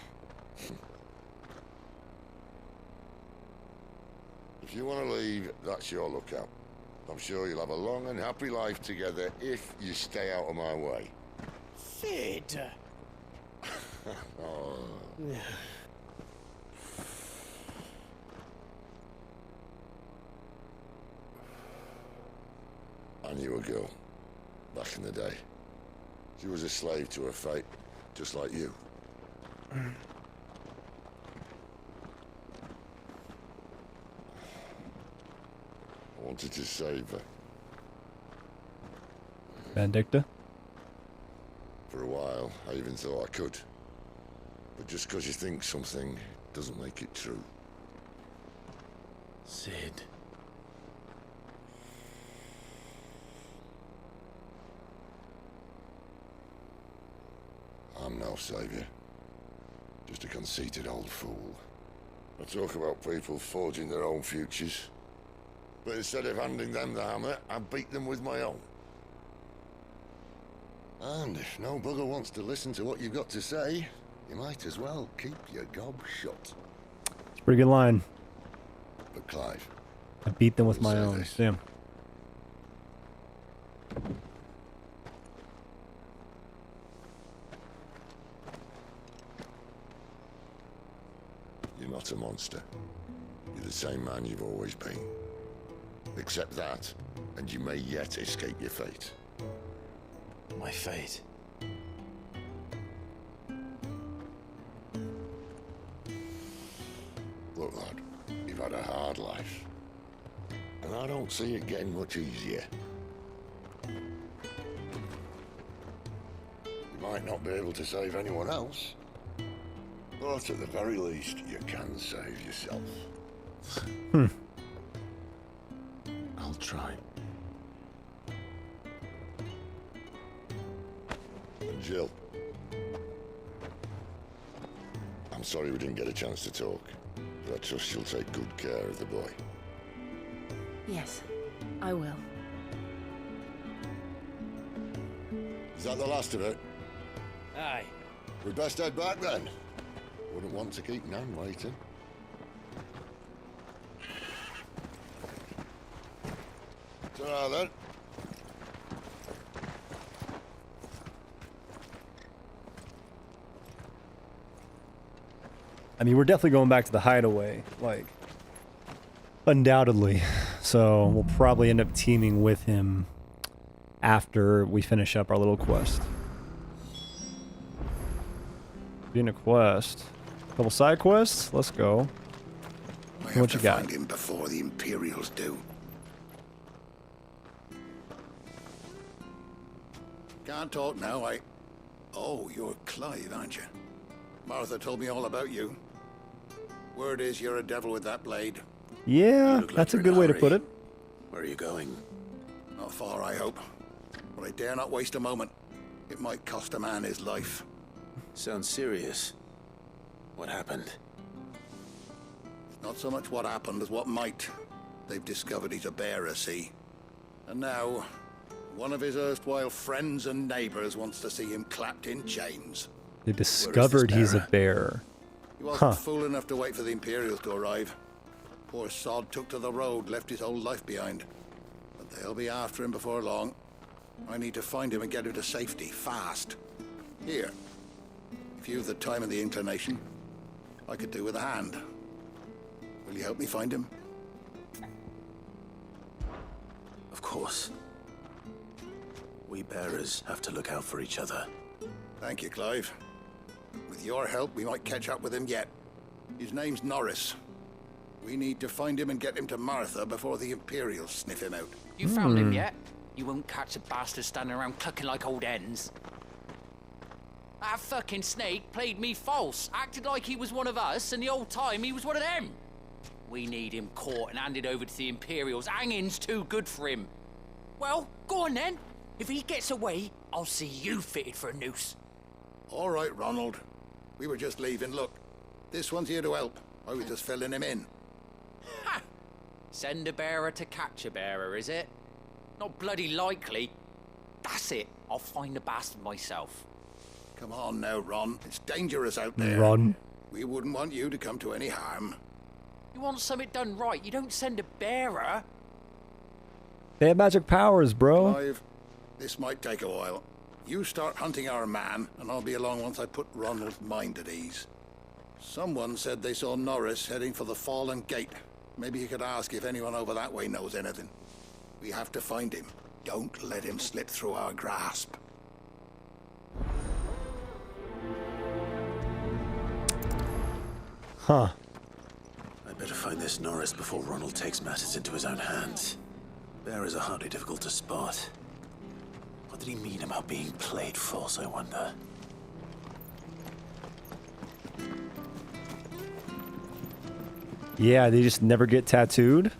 If you want to leave, that's your lookout. I'm sure you'll have a long and happy life together if you stay out of my way. Sid! Oh. I knew a girl, back in the day. She was a slave to her fate, just like you. I wanted to save her. Bandicta? For a while, I even thought I could. But just because you think something doesn't make it true. Sid. I'm no savior. Just a conceited old fool. I talk about people forging their own futures. But instead of handing them the hammer, I beat them with my own. And if no bugger wants to listen to what you've got to say, you might as well keep your gob shut. It's a pretty good line. But Clive, I beat them with my say own. this. Damn. you're not a monster. You're the same man you've always been. Accept that, and you may yet escape your fate. My fate. Look, lad, you've had a hard life. And I don't see it getting much easier. You might not be able to save anyone else, But at the very least, you can save yourself. I'll try. And Jill. I'm sorry we didn't get a chance to talk, but I trust you'll take good care of the boy. Yes, I will. Is that the last of it? Aye. We'd best head back then. Wouldn't want to keep Nan waiting. Ta-ra then. I mean, we're definitely going back to the hideaway, like, undoubtedly. So we'll probably end up teaming with him after we finish up our little quest. Being a quest. Couple side quests? Let's go. I What have you to got? find him before the Imperials do. Can't talk now, Oh, you're Clive, aren't you? Martha told me all about you. Word is you're a devil with that blade. Yeah, look like that's a you're good in a way to hurry. put it. Where are you going? Not far, I hope. But I dare not waste a moment. It might cost a man his life. Sounds serious. What happened? Not so much what happened as what might. They've discovered he's a bearer, see? And now, one of his erstwhile friends and neighbors wants to see him clapped in chains. They discovered he's a bear. He wasn't fool enough to wait for the Imperials to arrive. Poor sod took to the road, left his whole life behind. But they'll be after him before long. I need to find him and get him to safety, fast. Here, if you've the time and the inclination, I could do with a hand. Will you help me find him? Of course. We bearers have to look out for each other. Thank you, Clive. With your help, we might catch up with him yet. His name's Norris. We need to find him and get him to Martha before the Imperials sniff him out. You found him yet? You won't catch a bastard standing around clucking like old hens. That fucking snake played me false, acted like he was one of us, and the whole time he was one of them. We need him caught and handed over to the Imperials. Hanging's too good for him. Well, go on then. If he gets away, I'll see you fitted for a noose. All right, Ronald. We were just leaving. Look, this one's here to help. I was just filling him in. Ha! Send a bearer to catch a bearer, is it? Not bloody likely. That's it. I'll find the bastard myself. Come on now, Ron. It's dangerous out there. Ron. We wouldn't want you to come to any harm. You want something done right, you don't send a bearer. They have magic powers, bro. Clive, this might take a while. You start hunting our man, and I'll be along once I put Ronald's mind at ease. Someone said they saw Norris heading for the Fallen Gate. Maybe you could ask if anyone over that way knows anything. We have to find him. Don't let him slip through our grasp. Huh. I'd better find this Norris before Ronald takes matters into his own hands. Bearers are hardly difficult to spot. What did he mean about being played false, I wonder? Yeah, they just never get tattooed.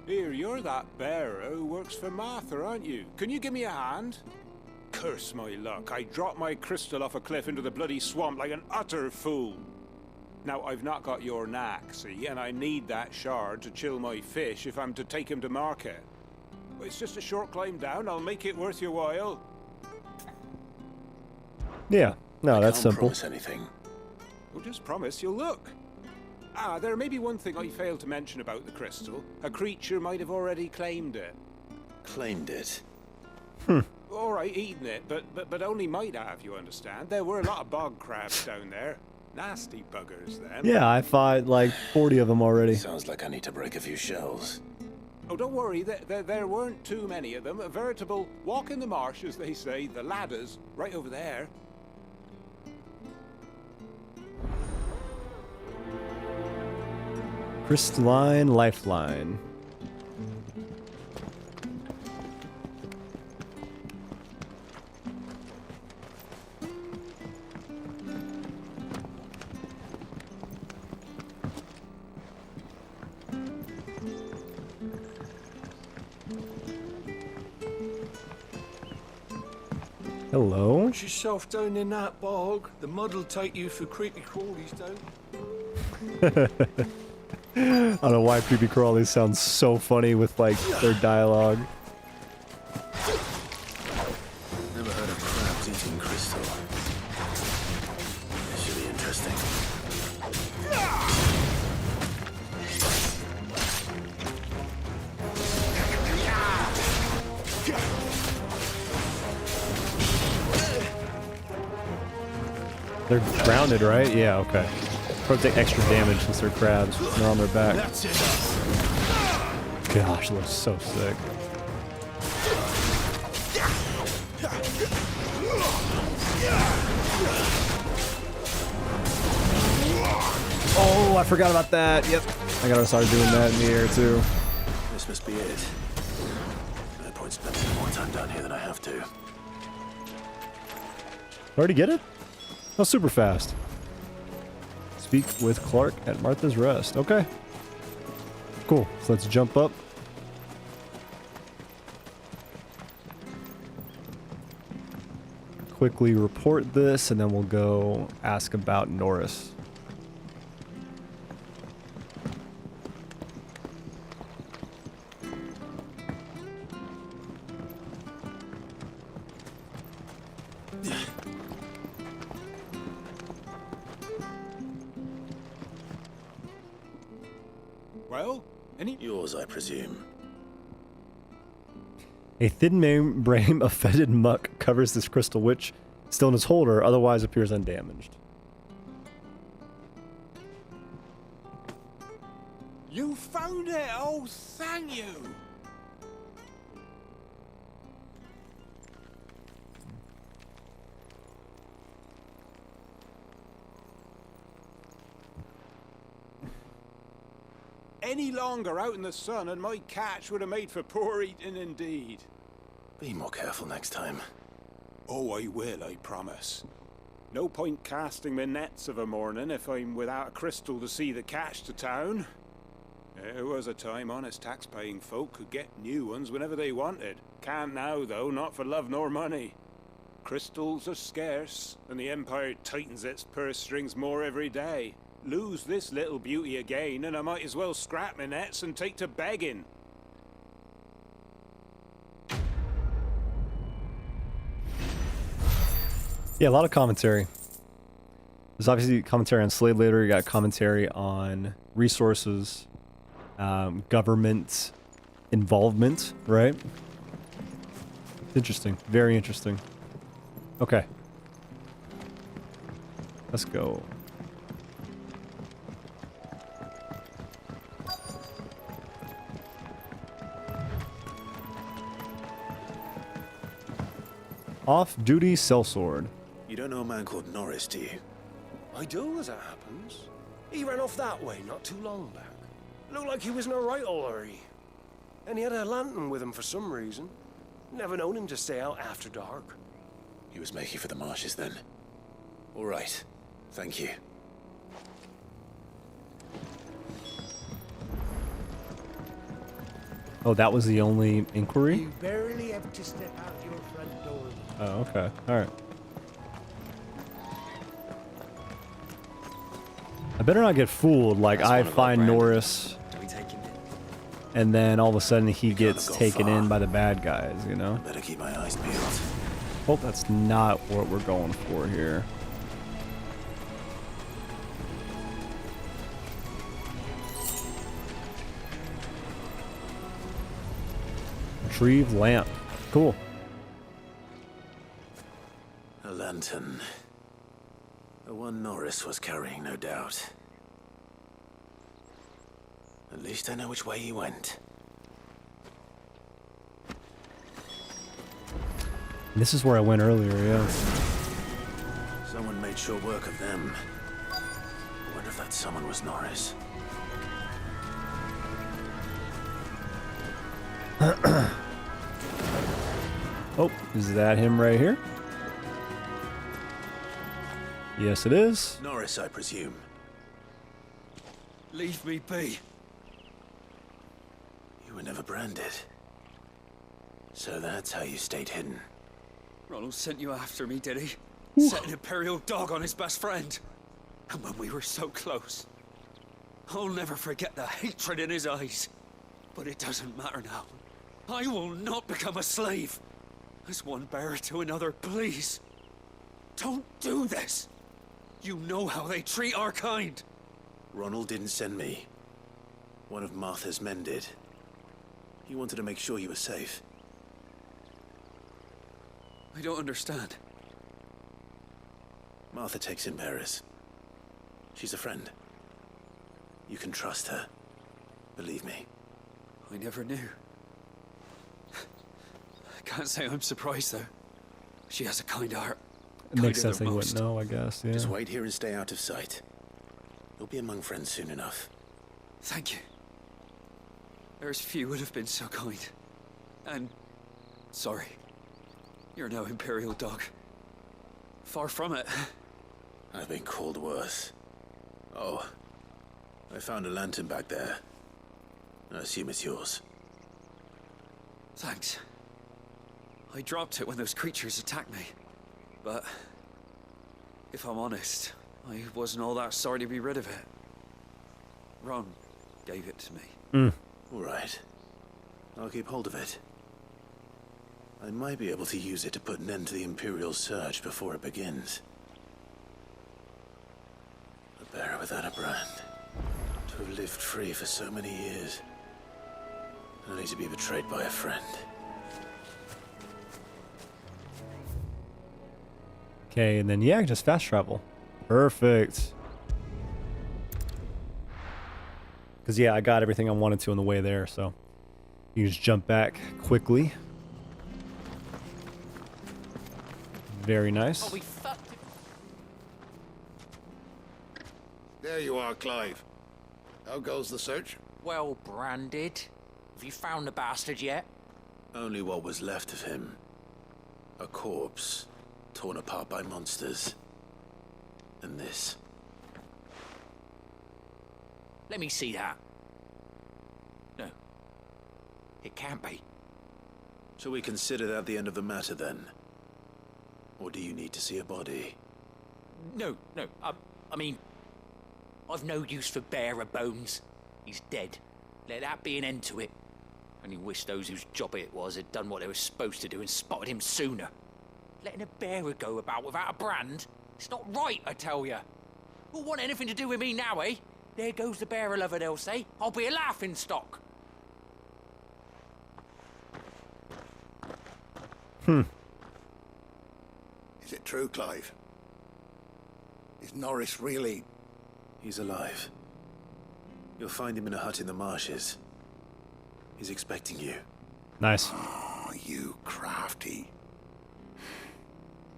Here, you're that bearer who works for Martha, aren't you? Can you give me a hand? Curse my luck, I dropped my crystal off a cliff into the bloody swamp like an utter fool. Now, I've not got your knack, see, and I need that shard to chill my fish if I'm to take him to market. But it's just a short climb down, I'll make it worth your while. Yeah, no, that's Can't simple. promise anything. Well, just promise you'll look. Ah, there may be one thing I failed to mention about the crystal. A creature might have already claimed it. Claimed it? All right, eaten it, but only might have, you understand. There were a lot of bog crabs down there. Nasty buggers, them. Yeah, I fought like 40 of them already. Sounds like I need to break a few shells. Oh, don't worry, there weren't too many of them. A veritable walk in the marsh, as they say, the ladders, right over there. Crystalline lifeline. Hello. Put yourself down in that bog. The mud'll take you for creepy crawlies, don't. I don't know why creepy crawlies sounds so funny with like their dialogue. Never heard of crabs eating crystal. This should be interesting. They're grounded, right? Yeah, okay. Probably take extra damage since they're crabs. They're on their back. That's it. Gosh, it looks so sick. Oh, I forgot about that. Yep. I gotta start doing that in the air too. This must be it. No point spending more time down here than I have to. Already get it? Oh, super fast. Speak with Clark at Martha's Rest. Okay. Cool. So let's jump up. Quickly report this, and then we'll go ask about Norris. Well, any... Yours, I presume. A thin membrane of fetid muck covers this crystal, which, still in its holder, otherwise appears undamaged. You found it! Oh, thank you! Any longer out in the sun and my catch would have made for poor eating indeed. Be more careful next time. Oh, I will, I promise. No point casting my nets of a morning if I'm without a crystal to see the catch to town. There was a time honest tax-paying folk could get new ones whenever they wanted. Can't now, though, not for love nor money. Crystals are scarce, and the Empire tightens its purse strings more every day. Lose this little beauty again, and I might as well scrap my nets and take to begging. Yeah, a lot of commentary. There's obviously commentary on slave labor. You got commentary on resources, government involvement, right? Interesting. Very interesting. Okay. Let's go. Off-duty sellsword. You don't know a man called Norris, do you? I do, as it happens. He ran off that way not too long back. Looked like he was in a right old hurry. And he had a lantern with him for some reason. Never known him to stay out after dark. He was making for the marshes then. All right. Thank you. Oh, that was the only inquiry? You barely have to step out your front door. Oh, okay. Alright. I better not get fooled, like I find Norris, and then all of a sudden he gets taken in by the bad guys, you know? Better keep my eyes peeled. Hope that's not what we're going for here. Retrieve lamp. Cool. A lantern. The one Norris was carrying, no doubt. At least I know which way he went. This is where I went earlier, yeah. Someone made short work of them. I wonder if that someone was Norris. Oh, is that him right here? Yes, it is. Norris, I presume. Leave me be. You were never branded. So that's how you stayed hidden. Ronald sent you after me, did he? Set an Imperial dog on his best friend. And when we were so close. I'll never forget the hatred in his eyes. But it doesn't matter now. I will not become a slave. As one bearer to another, please. Don't do this. You know how they treat our kind. Ronald didn't send me. One of Martha's men did. He wanted to make sure you were safe. I don't understand. Martha takes in bearers. She's a friend. You can trust her. Believe me. I never knew. I can't say I'm surprised, though. She has a kind heart. It makes sense they wouldn't know, I guess, yeah. Just wait here and stay out of sight. You'll be among friends soon enough. Thank you. There's few would have been so kind. And... sorry. You're no Imperial dog. Far from it. I've been called worse. Oh. I found a lantern back there. I assume it's yours. Thanks. I dropped it when those creatures attacked me. But... if I'm honest, I wasn't all that sorry to be rid of it. Ron gave it to me. All right. I'll keep hold of it. I might be able to use it to put an end to the Imperial surge before it begins. A bearer without a brand. To have lived free for so many years. Only to be betrayed by a friend. Okay, and then yeah, just fast travel. Perfect. Because yeah, I got everything I wanted to on the way there, so you just jump back quickly. Very nice. Oh, we fucked it. There you are, Clive. How goes the search? Well branded. Have you found the bastard yet? Only what was left of him. A corpse, torn apart by monsters. And this. Let me see that. No. It can't be. Shall we consider that the end of the matter then? Or do you need to see a body? No. I mean, I've no use for bearer bones. He's dead. Let that be an end to it. Only wish those whose job it was had done what they were supposed to do and spotted him sooner. Letting a bearer go about without a brand? It's not right, I tell you. Who'll want anything to do with me now, eh? There goes the bearer lover, they'll say. I'll be a laughing stock. Is it true, Clive? Is Norris really... He's alive. You'll find him in a hut in the marshes. He's expecting you. Nice. Oh, you crafty.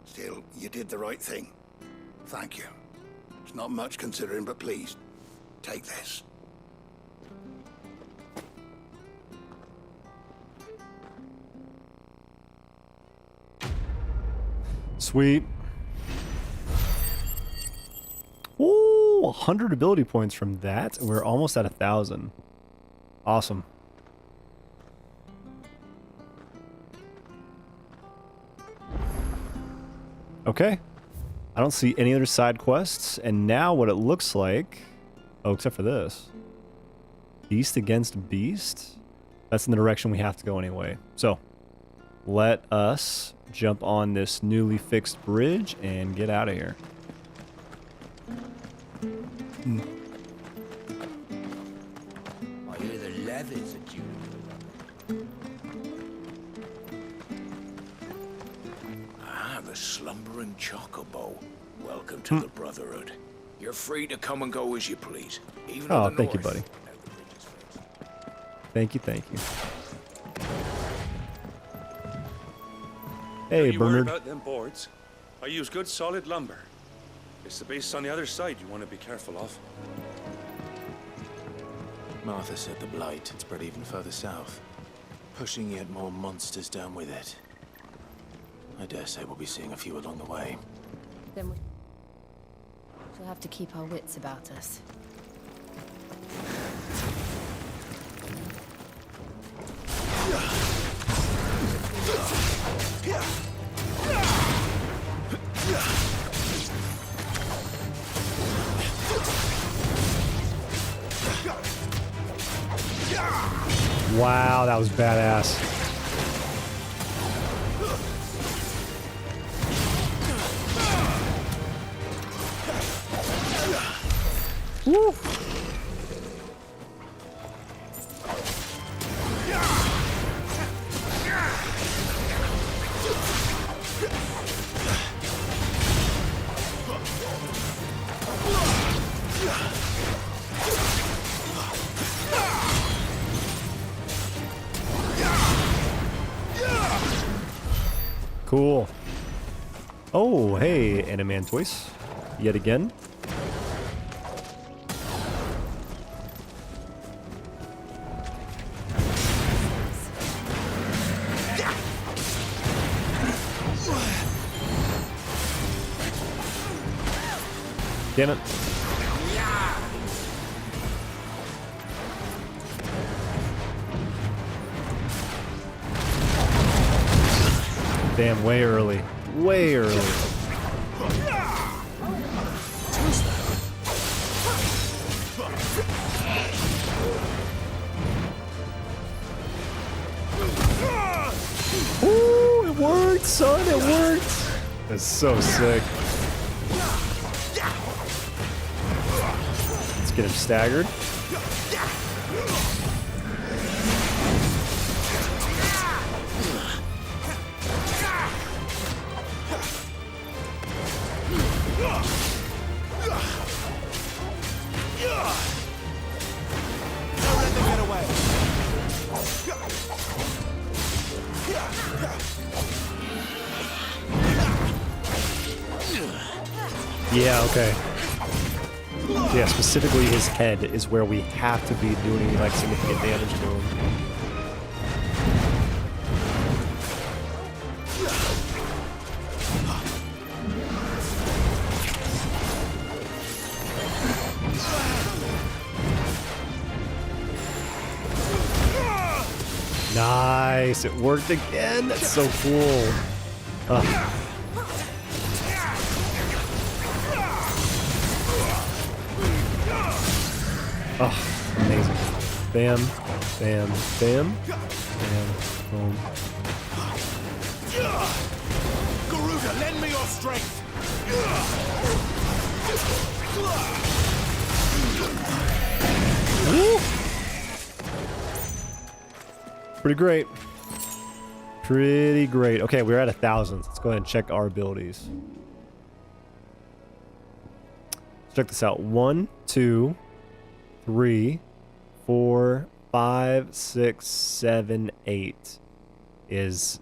Still, you did the right thing. Thank you. It's not much considering, but please, take this. Sweet. Ooh, 100 ability points from that. We're almost at 1,000. Awesome. Okay. I don't see any other side quests. And now what it looks like... Oh, except for this. Beast against beast? That's in the direction we have to go anyway. So, let us jump on this newly fixed bridge and get out of here. I hear the leathers at you. The slumbering chocobo. Welcome to the Brotherhood. You're free to come and go as you please. Even Oh, to the thank you, north. buddy. Thank you, thank you. Hey, Don't you worry Bernard. about them boards. I use good solid lumber. It's the beasts on the other side you want to be careful of. Martha said the blight had spread even further south, pushing yet more monsters down with it. I dare say we'll be seeing a few along the way. Then we'll have to keep our wits about us. Yeah. Wow, that was badass. Woo. Cool. Oh, hey, Animantoise. Yet again. Damn it. Damn, way early. Way early. Ooh, it worked, son, it worked. That's so sick. Let's get him staggered. Yeah, okay. Yeah, specifically his head is where we have to be doing like significant damage to him. Nice, it worked again. That's so cool. Oh, amazing. Bam, bam, bam, bam, boom. Garuda, lend me your strength. Woo. Pretty great. Pretty great. Okay, we're at 1,000. Let's go ahead and check our abilities. Let's check this out. 1, 2, 3, 4, 5, 6, 7, 8 is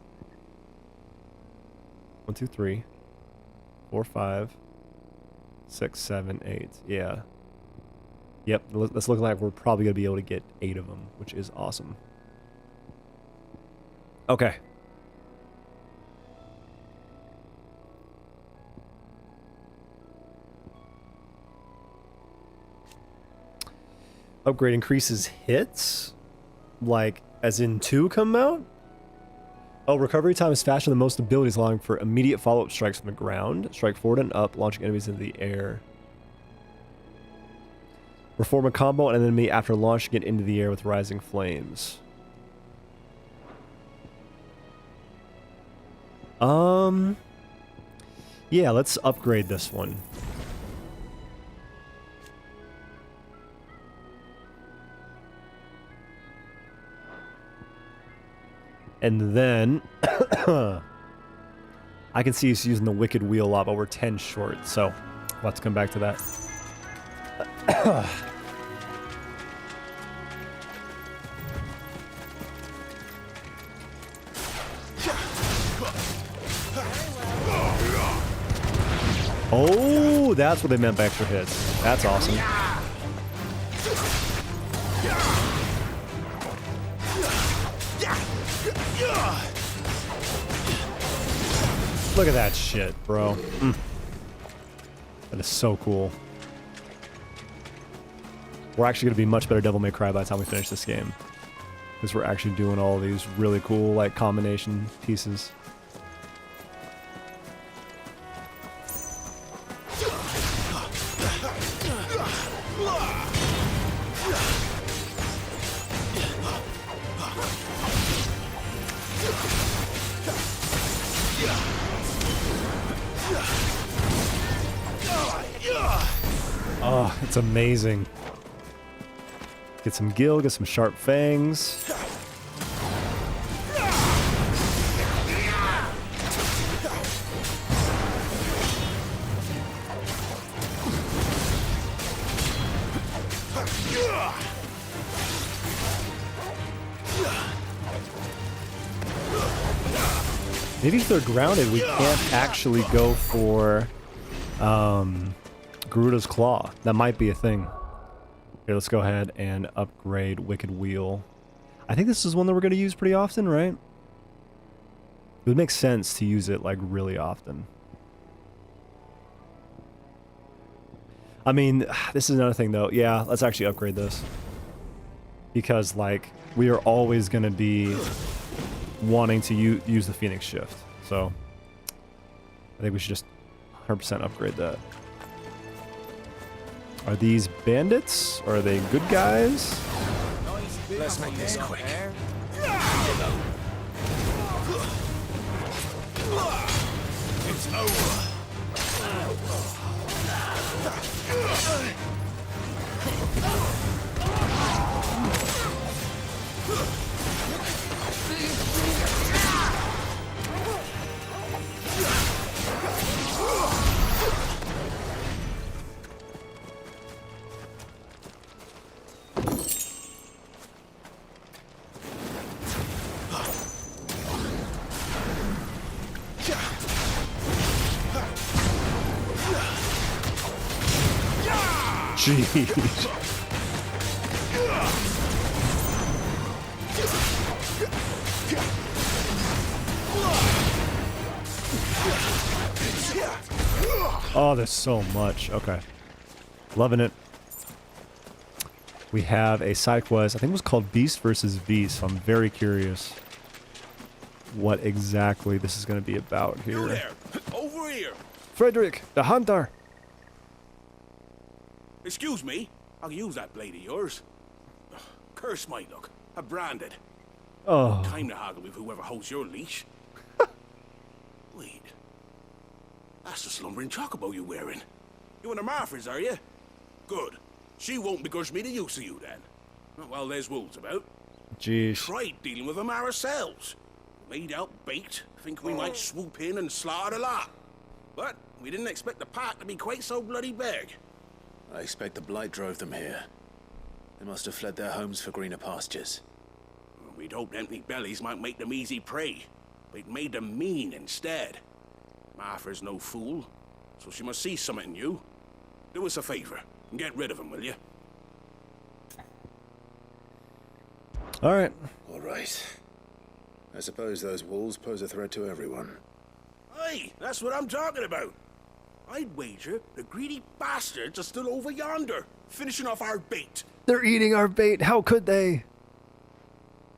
1, 2, 3, 4, 5, 6, 7, 8. Yeah. Yep. That's looking like we're probably gonna be able to get 8 of them, which is awesome. Okay. Upgrade increases hits? Like, as in 2 come out? Oh, recovery time is faster than most abilities, allowing for immediate follow-up strikes from the ground. Strike forward and up, launching enemies into the air. Perform a combo on an enemy after launching it into the air with rising flames. Yeah, let's upgrade this one. And then I can see us using the Wicked Wheel a lot, but we're 10 short, so let's come back to that. Oh, that's what they meant by extra hits. That's awesome. Look at that shit, bro. That is so cool. We're actually going to be much better Devil May Cry by the time we finish this game. Because we're actually doing all these really cool, like, combination pieces. Oh, it's amazing. Get some gil, get some sharp fangs. Maybe if they're grounded, we can't actually go for Garuda's Claw. That might be a thing. Here, let's go ahead and upgrade Wicked Wheel. I think this is one that we're going to use pretty often, right? It would make sense to use it, like, really often. I mean, this is another thing, though. Yeah, let's actually upgrade this. Because, like, we are always going to be wanting to use the Phoenix Shift. So, I think we should just 100% upgrade that. Are these bandits? Or are they good guys? Let's make this quick. It's over. Jeez. Oh, there's so much. Okay. Loving it. We have a side quest. I think it was called Beast versus Beast. So I'm very curious what exactly this is going to be about here. You there. Over here. Frederick, the hunter. Excuse me. I'll use that blade of yours. Ugh, curse my luck. I'm branded. Oh. Time to haggle with whoever holds your leash. Wait. That's the slumbering chocobo you're wearing. You and the Marthas, are you? Good. She won't begrudge me the use of you then. Not while there's wolves about. Jeez. Tried dealing with them ourselves. Laid out bait, think we might swoop in and slaughter the lot. But we didn't expect the pack to be quite so bloody big. I expect the blight drove them here. They must have fled their homes for greener pastures. We'd hoped empty bellies might make them easy prey, but it made them mean instead. Martha's no fool, so she must see something in you. Do us a favor and get rid of them, will you? All right. All right. I suppose those wolves pose a threat to everyone. Hey, that's what I'm talking about. I'd wager the greedy bastards are still over yonder, finishing off our bait. They're eating our bait. How could they?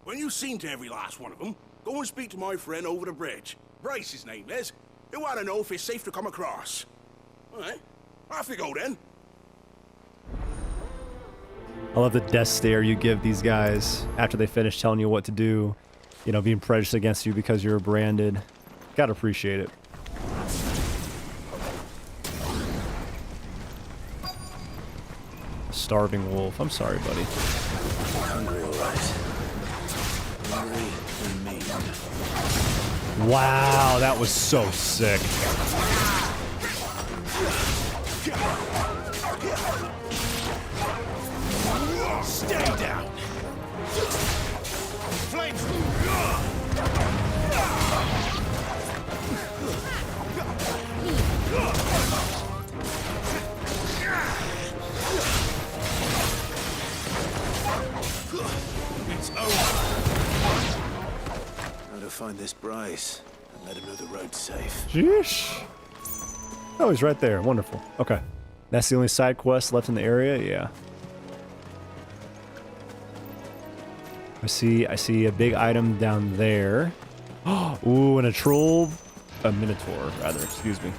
When you've seen to every last one of them, go and speak to my friend over the bridge. Bryce, his name is. He'll want to know if it's safe to come across. All right, off you go then. I love the death stare you give these guys after they finish telling you what to do. You know, being prejudiced against you because you're branded. Gotta appreciate it. Starving wolf. I'm sorry, buddy. Hungry, all right. Hungry and mean. Wow, that was so sick. Stay down. Flames. It's over. How to find this Bryce and let him know the road's safe. Sheesh. Oh, he's right there. Wonderful. Okay. That's the only side quest left in the area? Yeah. I see a big item down there. Ooh, and a minotaur, rather, excuse me.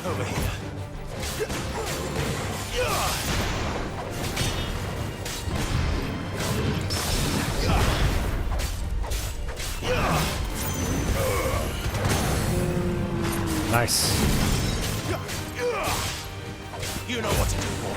Over here. Nice. You know what to do, boy.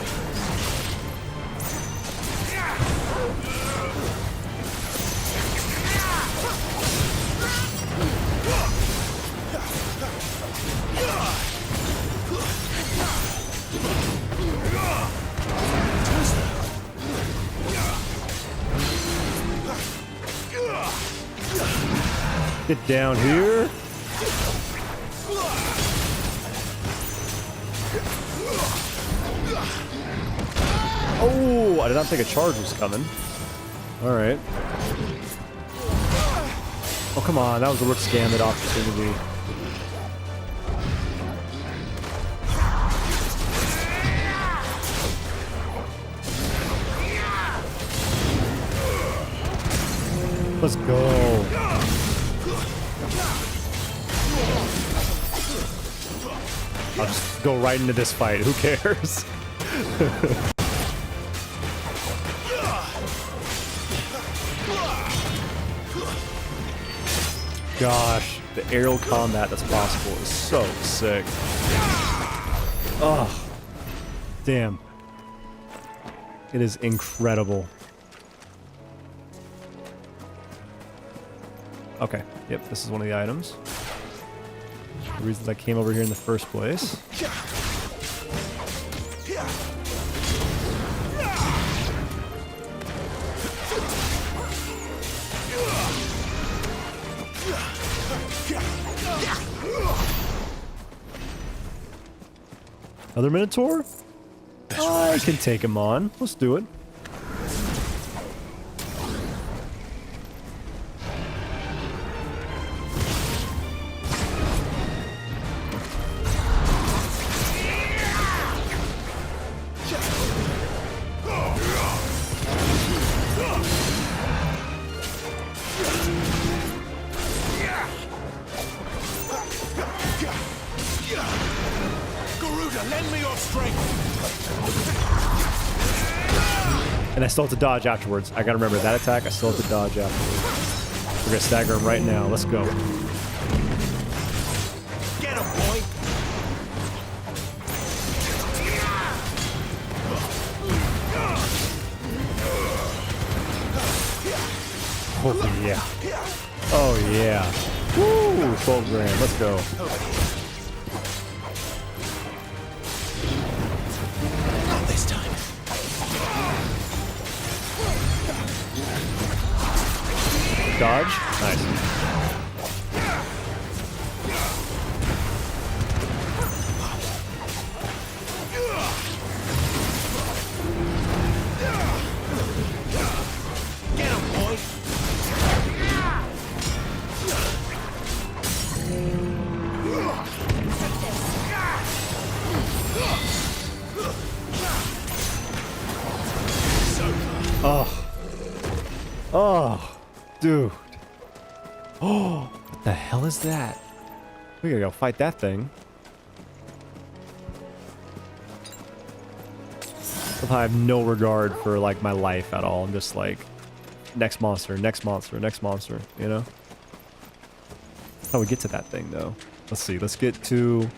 Get down here. Oh, I did not think a charge was coming. All right. Oh, come on. That was a Rook's Gambit opportunity. Let's go. I'll just go right into this fight. Who cares? Gosh, the aerial combat that's possible is so sick. Oh, damn. It is incredible. Okay, yep, this is one of the items. The reasons I came over here in the first place. Another Minotaur? I can take him on. Let's do it. And I still have to dodge afterwards. I gotta remember that attack. I still have to dodge afterwards. We're gonna stagger him right now. Let's go. Get him, boy. Oh yeah. Oh yeah. Woo! 12 grand. Let's go. Not this time. Dodge. Nice. Get him, boy. Oh. Oh. Dude. Oh. What the hell is that? We gotta go fight that thing. I have no regard for like my life at all. I'm just like, next monster, next monster, next monster, you know? That's how we get to that thing though. Let's see, let's get to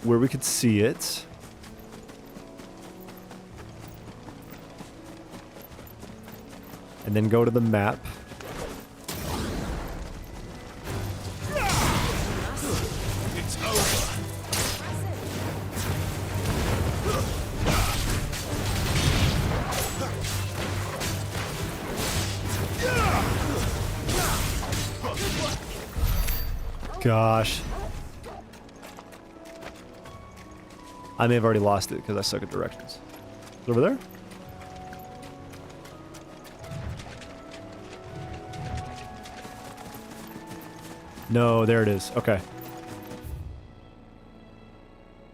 where we could see it. And then go to the map. It's over. Gosh. I may have already lost it because I suck at directions. It's over there? No, there it is. Okay.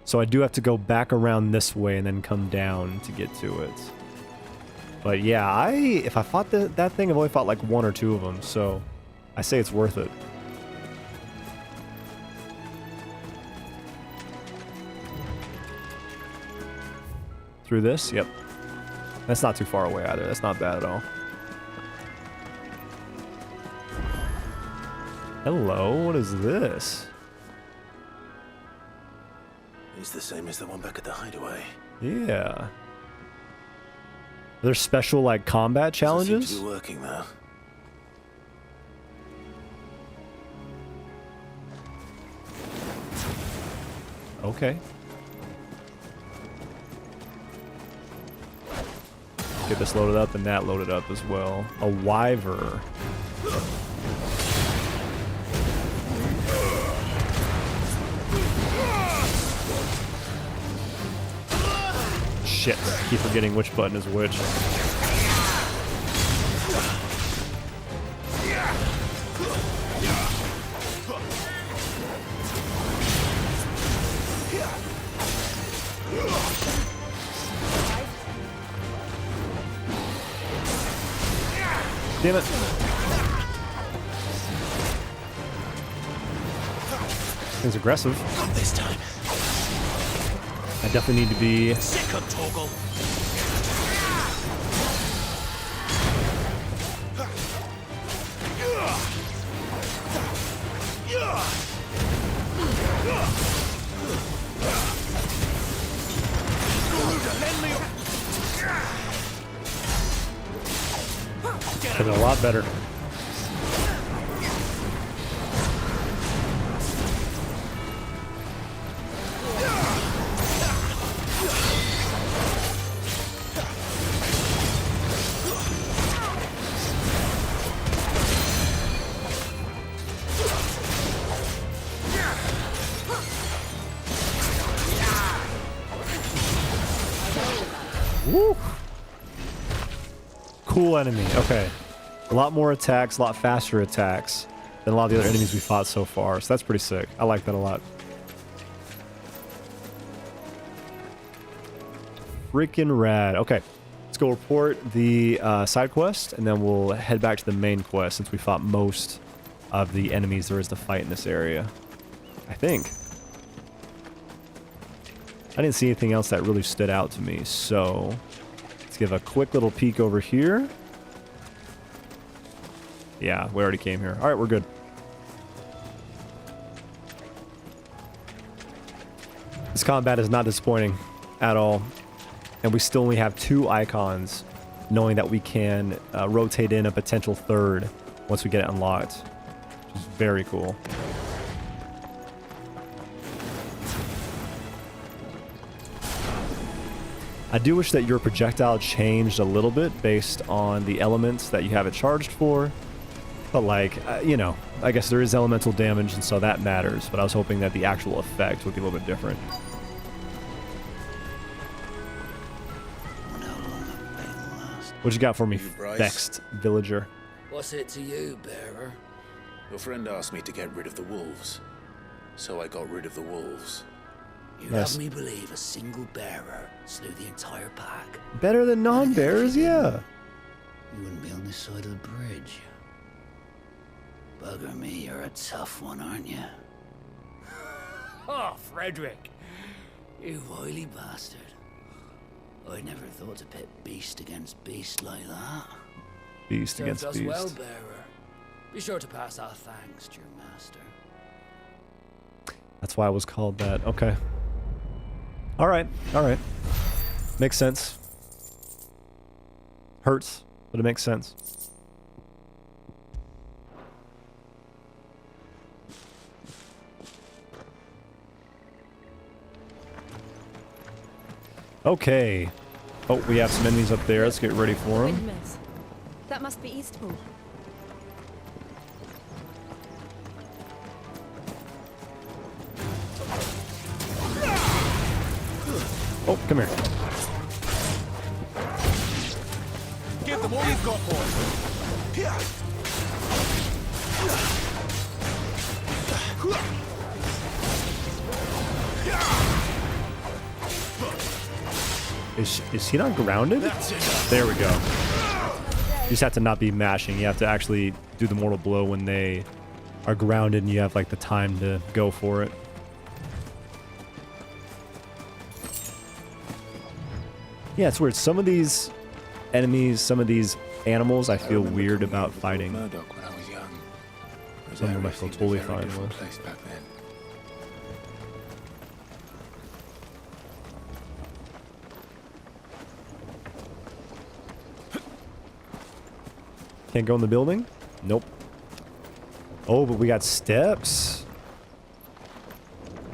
So I do have to go back around this way and then come down to get to it. But yeah, if I fought that thing, I've only fought like one or two of them, so I say it's worth it. Through this? Yep. That's not too far away either. That's not bad at all. Hello, what is this? It's the same as the one back at the hideaway. Yeah. There's special like combat challenges. Seems to be working though. Okay. Get this loaded up and that loaded up as well. A wyver. Shit. Keep forgetting which button is which. Damn it. It's aggressive. Not this time. I definitely need to be Sick of Toggle. Could have been a lot better. Woo! Cool enemy. Okay. A lot more attacks, a lot faster attacks than a lot of the other enemies we fought so far. So that's pretty sick. I like that a lot. Freaking rad. Okay. Let's go report the side quest, and then we'll head back to the main quest since we fought most of the enemies there is to fight in this area. I think. I didn't see anything else that really stood out to me, so let's give a quick little peek over here. Yeah, we already came here. All right, we're good. This combat is not disappointing at all. And we still only have 2 icons, knowing that we can rotate in a potential third once we get it unlocked, which is very cool. I do wish that your projectile changed a little bit based on the elements that you have it charged for. But like, you know, I guess there is elemental damage, and so that matters. But I was hoping that the actual effect would be a little bit different. What you got for me, next villager? What's it to you, bearer? Your friend asked me to get rid of the wolves, so I got rid of the wolves. You Nice. have me believe a single bearer slew the entire pack. Better than non-bearers, yeah. You wouldn't be on this side of the bridge. Bugger me, you're a tough one, aren't you? Oh, Frederick! You wily bastard. I never thought to pit beast against beast like that. Beast Served against us beast. well, bearer. Be sure to pass our thanks to your master. That's why it was called that. Okay. All right. All right. Makes sense. Hurts, but it makes sense. Okay. Oh, we have some enemies up there. Let's get ready for them. Windmills. That must be Eastpool. Oh, come here. Give them all you've got, Is he not grounded? There we go. You just have to not be mashing. You have to actually do the mortal blow when they are grounded and you have like the time to go for it. Yeah, it's weird. Some of these enemies, some of these animals, I feel weird about fighting. Murdoch when I was young. Some of them I feel totally fine with. Place back then. Can't go in the building? Nope. Oh, but we got steps.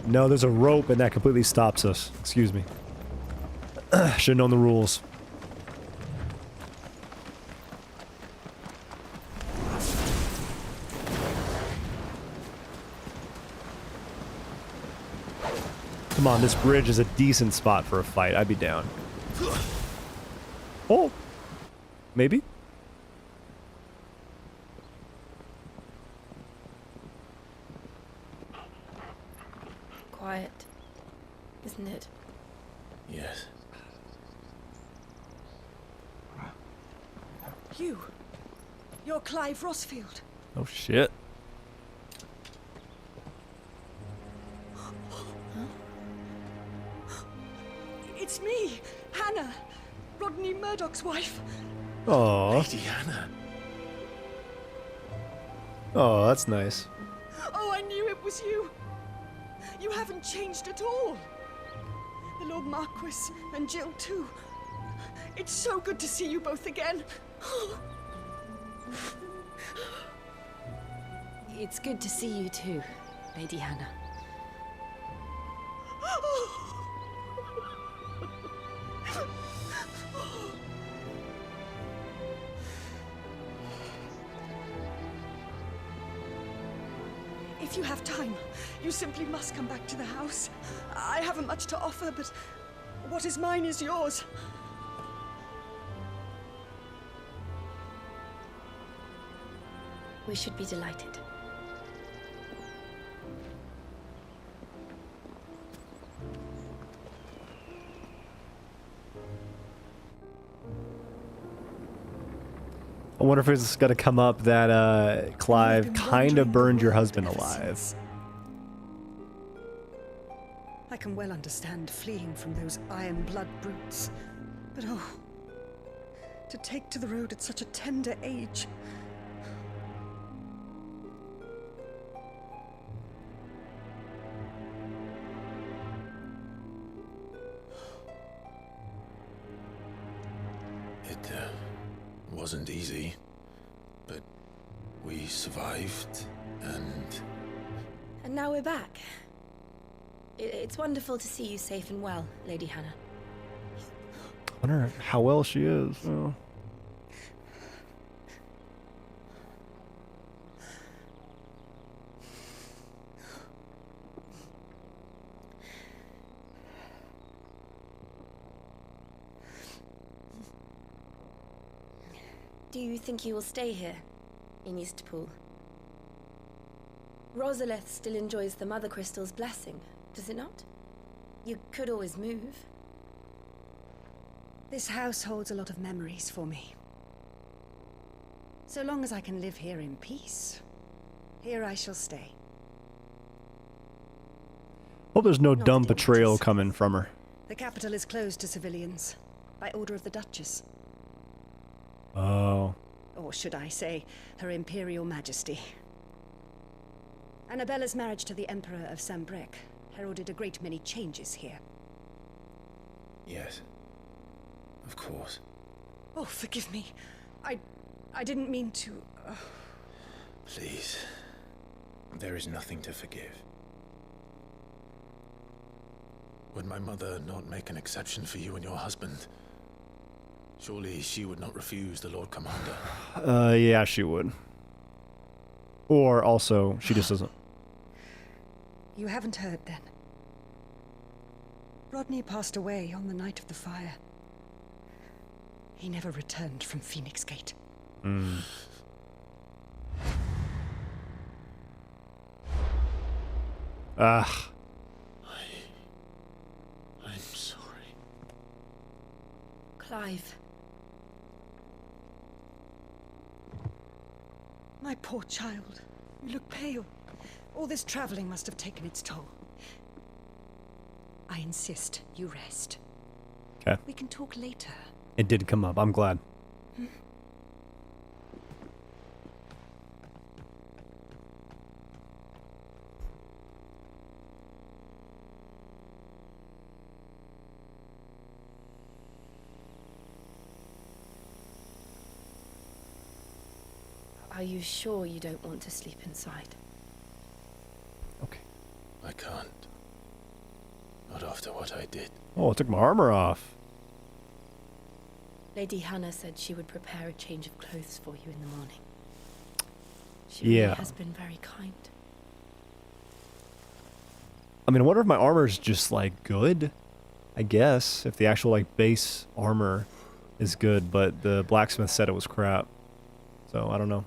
No, there's a rope and that completely stops us. Excuse me. Should have known the rules. Come on, this bridge is a decent spot for a fight. I'd be down. Oh. Maybe? Quiet, isn't it? Yes. You're Clive Rossfield. Oh shit. It's me, Hannah, Rodney Murdoch's wife. Oh. Lady Hannah. Oh, that's nice. Oh, I knew it was you. You haven't changed at all. The Lord Marquis and Jill too. It's so good to see you both again. It's good to see you too, Lady Hannah. If you have time, you simply must come back to the house. I haven't much to offer, but what is mine is yours. We should be delighted. I wonder if it's going to come up that Clive kind of burned your husband alive. I can well understand fleeing from those iron blood brutes. But oh, to take to the road at such a tender age. It wasn't easy, but we survived, and... And now we're back. It's wonderful to see you safe and well, Lady Hannah. I wonder how well she is. Oh. Do you think you will stay here, in Eastpool? Rosalith still enjoys the Mother Crystal's blessing, does it not? You could always move. This house holds a lot of memories for me. So long as I can live here in peace, here I shall stay. Hope there's no Not dumb that it betrayal matters. coming from her. The capital is closed to civilians, by order of the Duchess. Oh. Or should I say, Her Imperial Majesty. Annabella's marriage to the Emperor of Sambrec heralded a great many changes here. Yes. Of course. Oh, forgive me. I didn't mean to... Please. There is nothing to forgive. Would my mother not make an exception for you and your husband? Surely she would not refuse the Lord Commander. Yeah, she would. Or also, she just doesn't. You haven't heard, then. Rodney passed away on the night of the fire. He never returned from Phoenix Gate. Mm. Ah. I'm sorry. Clive. My poor child. You look pale. All this traveling must have taken its toll. I insist you rest. Okay. We can talk later. It did come up. I'm glad. Are you sure you don't want to sleep inside? I can't. Not after what I did. Oh, I took my armor off. Lady Hannah said she would prepare a change of clothes for you in the morning. She really Yeah. has been very kind. I mean, I wonder if my armor's just, like, good? I guess, if the actual, like, base armor is good, but the blacksmith said it was crap. So, I don't know.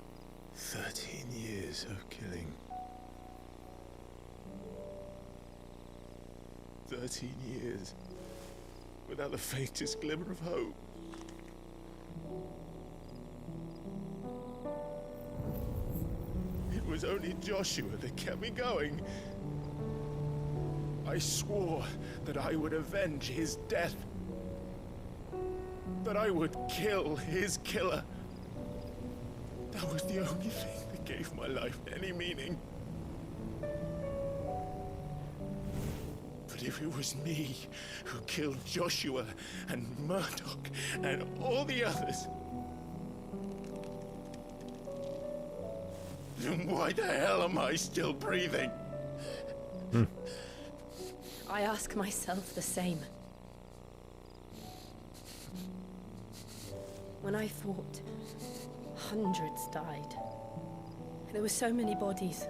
13 years of killing. 13 years. Without the faintest glimmer of hope. It was only Joshua that kept me going. I swore that I would avenge his death. That I would kill his killer. That was the only thing that gave my life any meaning. But if it was me who killed Joshua and Murdoch and all the others, then why the hell am I still breathing? I ask myself the same. When I fought, hundreds died. There were so many bodies,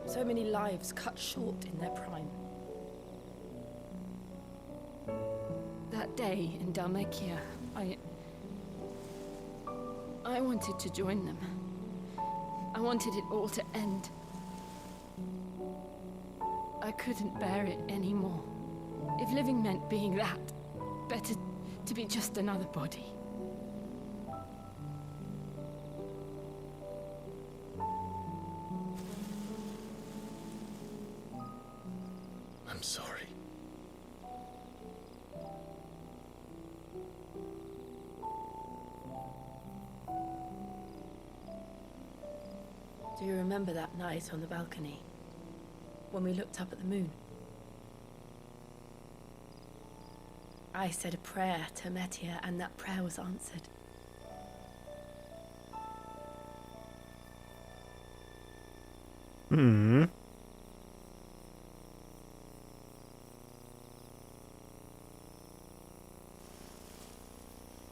so many lives cut short in their prime. That day in Dalmekia, I wanted to join them. I wanted it all to end. I couldn't bear it anymore. If living meant being that, better to be just another body. I'm sorry. Do you remember that night on the balcony? When we looked up at the moon? I said a prayer to Metia, and that prayer was answered. Hmm.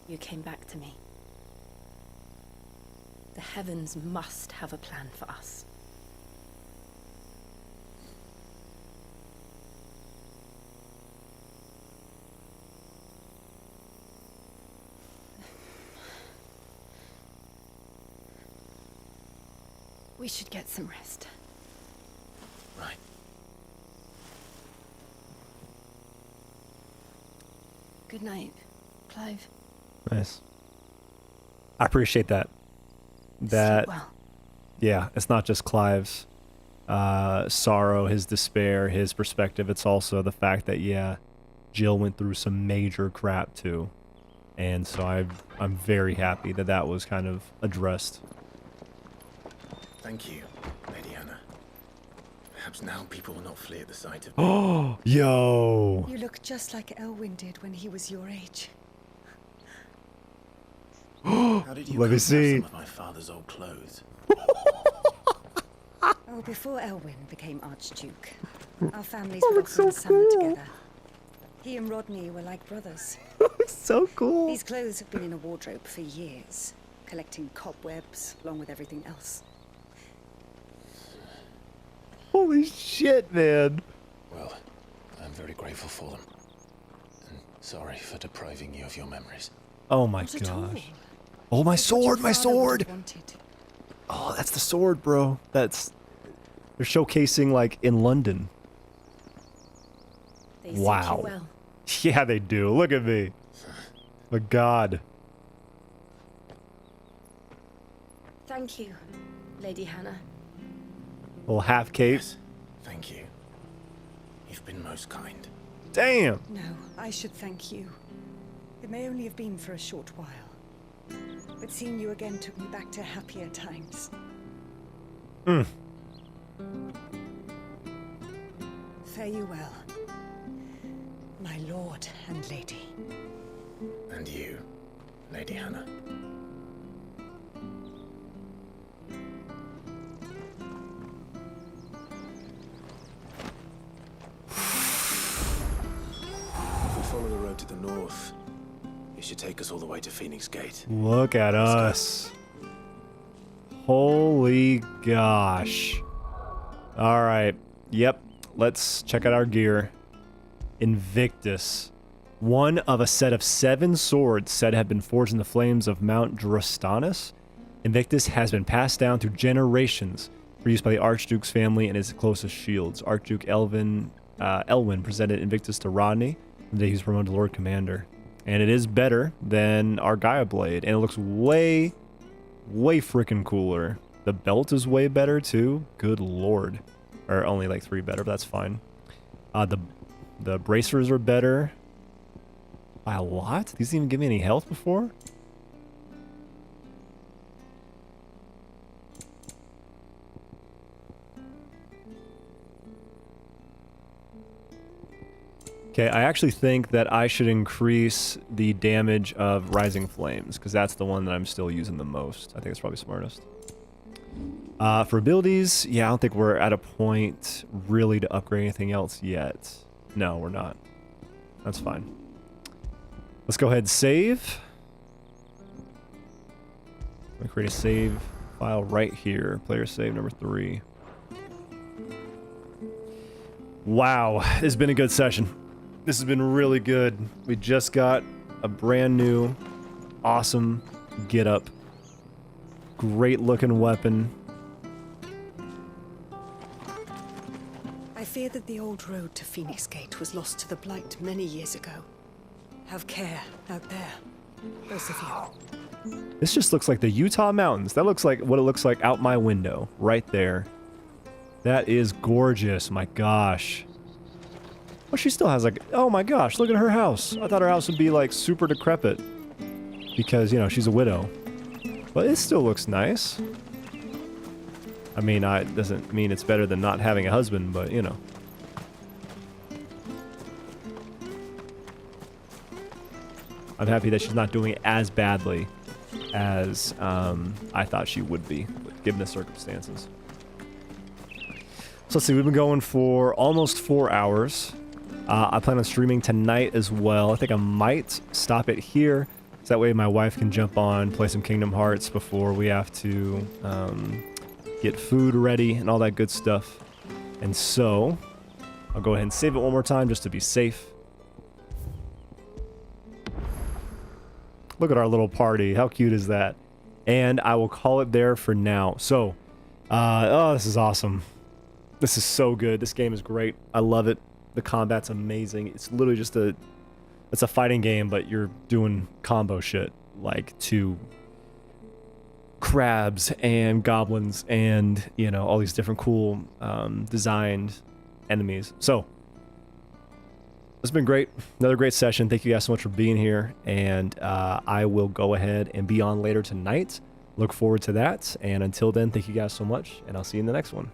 You came back to me. The heavens must have a plan for us. We should get some rest. Right. Good night, Clive. Nice. I appreciate that. That, Sleep well. yeah, it's not just Clive's sorrow, his despair, his perspective. It's also the fact that, yeah, Jill went through some major crap too. And so I'm very happy that that was kind of addressed. Thank you, Lady Hannah. Perhaps now people will not flee at the sight of me. Oh, yo! You look just like Elwyn did when he was your age. How did you Let me come to have see. some of my father's old clothes? Oh, before Elwyn became Archduke, our families would often summer together. He and Rodney were like brothers. So cool. These clothes have been in a wardrobe for years, collecting cobwebs along with everything else. Holy shit, man. Well, I'm very grateful for them. And sorry for depriving you of your memories. Oh my Not at all. gosh. Oh, my sword, my Father would sword! have wanted. Oh, that's the sword, bro. That's... They're showcasing, like, in London. They suit you Wow. well. Yeah, they do. Look at me. My god. Thank you, Lady Hannah. Little half cape. Thank you. You've been most kind. Damn. No, I should thank you. It may only have been for a short while. But seeing you again took me back to happier times. Mm. Fare you well, my lord and lady. And you, Lady Hannah. the north. It should take us all the way to Phoenix Gate. Look at us. Holy gosh. All right. Yep. Let's check out our gear. Invictus. One of a set of 7 swords said have been forged in the flames of Mount Drastanus. Invictus has been passed down through generations for use by the Archduke's family and his closest shields. Archduke Elwin presented Invictus to Rodney the day he was promoted to Lord Commander. And it is better than our Gaia Blade. And it looks way, way freaking cooler. The belt is way better too. Good lord. Or only like 3 better, but that's fine. The bracers are better. By a lot? These didn't even give me any health before? Okay, I actually think that I should increase the damage of Rising Flames, because that's the one that I'm still using the most. I think it's probably smartest. For abilities, yeah, I don't think we're at a point really to upgrade anything else yet. No, we're not. That's fine. Let's go ahead and save. I'm going to create a save file right here. Player save number 3. Wow, this has been a good session. This has been really good. We just got a brand new, awesome get-up. Great looking weapon. I fear that the old road to Phoenix Gate was lost to the Blight many years ago. Have care out there, both of you. This just looks like the Utah mountains. That looks like what it looks like out my window, right there. That is gorgeous, my gosh. Well, she still has like, oh my gosh, look at her house. I thought her house would be like super decrepit because, you know, she's a widow. But it still looks nice. I mean, it doesn't mean it's better than not having a husband, but, you know. I'm happy that she's not doing it as badly as I thought she would be, given the circumstances. So let's see, we've been going for almost 4 hours. I plan on streaming tonight as well. I think I might stop it here, so that way my wife can jump on, play some Kingdom Hearts before we have to get food ready and all that good stuff. And so, I'll go ahead and save it one more time just to be safe. Look at our little party. How cute is that? And I will call it there for now. So, oh, this is awesome. This is so good. This game is great. I love it. The combat's amazing. It's literally just it's a fighting game, but you're doing combo shit, like to crabs and goblins and, you know, all these different cool designed enemies. So, it's been great. Another great session. Thank you guys so much for being here. And I will go ahead and be on later tonight. Look forward to that. And until then, thank you guys so much. And I'll see you in the next one.